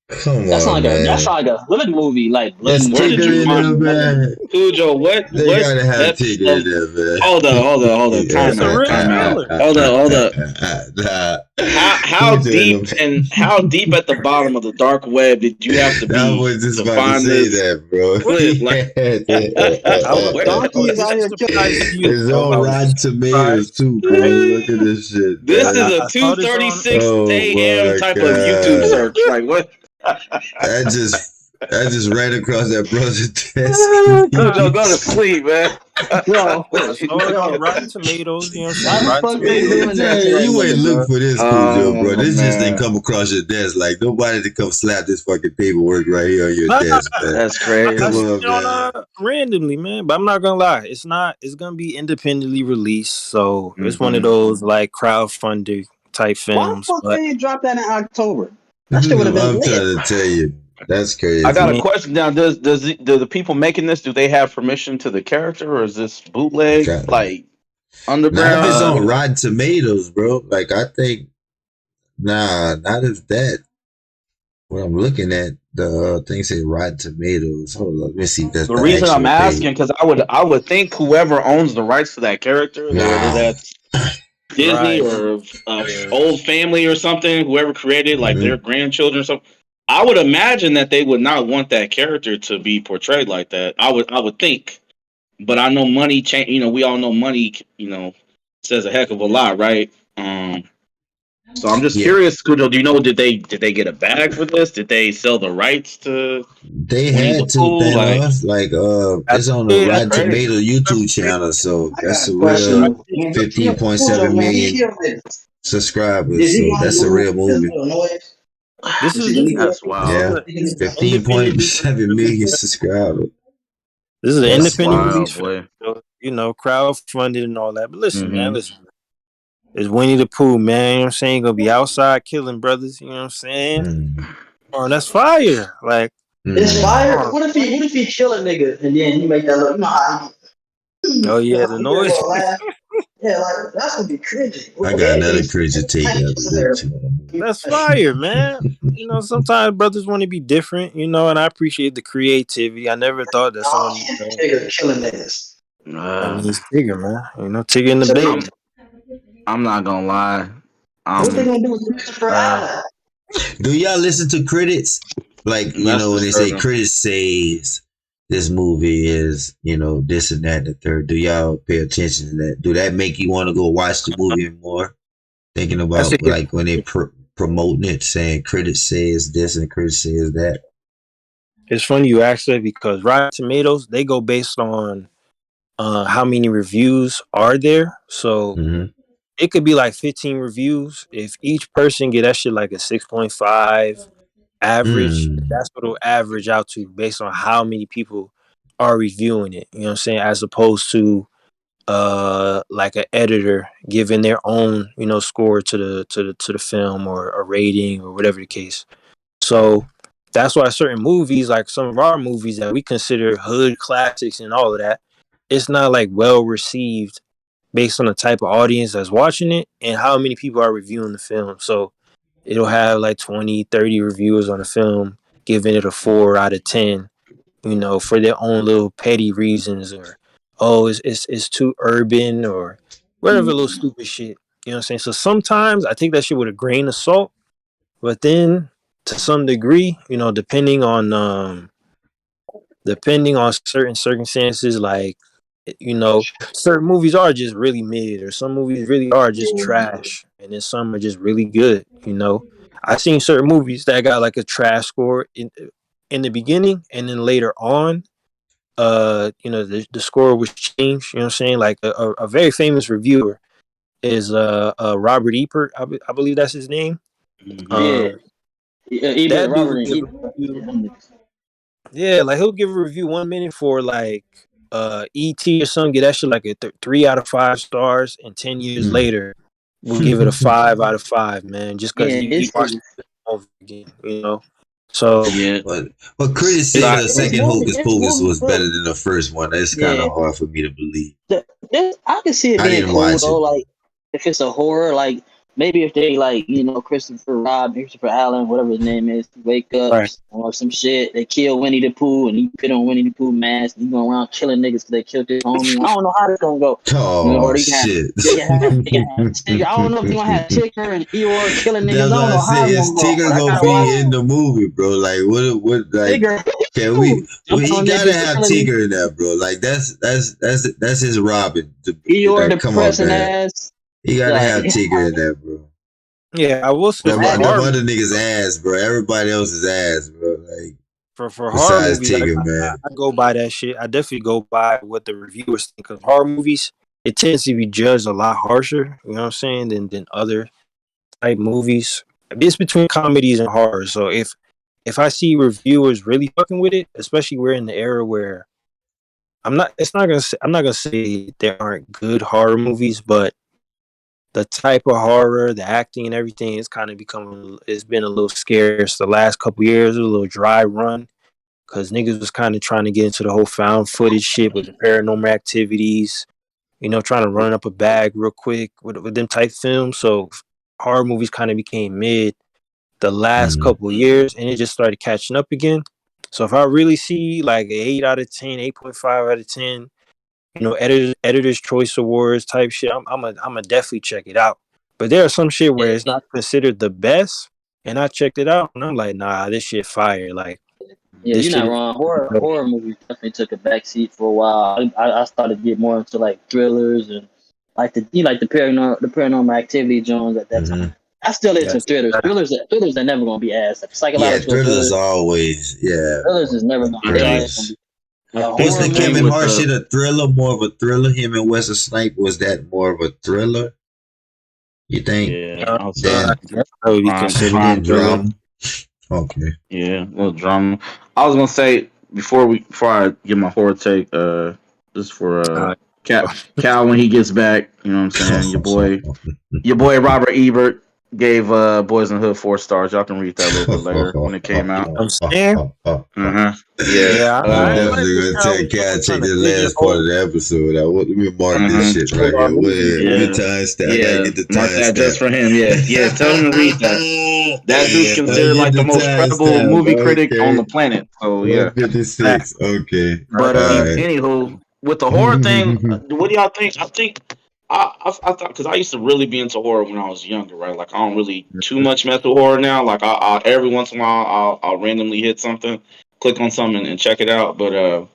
Come That on, sound man. like a hood movie, like It's hood Where did Tigger you in movie. there, find man. Cujo? They What gotta have Tigger in episode? there, man. Hold on. It's a real Time out. killer. Hold up. Nah. How Cujo in deep them. and how deep at the bottom of the dark web did you have to I be was just to about to find say this? that, bro. What? Like, I would Donkey is out be here killing. surprised if you It's know. on I would be Rotten Tomatoes surprised. too, bro. Look at this shit, this is man. a I saw this on. 2:36 Oh a.m. my type of YouTube god. search. Like what? I just ran across that brother's desk. Cujo, go to sleep, man. Yo, I saw it on yo, Rotten Tomatoes. You know what I'm saying? why the Rotten fuck they Tomatoes. doing that to Man, that you ain't nigga, look bro? for this, Cujo, bro. Oh This just didn't man, come across your desk. Like nobody to come slap this fucking paperwork right here on your Nah, desk, man. that's I Come see crazy. on, it on man. randomly, man. But I'm not gonna lie, it's not. It's gonna be independently released, so it's one of Mm-hmm. those like crowdfunding type Why the films. fuck But they ain't drop that in October? That shit would have been I'm lit. trying to tell you, that's I crazy. got a man, question now. Do the people making this do they have permission to the character, or is this bootleg like Not if it's underground? uh, on What? Rotten Tomatoes, bro. Like I think, nah, not if that. What I'm looking at, the thing say Rotten Tomatoes. Hold up, let me see if that's The the reason I'm actual page. asking because I would think whoever owns the rights to that character, whether Nah. that's Disney right, or yeah. old family or something, whoever created like their Mhm. grandchildren or something, I would imagine that they would not want that character to be portrayed like that. I would think, but I know money change. We all know money. Says a heck of a lot, right? So I'm just Yeah, curious, Kudo. Do you know did they get a bag for this? Did they sell the rights to they Winnie the had to Pooh? Like Thanos. Like I it's on the think, I that's Rotten think crazy. Tomato whoever YouTube created channel, so I that's got a a real question. Man, Cujo, 15.7 man, when he million hear this, subscribers. is he So gonna that's a move real his movie. little noise? this Is is he this when he is hear That's this is wild. Yeah, a this is an independently 15.7 million released. subscribers. This is an That's independent wild, release film. boy. So, crowdfunded and all that. But listen, man, Mm-hmm. listen. It's Winnie the Pooh, man. You know what I'm saying? Gonna be outside killing brothers. You know what I'm saying? Mm, Oh, that's fire! Like, it's mm. fire. oh, What if he kill a nigga and then he make that look, how oh he, yeah, the he get a noise. little laugh? Yeah, like that's gonna be cringy. I Well, got another everything's crazy take after this. That's fire, man. Sometimes brothers want to be different, and I appreciate the creativity. I never thought that someone, nigga killing niggas. I mean, Uh, he's Tigger, man. Tigger in the So bait. I'm I'm not gonna lie. what they gonna do with Christopher Uh, Allen? Do y'all listen to critics? Like, that's when they say disturbing. critics says this movie is, this and that and the third. Do y'all pay attention to that? Do that make you want to go watch the movie more? Thinking That's a about hit. like when they promoting it, saying critics says this and critics says that. It's funny you ask that because Rotten Tomatoes they go based on how many reviews are there. So Mm-hmm. it could be like 15 reviews. If each person get that shit like a 6.5 average, Mm. that's what it'll average out to based on how many people are reviewing it. You know what I'm saying? As opposed to like an editor giving their own score to the film or a rating or whatever the case. So that's why certain movies, like some of our movies that we consider hood classics and all of that, it's not like well received based on the type of audience that's watching it and how many people are reviewing the film. So it'll have like 20, 30 reviewers on the film giving it a 4 out of 10, for their own little petty reasons, or it's too urban or whatever little stupid shit. You know what I'm saying? So sometimes I take that shit with a grain of salt, but then to some degree, depending on certain circumstances, like certain movies are just really mid, or some movies really are just trash, and then some are just really good. I've seen certain movies that got like a trash score in the beginning, and then later on, the score was changed. You know what I'm saying? Like a very famous reviewer is Robert Ebert. I believe that's his name. Mm-hmm. Yeah, Um, Ebert, that dude Robert would and give a Ebert. review. Yeah, like he'll give a review 1 minute for like ET or something, get that shit like a 3 out of 5 stars, and 10 years Mm. later we'll give it a 5 out of 5, man, just because Yeah, he his watched it over again. So Yeah. But critics So say the his second movie, Hocus his Pocus movie was good. better than the first one. It's kind Yeah, of hard for me to believe. I can see it I being didn't cool watch though. it. Like if it's a horror, like maybe if they like, Christopher Allen, whatever his name is, wake up Right. or some shit, they kill Winnie the Pooh and he put on Winnie the Pooh mask and he going around killing niggas because they killed his homie. I don't know how this gonna go. Oh Or they can shit! have Tigger. I don't know if they're gonna have Tigger and Eeyore killing niggas. I That's don't what I know how say. it's Is gonna go, but Tigger I gonna gotta watch be in the movie, bro? Like what? Like, Tigger. can we? Well, Jumping he on gotta niggas, have killing niggas. Tigger in there, bro. Like that's his Robin. Eeyore Like, the come on, pressing man. ass. He gotta Like have Tigger in there, bro. Yeah, I will say Them, for them horror other niggas ass, bro. Everybody else's ass, bro. Like for horror besides movies, Tigger, I go by that shit. I definitely go by what the reviewers think. Because horror movies, it tends to be judged a lot harsher. You know what I'm saying? Than other type movies. It's between comedies and horror. So if I see reviewers really fucking with it, especially we're in the era where I'm not gonna say there aren't good horror movies, but the type of horror, the acting and everything is kind of it's been a little scarce the last couple years, a little dry run. Cause niggas was kind of trying to get into the whole found footage shit with the paranormal activities, trying to run up a bag real quick with them type films. So horror movies kind of became mid the last man. couple of years, and it just started catching up again. So if I really see like an 8 out of 10, 8.5 out of 10, editors choice awards type shit, I'm a definitely check it out. But there are some shit where it's not considered the best, and I checked it out, and I'm like, nah, this shit fire. Like Yeah, this you're shit not is wrong. Horror movies definitely took a backseat for a while. I started to get more into like thrillers and like the paranormal activity Jones at that Mm-hmm. time. I still into that's thrillers. Thrillers are never gonna be ass. Like, Yeah, psychological thrillers thrillers. always. Yeah, Thrillers is never gonna be ass. thrillers. I A think Was horror the the thing Kevin movie. with Hart shit the a thriller? More of a thriller? Him and Wesley Snipes, was that more of a thriller? You think? yeah, I'll say Then that would be considered a then crime thriller. thriller. drama. Okay. Yeah, a little drama. I was gonna say before I give my horror take, just for Uh, Cal when he gets back, you know what I'm saying? Your boy Robert Ebert gave Boys in the Hood 4 stars. Y'all can read that a little bit later when it came out. I'm saying, Yeah. yeah, I'm I ain't like definitely what gonna Kyle take was doing, take trying to the last part pigeonhole of the episode. Let me mark this Uh-huh. shit right our here. movies. Let me Yeah. timestamp. I gotta Yeah. get the Mark that timestamp. just for him. Yeah. Yeah. Tell him to read that. That dude's Yeah, I considered get like the the most credible timestamp. movie critic on Okay. the planet. So yeah. 156. Okay. But All right. anywho, with the horror thing, what do y'all think? I think I thought because I used to really be into horror when I was younger, right? Like I don't really too much mess with horror now. Like I every once in a while I'll randomly hit something, click on something and check it out. But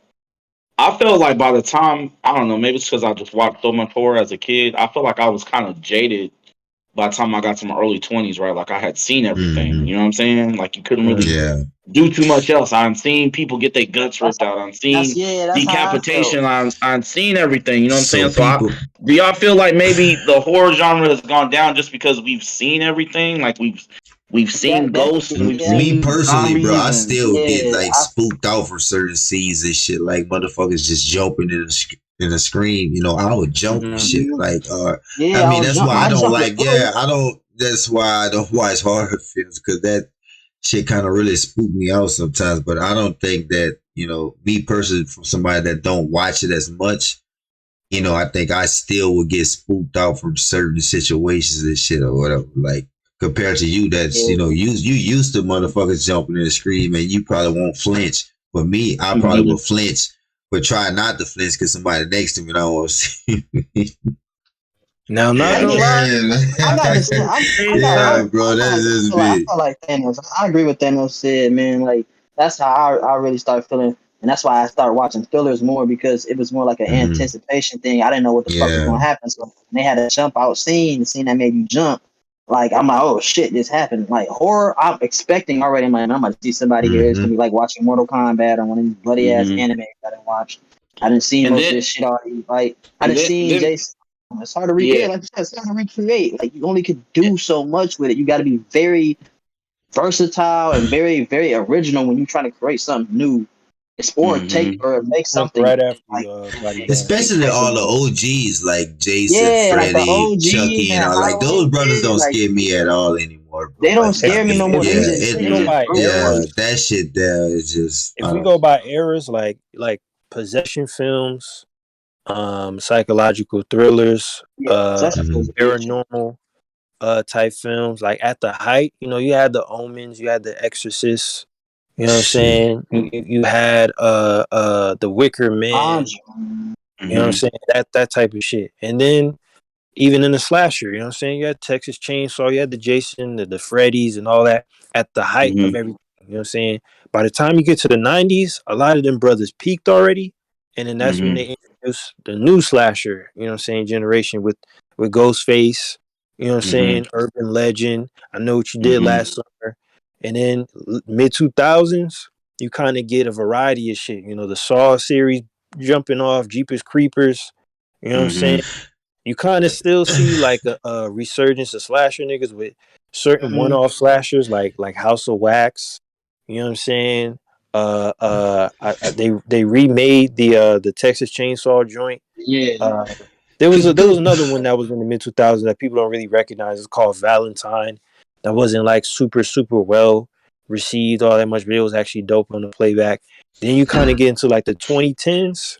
I felt like by the time I don't know, maybe it's because I just watched so much horror as a kid. I felt like I was kind of jaded by the time I got to my early 20s, right? Like I had seen everything. Mm-hmm. You know what I'm saying? Like you couldn't really Yeah. do too much else. I've seen people get their guts That's ripped out. I've that's seen yeah. That's how I felt. decapitation. I've seen everything. You know what I'm So saying? So people. do y'all feel like maybe the horror genre has gone down just because we've seen everything? Like we've seen That ghosts and we've yeah. Me seen personally, bro, zombies I and still get Yeah. like spooked out for certain scenes and shit. Like motherfuckers just jumping in a scream. I would jump and shit. Like, I Yeah, mean, that's why I I don't jumped like. Yeah, I don't. That's why I don't watch horror films because that shit kind of really spook me out sometimes. But I don't think that me personally, from somebody that don't watch it as much. I think I still would get spooked out from certain situations and shit or whatever. Like compared to you, that's yeah. you used to motherfuckers jumping in the scream and you probably won't flinch. But me, I probably Mhm. will flinch, but try not to flinch because somebody next to me don't want to see me. now I'm not I gonna get. lie. I got the same. Yeah, bro, that's just I me. feel like Thanos. I agree with Thanos said, man. Like that's how I really started feeling, and that's why I started watching thrillers more because it was more like an Hmm. anticipation thing. I didn't know what the fuck was Yeah. gonna happen, so when they had a jump out scene, the scene that made you jump. Like I'm like, oh shit, this happened. Like horror, I'm expecting already. I'm gonna see somebody here. It's Hmm. gonna be like watching Mortal Kombat or one of these bloody ass Mhm. anime I didn't watch. I didn't see And most of then this shit already. Like I and didn't see then Jason. It's hard to yeah. recreate. Like you said, it's hard to recreate. Like you only could do so much with it. You got to be very versatile and very, very original when you're trying to create something new. It's or take Mhm. or make Look something right after like you, bodyguard. Especially all the impeccable. OGs like Jason, Yeah, like the Freddy, OGs Chucky, and and all like those Halloween. brothers Yeah, don't like scare me at all anymore, bro. they don't Like I scare me If no mean, more. if They we yeah, just if it we they go just by brutal. yeah, eras, that shit there is just if we go by eras like possession films, psychological thrillers, Yeah, possession mhm. feels a bitch. paranormal, type films. Like at the height, you had the Omens, you had the Exorcist. You know what I'm Shit. saying? You had the Wicker Man. You know what I'm Mm-hmm. saying? That type of shit. And then even in the slasher, you know what I'm saying? You had Texas Chainsaw, you had the Jason, the Freddys, and all that at the height of Mm-hmm. everything. You know what I'm saying? By the time you get to the 90s, a lot of them brothers peaked already. And then that's when Mm-hmm. they introduced the new slasher, you know what I'm saying, generation with Ghostface, you know what I'm Mm-hmm. saying, Urban Legend, I Know What You Did Mm-hmm. Last Summer. And then mid 2000s, you kind of get a variety of shit. The Saw series jumping off, Jeepers Creepers, you know what I'm saying? Mm-hmm. You kind of still see like a resurgence of slasher niggas with certain one-off slashers like House of Wax. You know what I'm saying? They remade the Texas Chainsaw joint. Yeah. There was another one that was in the mid 2000s that people don't really recognize. It's called Valentine. That wasn't like super well received all that much, but it was actually dope on the playback. Then you kind of get into like the 2010s.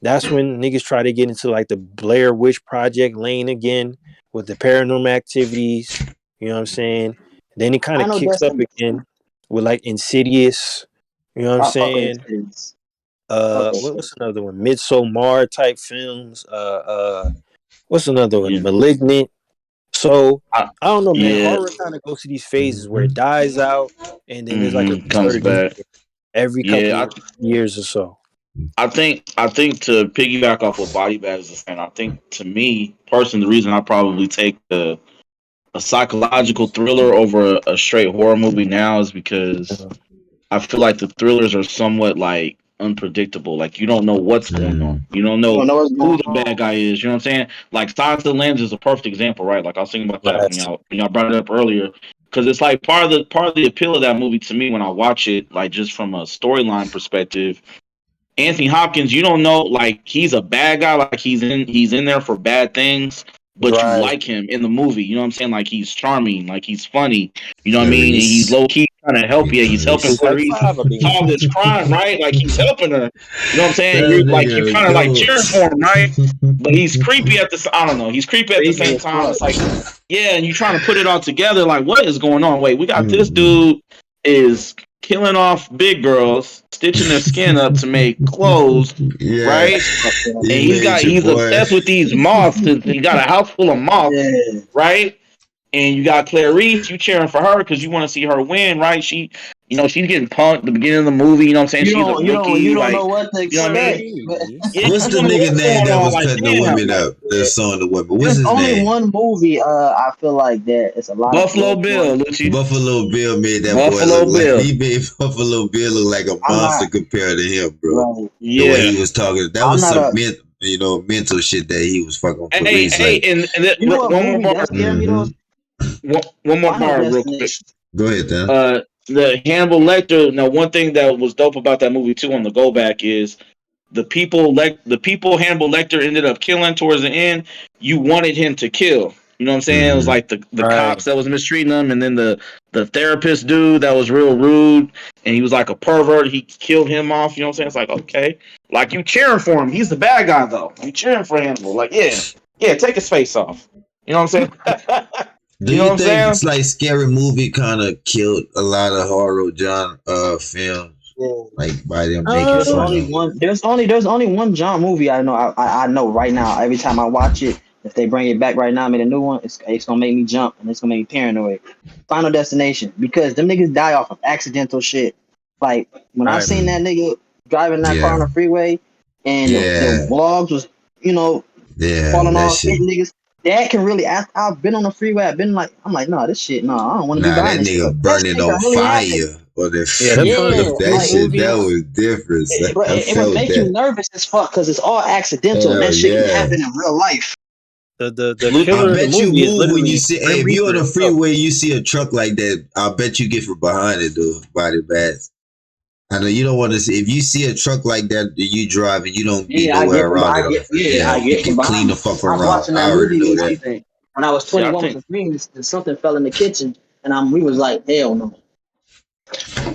That's when niggas try to get into like the Blair Witch Project lane again with the paranormal activities. You know what I'm saying? Then it kind of Final kicks up Destination. again with like Insidious. You know what I'm I fuck with saying? Insidious. Fuck with What's another one? Midsommar type films. What's another one? Yeah. Malignant. So I, I don't know, man. yeah. Horror kind of goes to these phases where it dies out, and then there's like a Mm-hmm. Comes resurgence back. every couple Yeah. of years or so. I think to piggyback off what Body Bag is saying, I think to me personally, the reason I probably take a psychological thriller over a straight horror movie now is because I feel like the thrillers are somewhat like unpredictable. Like you don't know what's going on. You don't You don't know know what's who going the bad guy is. You know what I'm saying? Like Silence of the Lambs is a perfect example, right? Like I was thinking about that when Right. y'all brought it up earlier. Because it's like part of the appeal of that movie to me when I watch it, like just from a storyline perspective, Anthony Hopkins, you don't know, like he's a bad guy, like he's in there for bad things, but you Right. like him in the movie. You know what I'm saying? Like he's charming, like he's funny. You know what I mean? And he's Clarice. low key trying to help you. He's helping Clarice. Like Clarice five, I mean. solve this crime, right? Like he's helping her. You know what I'm saying? That You're like you nigga kind of like cheering for him, right? But he's goat. creepy at the. I don't know. He's creepy at the creepy same as time. fuck. It's like, yeah, and you're trying to put it all together. Like, what is going on? Wait, we got this dude is killing off big girls, stitching their skin up to make clothes, Yeah, right? And he he's major he's boy. obsessed with these moths. He got a house full of moths, Yeah. right? And you got Clarice, you cheering for her because you want to see her win, right? She's getting punked at the beginning of the movie. You know what I'm saying? You She's a don't you don't rookie, you don't like, know what to you know what I mean? expect. But Yeah, What's you the don't know nigga what's name going that on. was Like, cutting the damn, women like up? That song the women. What's there's his only name? one movie I feel like that it's a lot of Buffalo blood Bill, going. Lucci. Buffalo Bill made that boy Buffalo look like Bill. he made Buffalo Bill look like a I'm monster not compared to him, bro. right. The way Yeah. he was talking, that I'm was not some a mental shit that he was fucking Hey, Clarice hey, like. you know what one more movie bar. does scare me though? One more Final bar, real quick. Destination. Go ahead, Dan. The Hannibal Lecter. Now, one thing that was dope about that movie too on the go back is the people Hannibal Lecter ended up killing towards the end. You wanted him to kill. You know what I'm saying? It was like the Right. cops that was mistreating him, and then the therapist dude that was real rude, and he was like a pervert. He killed him off. You know what I'm saying? It's like, okay, like you cheering for him. He's the bad guy though. You cheering for Hannibal? Like, yeah, take his face off. You know what I'm saying? Do You know you what I'm think saying? it's like Scary Movie kind of killed a lot of horror genre films, Yeah. like by them making There's fun Um, only of? one. There's only one John movie I know. I know right now. Every time I watch it, if they bring it back right now, made a new one, it's gonna make me jump and it's gonna make me paranoid. Final Destination, because them niggas die off of accidental shit. Like when I right. seen that nigga driving that car on Yeah, the freeway, and the yeah, vlogs was yeah. falling That off, shit. hitting niggas. That can really. I've been on the freeway. I've been like, I'm like, no, this shit, no, I don't want to be Nah, buying that this shit. nigga But that burning shit can on really happen. fire or the Yeah, them Yeah, them that food like shit. That movies. was different. Son. but I it would felt make you that. nervous as fuck because it's all accidental and Hell that shit can yeah. happen in real life. The I killer of the bet you movie is move when you literally see. Hey, Grim if you on Reaper the himself. freeway, you see a truck like that. I bet you get from behind it, dude. Body bags. I know you don't want to see. If you see a truck like that, you drive and you don't be Yeah, nowhere around it. I Yeah, get from you clean behind the it. fuck I was around. watching I that already movie know with that. something when I was See, I 21 think with the friends and something fell in the kitchen and we was like, hell no.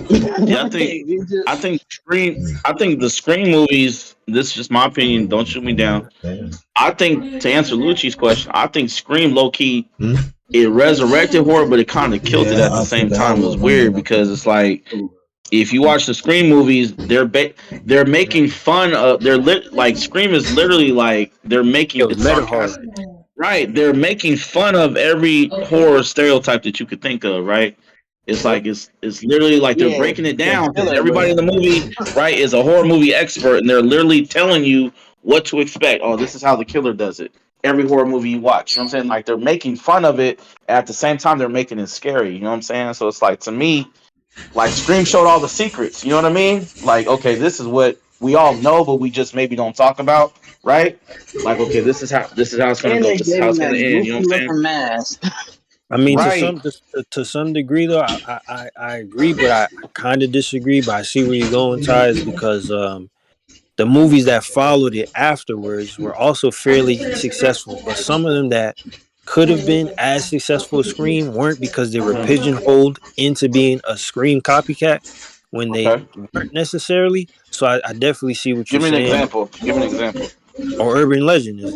Yeah, I think We just- I think screen I think the screen movies, this is just my opinion, don't shoot me down. I think to answer Lucci's question, I think Scream low key Hmm? it resurrected horror, but it kind of killed it Yeah, at the I same forgot time. It was what movie weird that because was. it's like if you watch the Scream movies, they're making fun of like Scream is literally like they're making It was it's meta sarcastic. horror. Right. They're making fun of every horror stereotype that you could think of, right? It's Yep. like it's literally like they're Yeah, breaking it the down because killer, everybody bro. in the movie, right, is a horror movie expert and they're literally telling you what to expect. Oh, this is how the killer does it. Every horror movie you watch. You know what I'm saying? Like they're making fun of it at the same time they're making it scary. You know what I'm saying? So it's like to me, like Scream showed all the secrets. You know what I mean? Like, okay, this is what we all know, but we just maybe don't talk about, right? Like, okay, this is how it's gonna And go. they This is gave how him it's gonna that end. You know goofy what I'm saying? looking mask. I mean, Right. to some degree though, I agree, but I kind of disagree. But I see where you're going, Ty, is because the movies that followed it afterwards were also fairly successful, but some of them that could have been as successful as Scream weren't because they were pigeonholed into being a Scream copycat when they Okay. weren't necessarily. So I definitely see what you're Give me an saying. example. Give me an example. Or Urban Legend is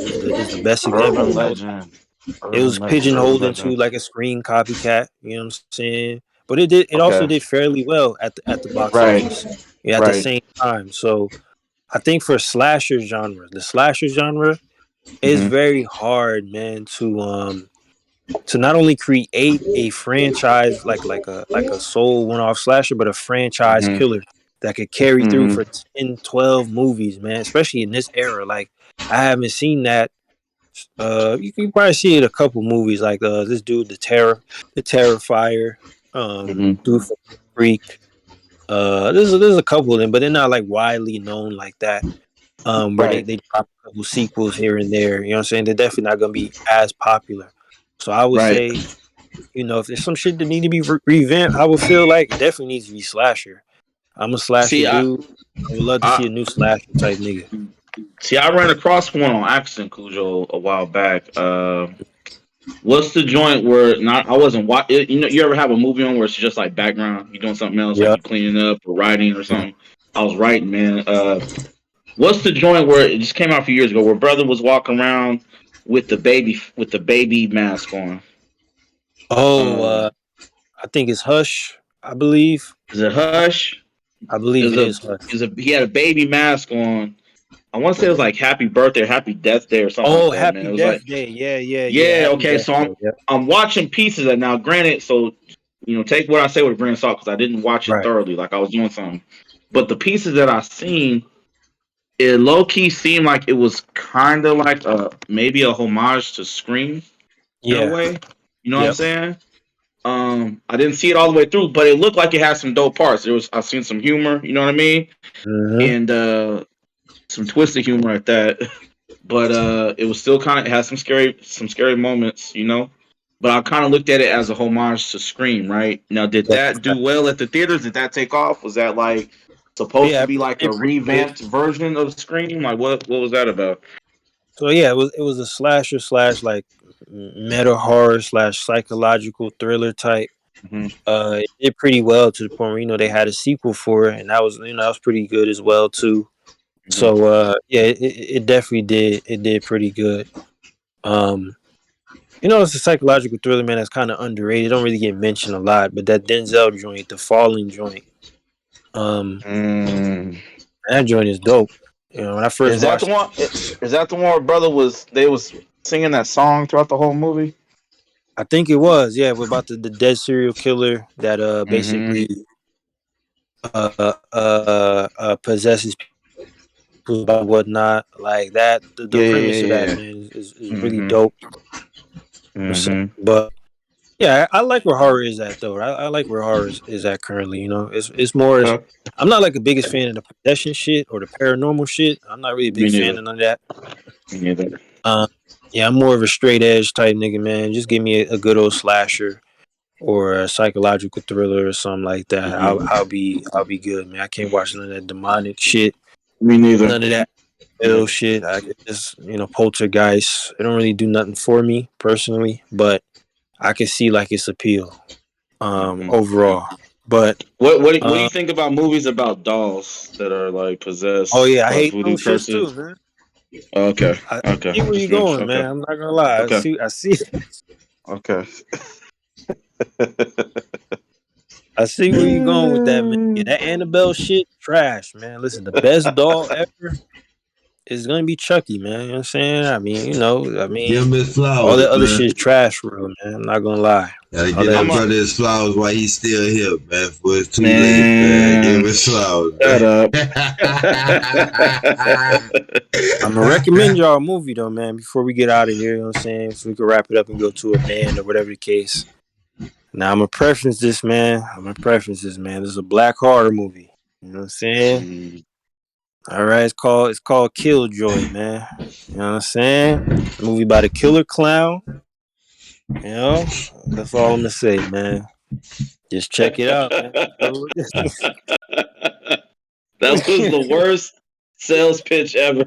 the best example Urban of that. Legend. It was Urban Legend. Urban pigeonholed into Legend. like a Scream copycat. You know what I'm saying? But it also Okay. did fairly well at the box Right. office. Yeah, at the Right. same time. So I think for slasher genre, the slasher genre is Mm-hmm. very hard, man, to not only create a franchise like a sole one-off slasher, but a franchise Mm-hmm. killer that could carry through Mm-hmm. for 10, 12 movies, man, especially in this era. Like I haven't seen that. You can probably see it a couple movies like this dude, the Terrifier, Mm-hmm. dude from Freak. There's a couple of them, but they're not like widely known like that. Where Right. they drop a couple sequels here and there. You know what I'm saying? They're definitely not gonna be as popular. So I would Right. say, if there's some shit that need to be revamped, I would feel like it definitely needs to be slasher. I'm a slasher See, dude. I would love to see I a new slasher type nigga. I ran across one on accident, Cujo, a while back. What's the joint where not I wasn't watching? You know, you ever have a movie on where it's just like background, you doing something else, like Yeah. you cleaning up or writing or something. I was writing, man. What's the joint where it just came out a few years ago where brother was walking around with the baby mask on? Oh, Uh, I think it's Hush. I believe. is it Hush? I believe Is it a is Hush. he had a baby mask on. I want to say it was like Happy Birthday, Happy Death Day, or something like Oh, that, man. Happy It was like Death Day. Yeah, yeah, yeah. yeah, Happy okay. Death So Day. Yep. I'm watching pieces of it now. Granted, so take what I say with a grain of salt because I didn't watch it Right. thoroughly, like I was doing something. But the pieces that I seen, it low key seemed like it was kind of like maybe a homage to Scream in a Yeah. way. You know what I'm Yep. saying? I didn't see it all the way through, but it looked like it had some dope parts. I've seen some humor, you know what I mean, Mm-hmm. and some twisted humor at that. But it was still kind of it had some scary moments, you know. But I kind of looked at it as a homage to Scream, right? Now, did that do well at the theaters? Did that take off? Was that like supposed to Yeah, be it like a did pretty good. revamped version of Scream? Like what was that about? So yeah, it was a slasher slash like meta horror slash psychological thriller type. Mm-hmm. It did pretty well to the point where they had a sequel for it, and that was pretty good as well too. Mm-hmm. So yeah, it definitely did. It did pretty good. Um, it's a psychological thriller, man. That's kind of underrated. It don't really get mentioned a lot, but that Denzel joint, the Falling joint, um, Mm. that joint is dope. When I first Is that the watched it, one? Is that the one where brother was singing that song throughout the whole movie? I think it was, yeah, about the dead serial killer that Mm-hmm. basically possesses people and whatnot. Like that, the Yeah, premise of yeah, that, yeah. man, is really Mm-hmm. dope. Mm-hmm. But yeah, I like where horror is at though. I like where horror is at currently. It's more. Okay. I'm not like the biggest fan of the possession shit or the paranormal shit. I'm not really a Me big fan neither. of none of that. Me neither. Um, yeah, I'm more of a straight edge type nigga, man. Just give me a good old slasher or a psychological thriller or something like that. Mm-hmm. I'll be good, man. I can't watch none of that demonic shit, Me neither. none of that ill shit. I just poltergeist. It don't really do nothing for me personally, but I can see like its appeal Mm-hmm. overall. But What do you uh, think about movies about dolls that are like oh possessed yeah, I by hate voodoo them shits too, curses? man. Okay, I okay, see where that's you good. going, Okay, man. I'm not gonna lie. okay. I see Okay. I see where you going with that, man. Yeah, that Annabelle shit, trash, man. Listen, the best doll ever is gonna be Chucky, man. You know what I'm saying? I mean, Give him his all flowers, that other man. shit is trash for real, man. I'm not gonna lie. Gotta All give that that other I'm a brother shit. his flowers while he's still here, man. Before it's too late, man. Give man. him his flowers, Shut up. man. I'm gonna recommend y'all a movie though, man, before we get out of here, you know what I'm saying? So we can wrap it up and go to a band or whatever the case. Now I'm gonna preference this, man. This is a black horror movie. You know what I'm saying? Jeez. All right, it's called Killjoy, man. You know what I'm saying? Movie about a killer clown. You know, that's all I'm gonna say, man. Just check it out, man. That was the worst sales pitch ever.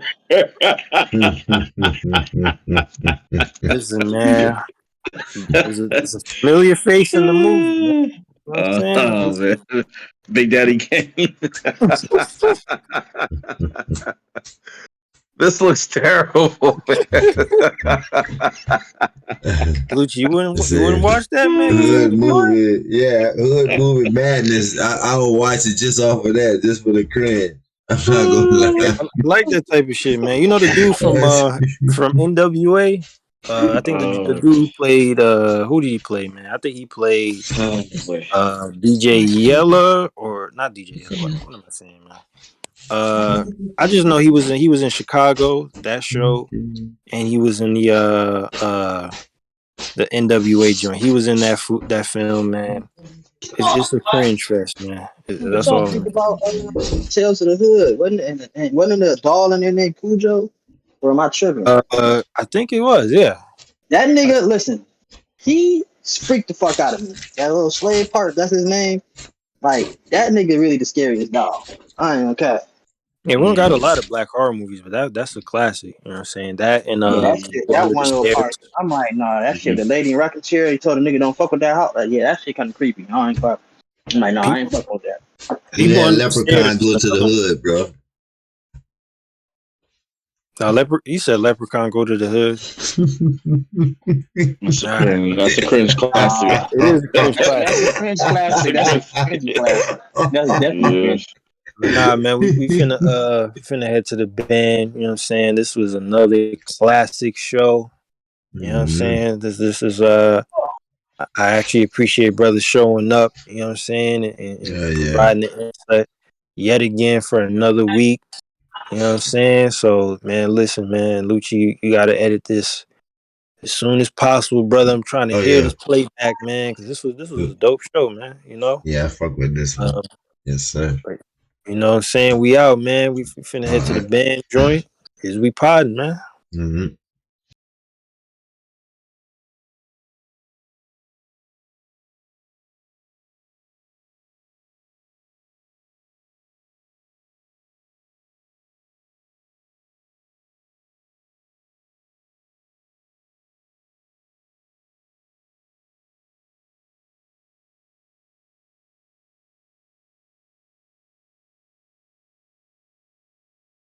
Listen, man. There's a familiar face in the movie, man. You know what I'm Oh man, Big Daddy Kane. saying? This looks terrible. Lucci, It's you a wouldn't watch that, man? hood Killjoy? movie. Yeah, hood movie madness. I will watch it just off of that, just for the cringe. I'm not gonna Yeah, lie. I like that type of shit, man. You know the dude from NWA? I think the Oh, dude who played who did he play, man? I think he played oh boy. DJ Yella or not DJ Yella. What am I saying, man? I just know he was in Chicago, that show, and he was in the NWA joint. He was in that film, man. It's a cringe fest, man. What That's y'all all. think about Tales of the Hood? Wasn't the doll in there named Cujo? Or am I tripping? I think it was, yeah. That nigga, listen, he freaked the fuck out of me. That little slave part, that's his name. Like, that nigga really the scariest dog. I ain't okay. Yeah, we don't got a lot of black horror movies, but that's a classic. You know what I'm saying? That and Yeah, that shit, Nightmare that Under the one little Stairs. part. I'm like, nah, that shit, the lady in rocking chair, he told the nigga don't fuck with that house. Like, yeah, that shit kind of creepy. I ain't fuck. I'm like, nah, I ain't People, fucking with that. He people let under the stairs. Leprechaun do it to the hood, bro. You said Leprechaun go to the hood. All right, That's a cringe classic. it is a cringe That's classic. a cringe classic. That's a cringe classic. That's definitely Yes. cringe. But nah, man, we finna head to the band. You know what I'm saying? This was another classic show. You know what I'm Mhm. saying? This is I actually appreciate brothers showing up, you know what I'm saying, Yeah, and yeah. providing the insight yet again for another week. You know what I'm saying? So, man, listen, man, Lucci, you got to edit this as soon as possible, brother. I'm trying to Oh hear yeah. this playback, man, because this was a dope show, man. You know, Yeah, I fuck with this one. uh, Yes, sir. but, you know what I'm saying? We out, man. We finna head All to the right. band joint. Is we podding, man? Mm-hmm.